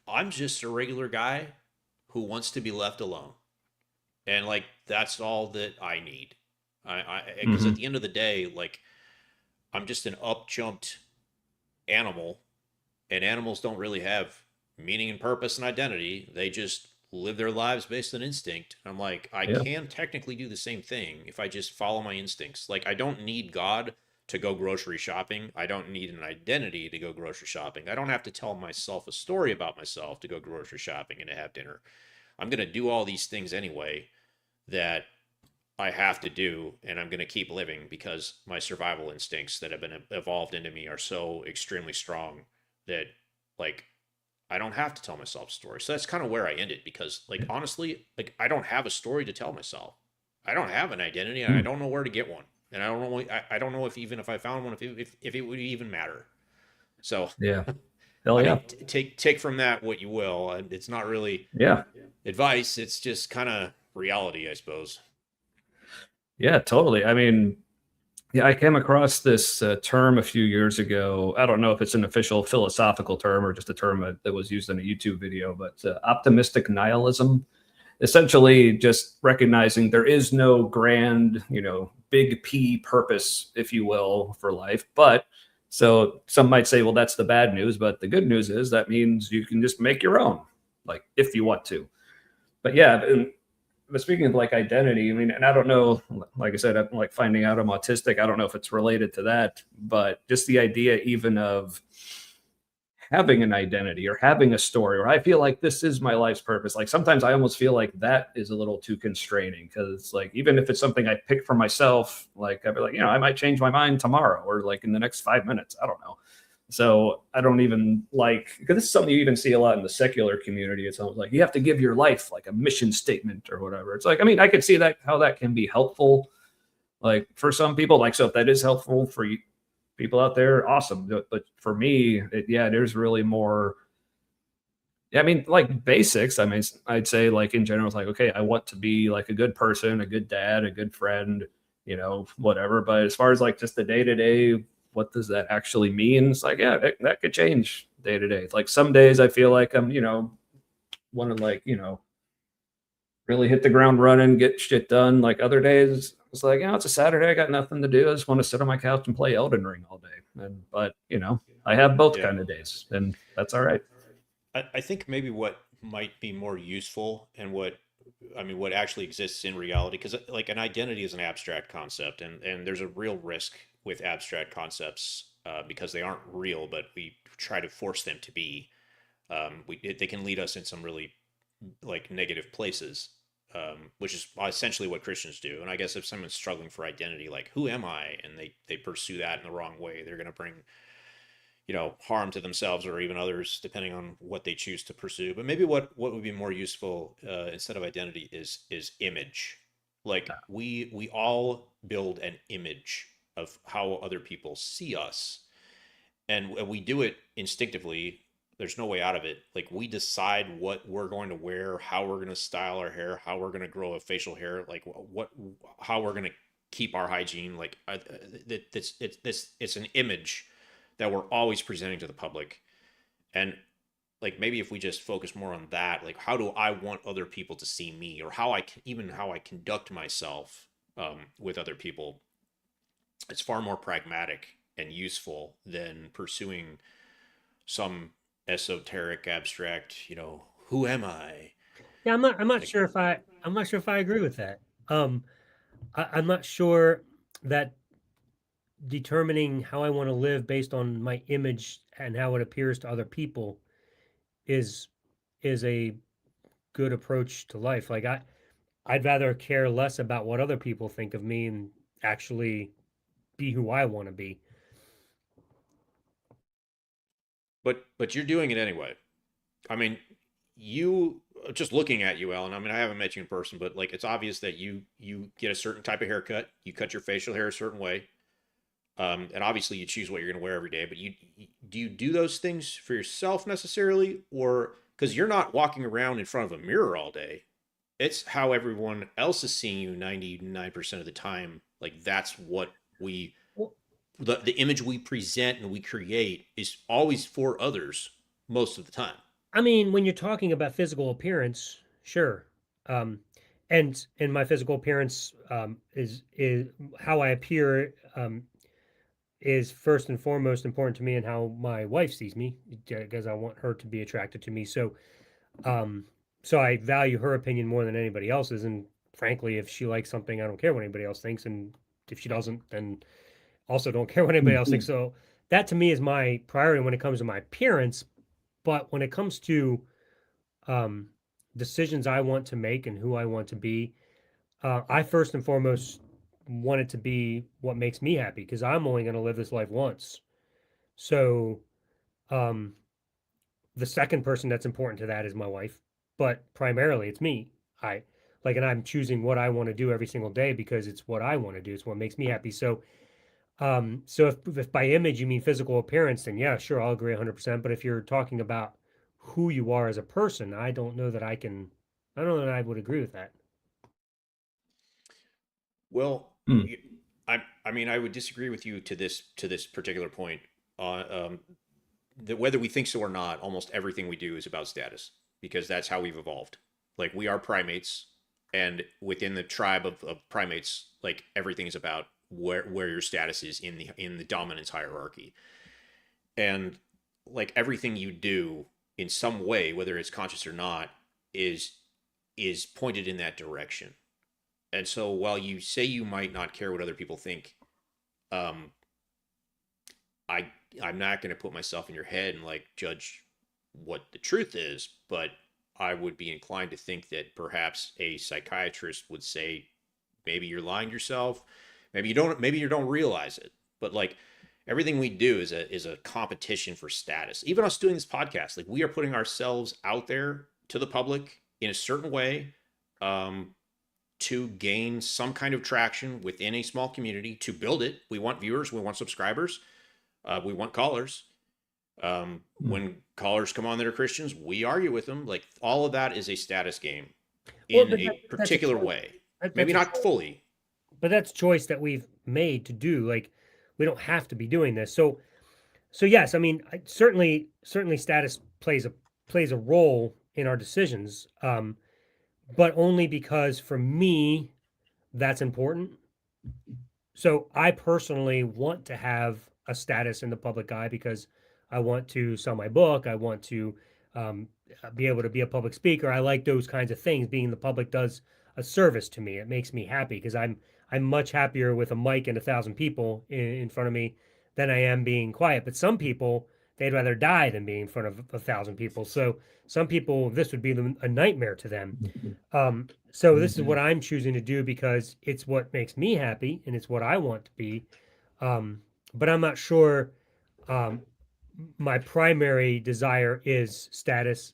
I'm just a regular guy who wants to be left alone. And like, that's all that I need. Because at the end of the day, like, I'm just an up jumped animal, and animals don't really have meaning and purpose and identity. They just live their lives based on instinct. I'm like, I can technically do the same thing if I just follow my instincts. Like, I don't need God to go grocery shopping. I don't need an identity to go grocery shopping. I don't have to tell myself a story about myself to go grocery shopping and to have dinner. I'm going to do all these things anyway that I have to do, and I'm going to keep living because my survival instincts that have been evolved into me are so extremely strong that, like, I don't have to tell myself a story. So that's kind of where I ended, because, like, honestly, like, I don't have a story to tell myself. I don't have an identity, and I don't know where to get one. And I don't know if even if I found one, if it would even matter. So
yeah, hell yeah.
I mean, take from that what you will. It's not really advice. It's just kind of reality, I suppose.
Yeah, totally. I mean, yeah, I came across this term a few years ago. I don't know if it's an official philosophical term or just a term that was used in a YouTube video, but optimistic nihilism. Essentially just recognizing there is no grand, big P purpose, if you will, for life. But so some might say, well, that's the bad news. But the good news is that means you can just make your own, like, if you want to. But yeah, but speaking of like identity, I mean, and I don't know, like I said, I'm like finding out I'm autistic. I don't know if it's related to that, but just the idea even of having an identity or having a story, or I feel like this is my life's purpose. Like sometimes I almost feel like that is a little too constraining, because like, even if it's something I pick for myself, like I'd be like, I might change my mind tomorrow or like in the next 5 minutes. I don't know. So I don't even like, because this is something you even see a lot in the secular community. It's almost like you have to give your life like a mission statement or whatever. It's like, I mean, I could see that, how that can be helpful, like for some people, like, so if that is helpful for you, people out there, awesome. But for me, there's really more Yeah, I mean, like basics. I mean, I'd say like in general, it's like, okay, I want to be like a good person, a good dad, a good friend, you know, whatever. But as far as like just the day to day, what does that actually mean? It's like, yeah, that could change day to day. Like some days I feel like I'm, you know, want to like, you know, really hit the ground running, get shit done. Like other days, it's like, you know, it's a Saturday, I got nothing to do. I just want to sit on my couch and play Elden Ring all day. But you know, I have both
Yeah.
kind of days, and that's all right.
I think maybe what might be more useful and what actually exists in reality, because like an identity is an abstract concept, and there's a real risk with abstract concepts because they aren't real, but we try to force them to be. They can lead us in some really like negative places, which is essentially what Christians do. And I guess if someone's struggling for identity, like who am I, and they pursue that in the wrong way, they're going to bring harm to themselves or even others, depending on what they choose to pursue. But maybe what would be more useful instead of identity is image. Like we all build an image of how other people see us, and we do it instinctively. There's no way out of it. Like we decide what we're going to wear, how we're going to style our hair, how we're going to grow a facial hair, like how we're going to keep our hygiene. Like it's an image that we're always presenting to the public. And like maybe if we just focus more on that, like how do I want other people to see me, or how I conduct myself with other people, it's far more pragmatic and useful than pursuing some esoteric, abstract, who am I?
Yeah, I'm not
Like,
sure if I agree with that. Um, I'm not sure that determining how I want to live based on my image and how it appears to other people is is a good approach to life. Like I'd rather care less about what other people think of me and actually be who I want to be.
but you're doing it anyway. I mean, you just looking at you, Alan. I mean, I haven't met you in person, but like it's obvious that you get a certain type of haircut. You cut your facial hair a certain way. And obviously you choose what you're going to wear every day, but do you do those things for yourself necessarily, or because you're not walking around in front of a mirror all day? It's how everyone else is seeing you 99% of the time. Like that's what
Well,
the image we present and we create is always for others most of the time.
I mean, when you're talking about physical appearance, sure. Um, and my physical appearance is how I appear is first and foremost important to me and how my wife sees me because I want her to be attracted to me. Um, so I value her opinion more than anybody else's. And frankly, if she likes something, I don't care what anybody else thinks. And if she doesn't, then also don't care what anybody else thinks. So that to me is my priority when it comes to my appearance. But when it comes to um, decisions I want to make and who I want to be, I first and foremost want it to be what makes me happy because I'm only going to live this life once. So um, the second person that's important to that is my wife, but primarily it's me. I and I'm choosing what I want to do every single day because it's what I want to do. It's what makes me happy. So if by image you mean physical appearance, then yeah, sure, I'll agree 100%. But if you're talking about who you are as a person, I don't know that I can. I don't know that I would agree with that.
Well,
Hmm.
I mean, I would disagree with you to this particular point. That whether we think so or not, almost everything we do is about status because that's how we've evolved. Like we are primates, and within the tribe of primates, like everything is about where your status is in the dominance hierarchy, and like everything you do in some way, whether it's conscious or not, is is pointed in that direction. And so while you say you might not care what other people think, um, I I'm not going to put myself in your head and like judge what the truth is, but I would be inclined to think that perhaps a psychiatrist would say maybe you're lying to yourself, maybe you don't realize it. But like everything we do is a competition for status. Even us doing this podcast, like we are putting ourselves out there to the public in a certain way um to gain some kind of traction within a small community to build it. We want viewers, we want subscribers, we want callers. When callers come on that are Christians, we argue with them. Like all of that is a status game
Well,
in a particular way.
That's
Maybe
a
not
choice.
fully.
But that's choice that we've made to do. Like, we don't have to be doing this. So yes, I mean, certainly status plays a role in our decisions, but only because for me that's important. So I personally want to have a status in the public eye because I want to sell my book. I want to um, be able to be a public speaker. I like those kinds of things. Being in the public does a service to me. It makes me happy because I'm much happier with a mic and 1,000 people in front of me than I am being quiet. But some people, they'd rather die than being in front of 1,000 people. So some people, this would be a nightmare to them. So this is what I'm choosing to do because it's what makes me happy and it's what I want to be. But I'm not sure my primary desire is status.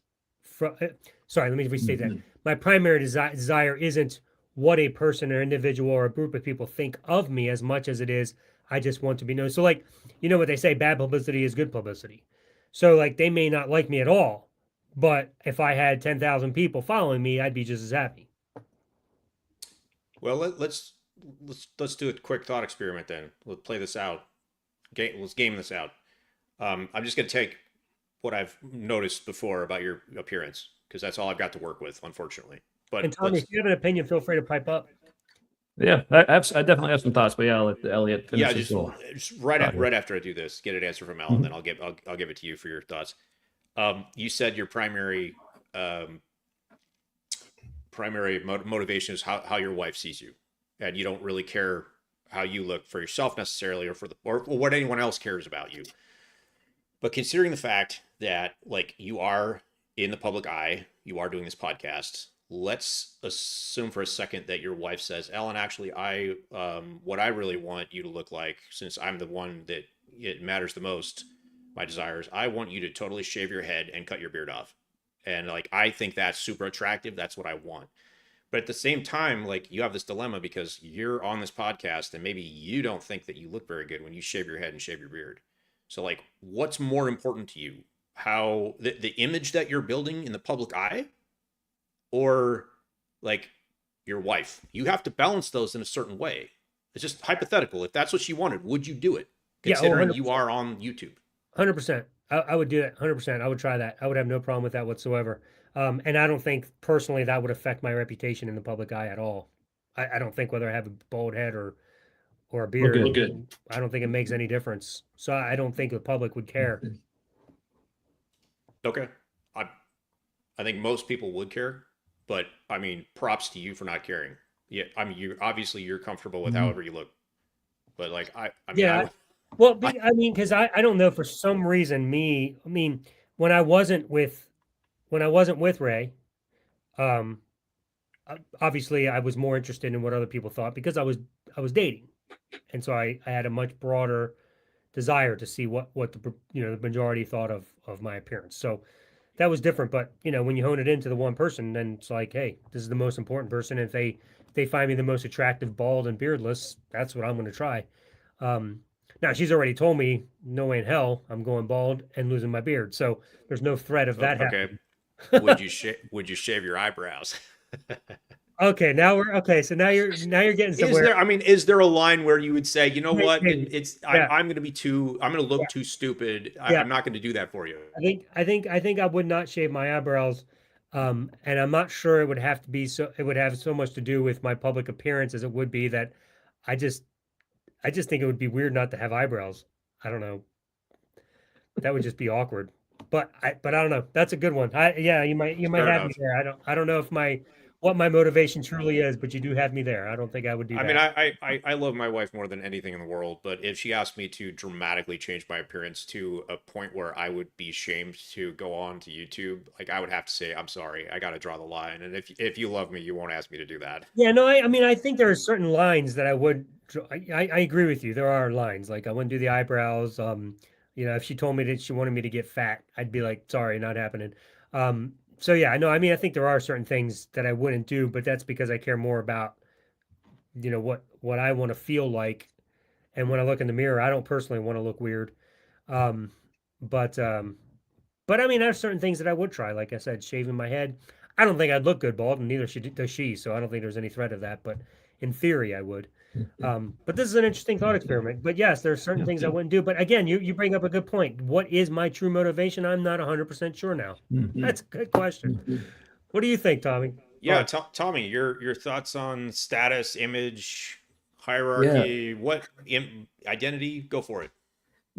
Sorry, let me restate that. My primary desire isn't what a person or individual or a group of people think of me as much as it is I just want to be known. So like, you know what they say, bad publicity is good publicity. So like they may not like me at all, but if I had 10,000 people following me, I'd be just as happy.
Well, let's do a quick thought experiment then. Let's play this out. Let's game this out. I'm just going to take what I've noticed before about your appearance because that's all I've got to work with, unfortunately. But
And Tommy, if you have an opinion, feel free to pipe up.
Yeah, I definitely have some thoughts, but yeah, I'll let Elliot finish.
Yeah, just right after I do this, get an answer from Alan, then I'll give it to you for your thoughts. You said your primary motivation is how your wife sees you, and you don't really care how you look for yourself necessarily, or what anyone else cares about you. But considering the fact that like you are in the public eye, you are doing this podcast. Let's assume for a second that your wife says, "Ellen, actually, what I really want you to look like, since I'm the one that it matters the most, my desires, I want you to totally shave your head and cut your beard off." And like, I think that's super attractive. That's what I want. But at the same time, like you have this dilemma because you're on this podcast and maybe you don't think that you look very good when you shave your head and shave your beard. So like, what's more important to you? How the image that you're building in the public eye, or like your wife? You have to balance those in a certain way. It's just hypothetical. If that's what she wanted, would you do it? Considering you are on YouTube.
100%. I would do that. 100%. I would try that. I would have no problem with that whatsoever. And I don't think personally that would affect my reputation in the public eye at all. I don't think whether I have a bald head or a beard, I don't think it makes any difference. So I don't think the public would care.
Okay. I think most people would care, but I mean, props to you for not caring. Yeah, I mean, you're comfortable with however you look, but like I mean,
yeah. Well, I mean, because I don't know, for some reason, I mean, when I wasn't with Ray, obviously I was more interested in what other people thought because I was dating, and so I had a much broader desire to see what the majority thought of my appearance. So that was different. But when you hone it into the one person, then it's like, hey, this is the most important person. If they find me the most attractive, bald and beardless, that's what I'm going to try. Now she's already told me, no way in hell I'm going bald and losing my beard. So there's no threat of that happening.
Would you shave your eyebrows?
Okay, so now you're getting somewhere.
Is there a line where you would say, you know what, I'm going to look too stupid. I'm not going to do that for you.
I think I would not shave my eyebrows. And I'm not sure it would have so much to do with my public appearance as it would be that I just think it would be weird not to have eyebrows. I don't know. That would just be awkward. But I don't know. That's a good one. You might have me there. I don't know if what my motivation truly is, but you do have me there. I don't think I would do that.
I mean, I love my wife more than anything in the world, but if she asked me to dramatically change my appearance to a point where I would be shamed to go on to YouTube, like I would have to say, I'm sorry, I got to draw the line. And if you love me, you won't ask me to do that.
Yeah, no, I mean, I think there are certain lines that I would, I agree with you. There are lines, like I wouldn't do the eyebrows. If she told me that she wanted me to get fat, I'd be like, sorry, not happening. So yeah, I know. I mean, I think there are certain things that I wouldn't do, but that's because I care more about, what I want to feel like. And when I look in the mirror, I don't personally want to look weird. But I mean, there's certain things that I would try. Like I said, shaving my head. I don't think I'd look good bald, and neither does she. So I don't think there's any threat of that. But in theory, I would. But this is an interesting thought experiment. But yes, there are certain things I wouldn't do. But again, you bring up a good point. What is my true motivation? I'm not 100% sure now. That's a good question. What do you think, Tommy?
Yeah, Tommy, your thoughts on status, image, hierarchy, identity? Go for it.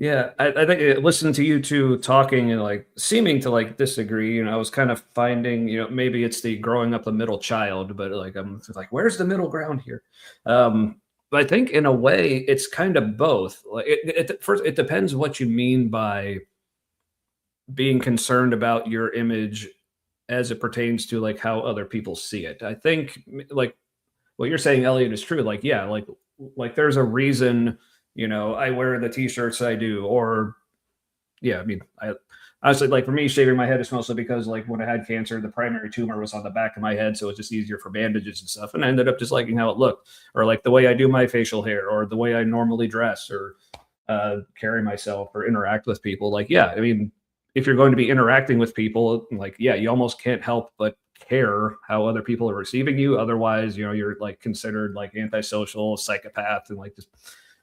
Yeah, I think listening to you two talking and like seeming to like disagree, I was kind of finding, maybe it's the growing up a middle child, but like I'm like, where's the middle ground here? But I think in a way it's kind of both. Like first, it depends what you mean by being concerned about your image as it pertains to like how other people see it. I think like what you're saying, Elliot, is true. Like, yeah, like there's a reason, I wear the t-shirts I do, or yeah, I mean, I honestly, like for me, shaving my head is mostly because like when I had cancer, the primary tumor was on the back of my head. So it's just easier for bandages and stuff. And I ended up just liking how it looked, or like the way I do my facial hair, or the way I normally dress, or carry myself, or interact with people. Like, yeah, I mean, if you're going to be interacting with people, like, yeah, you almost can't help but care how other people are receiving you. Otherwise, you're like considered like antisocial, psychopath, and like just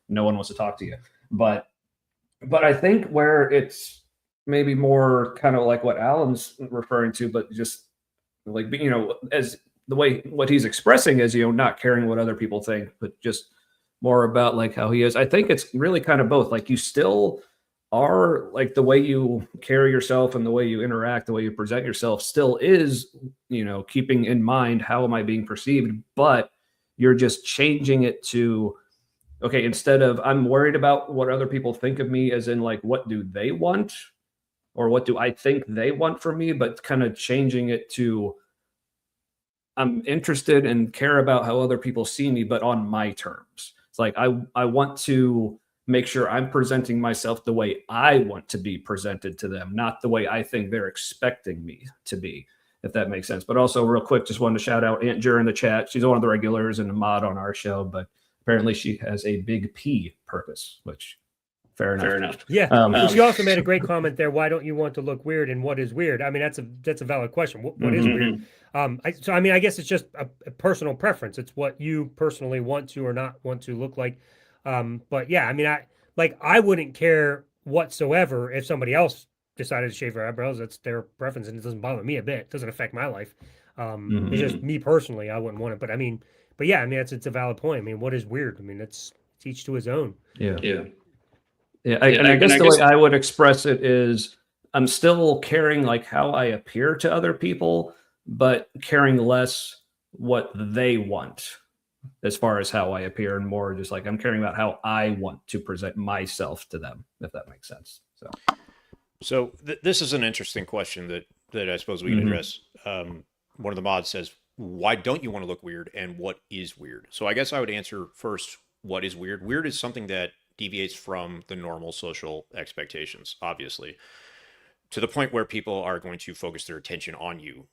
no one wants to talk to you. But I think where it's maybe more kind of like what Alan's referring to, but just like, as the way what he's expressing is, not caring what other people think, but just more about like how he is. I think it's really kind of both. Like you still are like the way you carry yourself and the way you interact, the way you present yourself still is, keeping in mind how am I being perceived, but you're just changing it to, okay, instead of I'm worried about what other people think of me, as in like, what do they want? Or what do I think they want from me? But kind of changing it to I'm interested and care about how other people see me, but on my terms. It's like I want to make sure I'm presenting myself the way I want to be presented to them, not the way I think they're expecting me to be, if that makes sense. But also real quick, just wanted to shout out Aunt Jer in the chat. She's one of the regulars and a mod on our show, but apparently she has a big P purpose, which fair enough.
Yeah. She also made a great comment there. Why don't you want to look weird, and what is weird? I mean, that's a valid question. What is weird? I mean, I guess it's just a personal preference. It's what you personally want to or not want to look like. But yeah, I mean, I wouldn't care whatsoever if somebody else decided to shave their eyebrows. That's their preference, and it doesn't bother me a bit. It doesn't affect my life. It's just me personally, I wouldn't want it. But yeah, I mean, it's a valid point. I mean, what is weird? I mean, it's each to his own.
Yeah. I guess the way I would express it is I'm still caring like how I appear to other people, but caring less what they want as far as how I appear, and more just like I'm caring about how I want to present myself to them, if that makes sense.
So this is an interesting question that I suppose we can address. One of the mods says, why don't you want to look weird, and what is weird? So I guess I would answer first, what is weird? Weird is something that deviates from the normal social expectations, obviously, to the point where people are going to focus their attention on you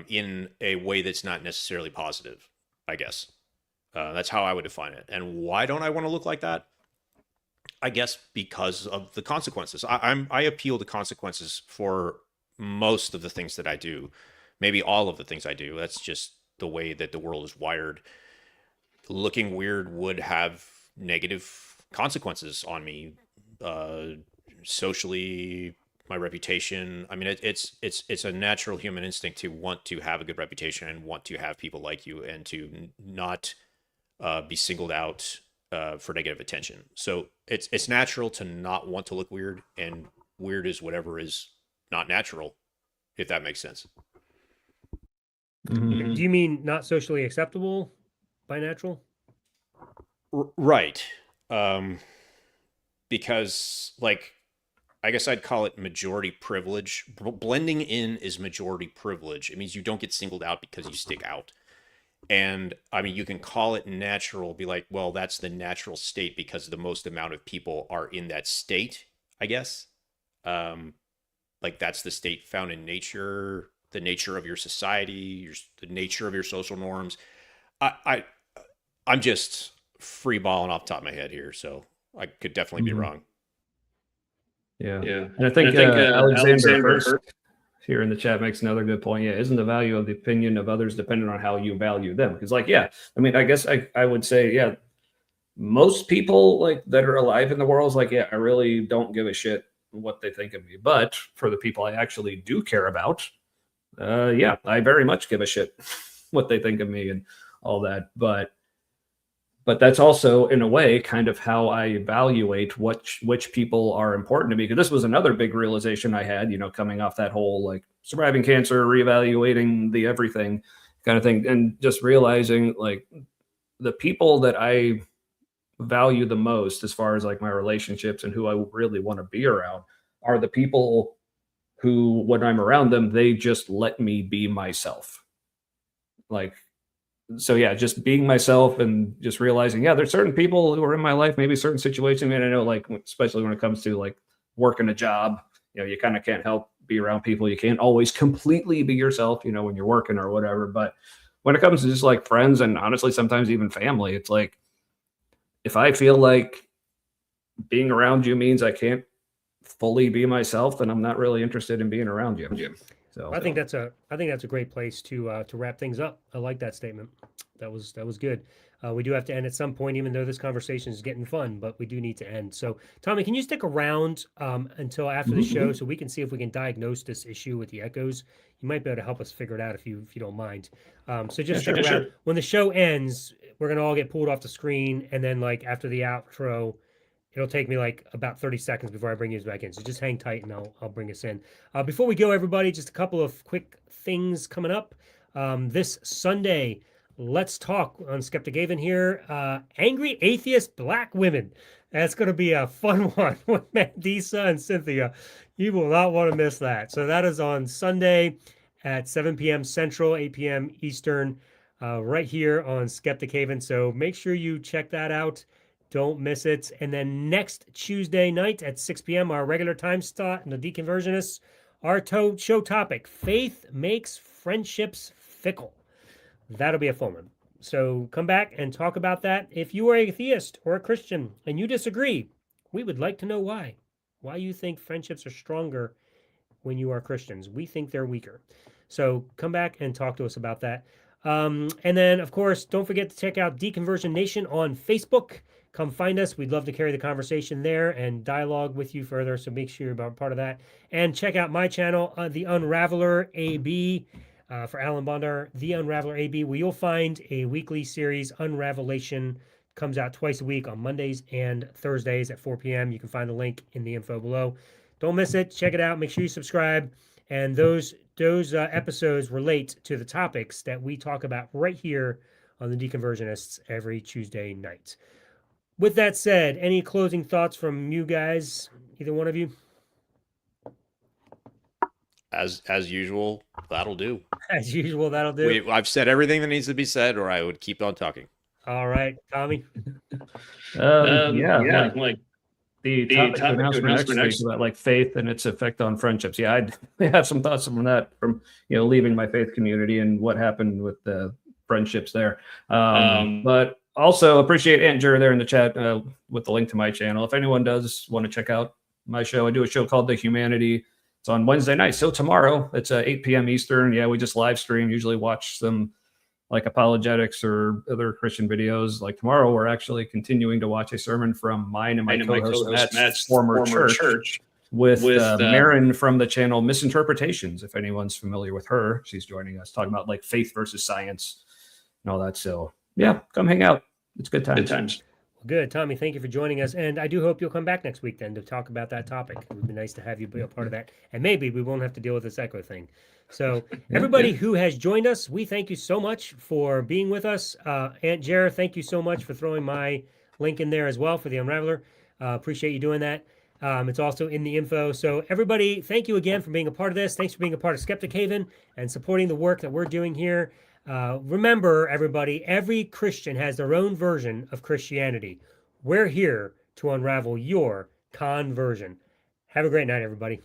in a way that's not necessarily positive, I guess. That's how I would define it. And why don't I want to look like that? I guess because of the consequences. I appeal to consequences for most of the things that I do, maybe all of the things I do. That's just the way that the world is wired. Looking weird would have negative consequences on me, socially, my reputation. I mean, it's a natural human instinct to want to have a good reputation and want to have people like you, and to not be singled out for negative attention. So it's natural to not want to look weird, and weird is whatever is not natural, if that makes sense.
Do you mean not socially acceptable by natural?
Right. Because, like, I guess I'd call it majority privilege. Blending in is majority privilege. It means you don't get singled out because you stick out. And I mean, you can call it natural, be like, well, that's the natural state because the most amount of people are in that state, I guess. Like that's the state found in nature, the nature of your society, the nature of your social norms. I'm just free balling off the top of my head here, so I could definitely be wrong.
Yeah. And I think Alexander Hurst here in the chat makes another good point. Yeah, isn't the value of the opinion of others dependent on how you value them? Because, like, yeah, I mean, I guess I would say, yeah, most people like that are alive in the world is like, yeah, I really don't give a shit what they think of me. But for the people I actually do care about, yeah, I very much give a shit what they think of me and all that. But that's also, in a way, kind of how I evaluate which people are important to me. Because this was another big realization I had, coming off that whole like surviving cancer, reevaluating the everything kind of thing, and just realizing like the people that I value the most as far as like my relationships and who I really want to be around are the people who, when I'm around them, they just let me be myself. Like, so yeah, just being myself and just realizing, yeah, there's certain people who are in my life, maybe certain situations. I mean, I know, like, especially when it comes to like working a job, you kind of can't help be around people. You can't always completely be yourself, when you're working or whatever. But when it comes to just like friends and honestly, sometimes even family, it's like, if I feel like being around you means I can't fully be myself, then I'm not really interested in being around you. So
I think that's a great place to wrap things up. I like that statement. That was good. We do have to end at some point, even though this conversation is getting fun, but we do need to end. So, Tommy, can you stick around until after the show so we can see if we can diagnose this issue with the echoes? You might be able to help us figure it out if you don't mind. So just stick around. Sure. When the show ends, we're gonna all get pulled off the screen, and then like after the outro, it'll take me like about 30 seconds before I bring you back in. So just hang tight and I'll bring us in. Before we go, everybody, just a couple of quick things coming up. This Sunday, let's talk on Skeptic Haven here. Angry atheist black women. That's going to be a fun one with Mandisa and Cynthia. You will not want to miss that. So that is on Sunday at 7 p.m. Central, 8 p.m. Eastern, right here on Skeptic Haven. So make sure you check that out. Don't miss it. And then next Tuesday night at 6 p.m., our regular time slot in the Deconversionists, our show topic, Faith Makes Friendships Fickle. That'll be a fun one. So come back and talk about that. If you are a theist or a Christian and you disagree, we would like to know why. Why you think friendships are stronger when you are Christians. We think they're weaker. So come back and talk to us about that. And then, of course, don't forget to check out Deconversion Nation on Facebook. Come find us. We'd love to carry the conversation there and dialogue with you further. So make sure you're part of that. And check out my channel, The Unraveler AB, for Alan Bondar, The Unraveler AB, where you'll find a weekly series, Unravelation, comes out twice a week on Mondays and Thursdays at 4 p.m. You can find the link in the info below. Don't miss it. Check it out. Make sure you subscribe. And those episodes relate to the topics that we talk about right here on the Deconversionists every Tuesday night. With that said, any closing thoughts from you guys, either one of you?
As usual, that'll do.
As usual, that'll do.
I've said everything that needs to be said, or I would keep on talking.
All right, Tommy.
Yeah, like the topic announcement next week about like faith and its effect on friendships. Yeah, I have some thoughts on that from leaving my faith community and what happened with the friendships there. But also appreciate Aunt Jer there in the chat with the link to my channel. If anyone does want to check out my show, I do a show called The Humanity. It's on Wednesday night. So tomorrow, it's 8 p.m. Eastern. Yeah, we just live stream, usually watch some like apologetics or other Christian videos. Like tomorrow, we're actually continuing to watch a sermon from mine and my co-host Matt's former church with Marin from the channel Misinterpretations. If anyone's familiar with her, she's joining us talking about like faith versus science and all that. So yeah, come hang out. It's good times.
Well, good. Tommy, thank you for joining us. And I do hope you'll come back next week then to talk about that topic. It would be nice to have you be a part of that. And maybe we won't have to deal with this echo thing. So everybody who has joined us, we thank you so much for being with us. Aunt Jer, thank you so much for throwing my link in there as well for the Unraveler. Appreciate you doing that. It's also in the info. So everybody, thank you again for being a part of this. Thanks for being a part of Skeptic Haven and supporting the work that we're doing here. Remember, everybody, every Christian has their own version of Christianity. We're here to unravel your conversion. Have a great night, everybody.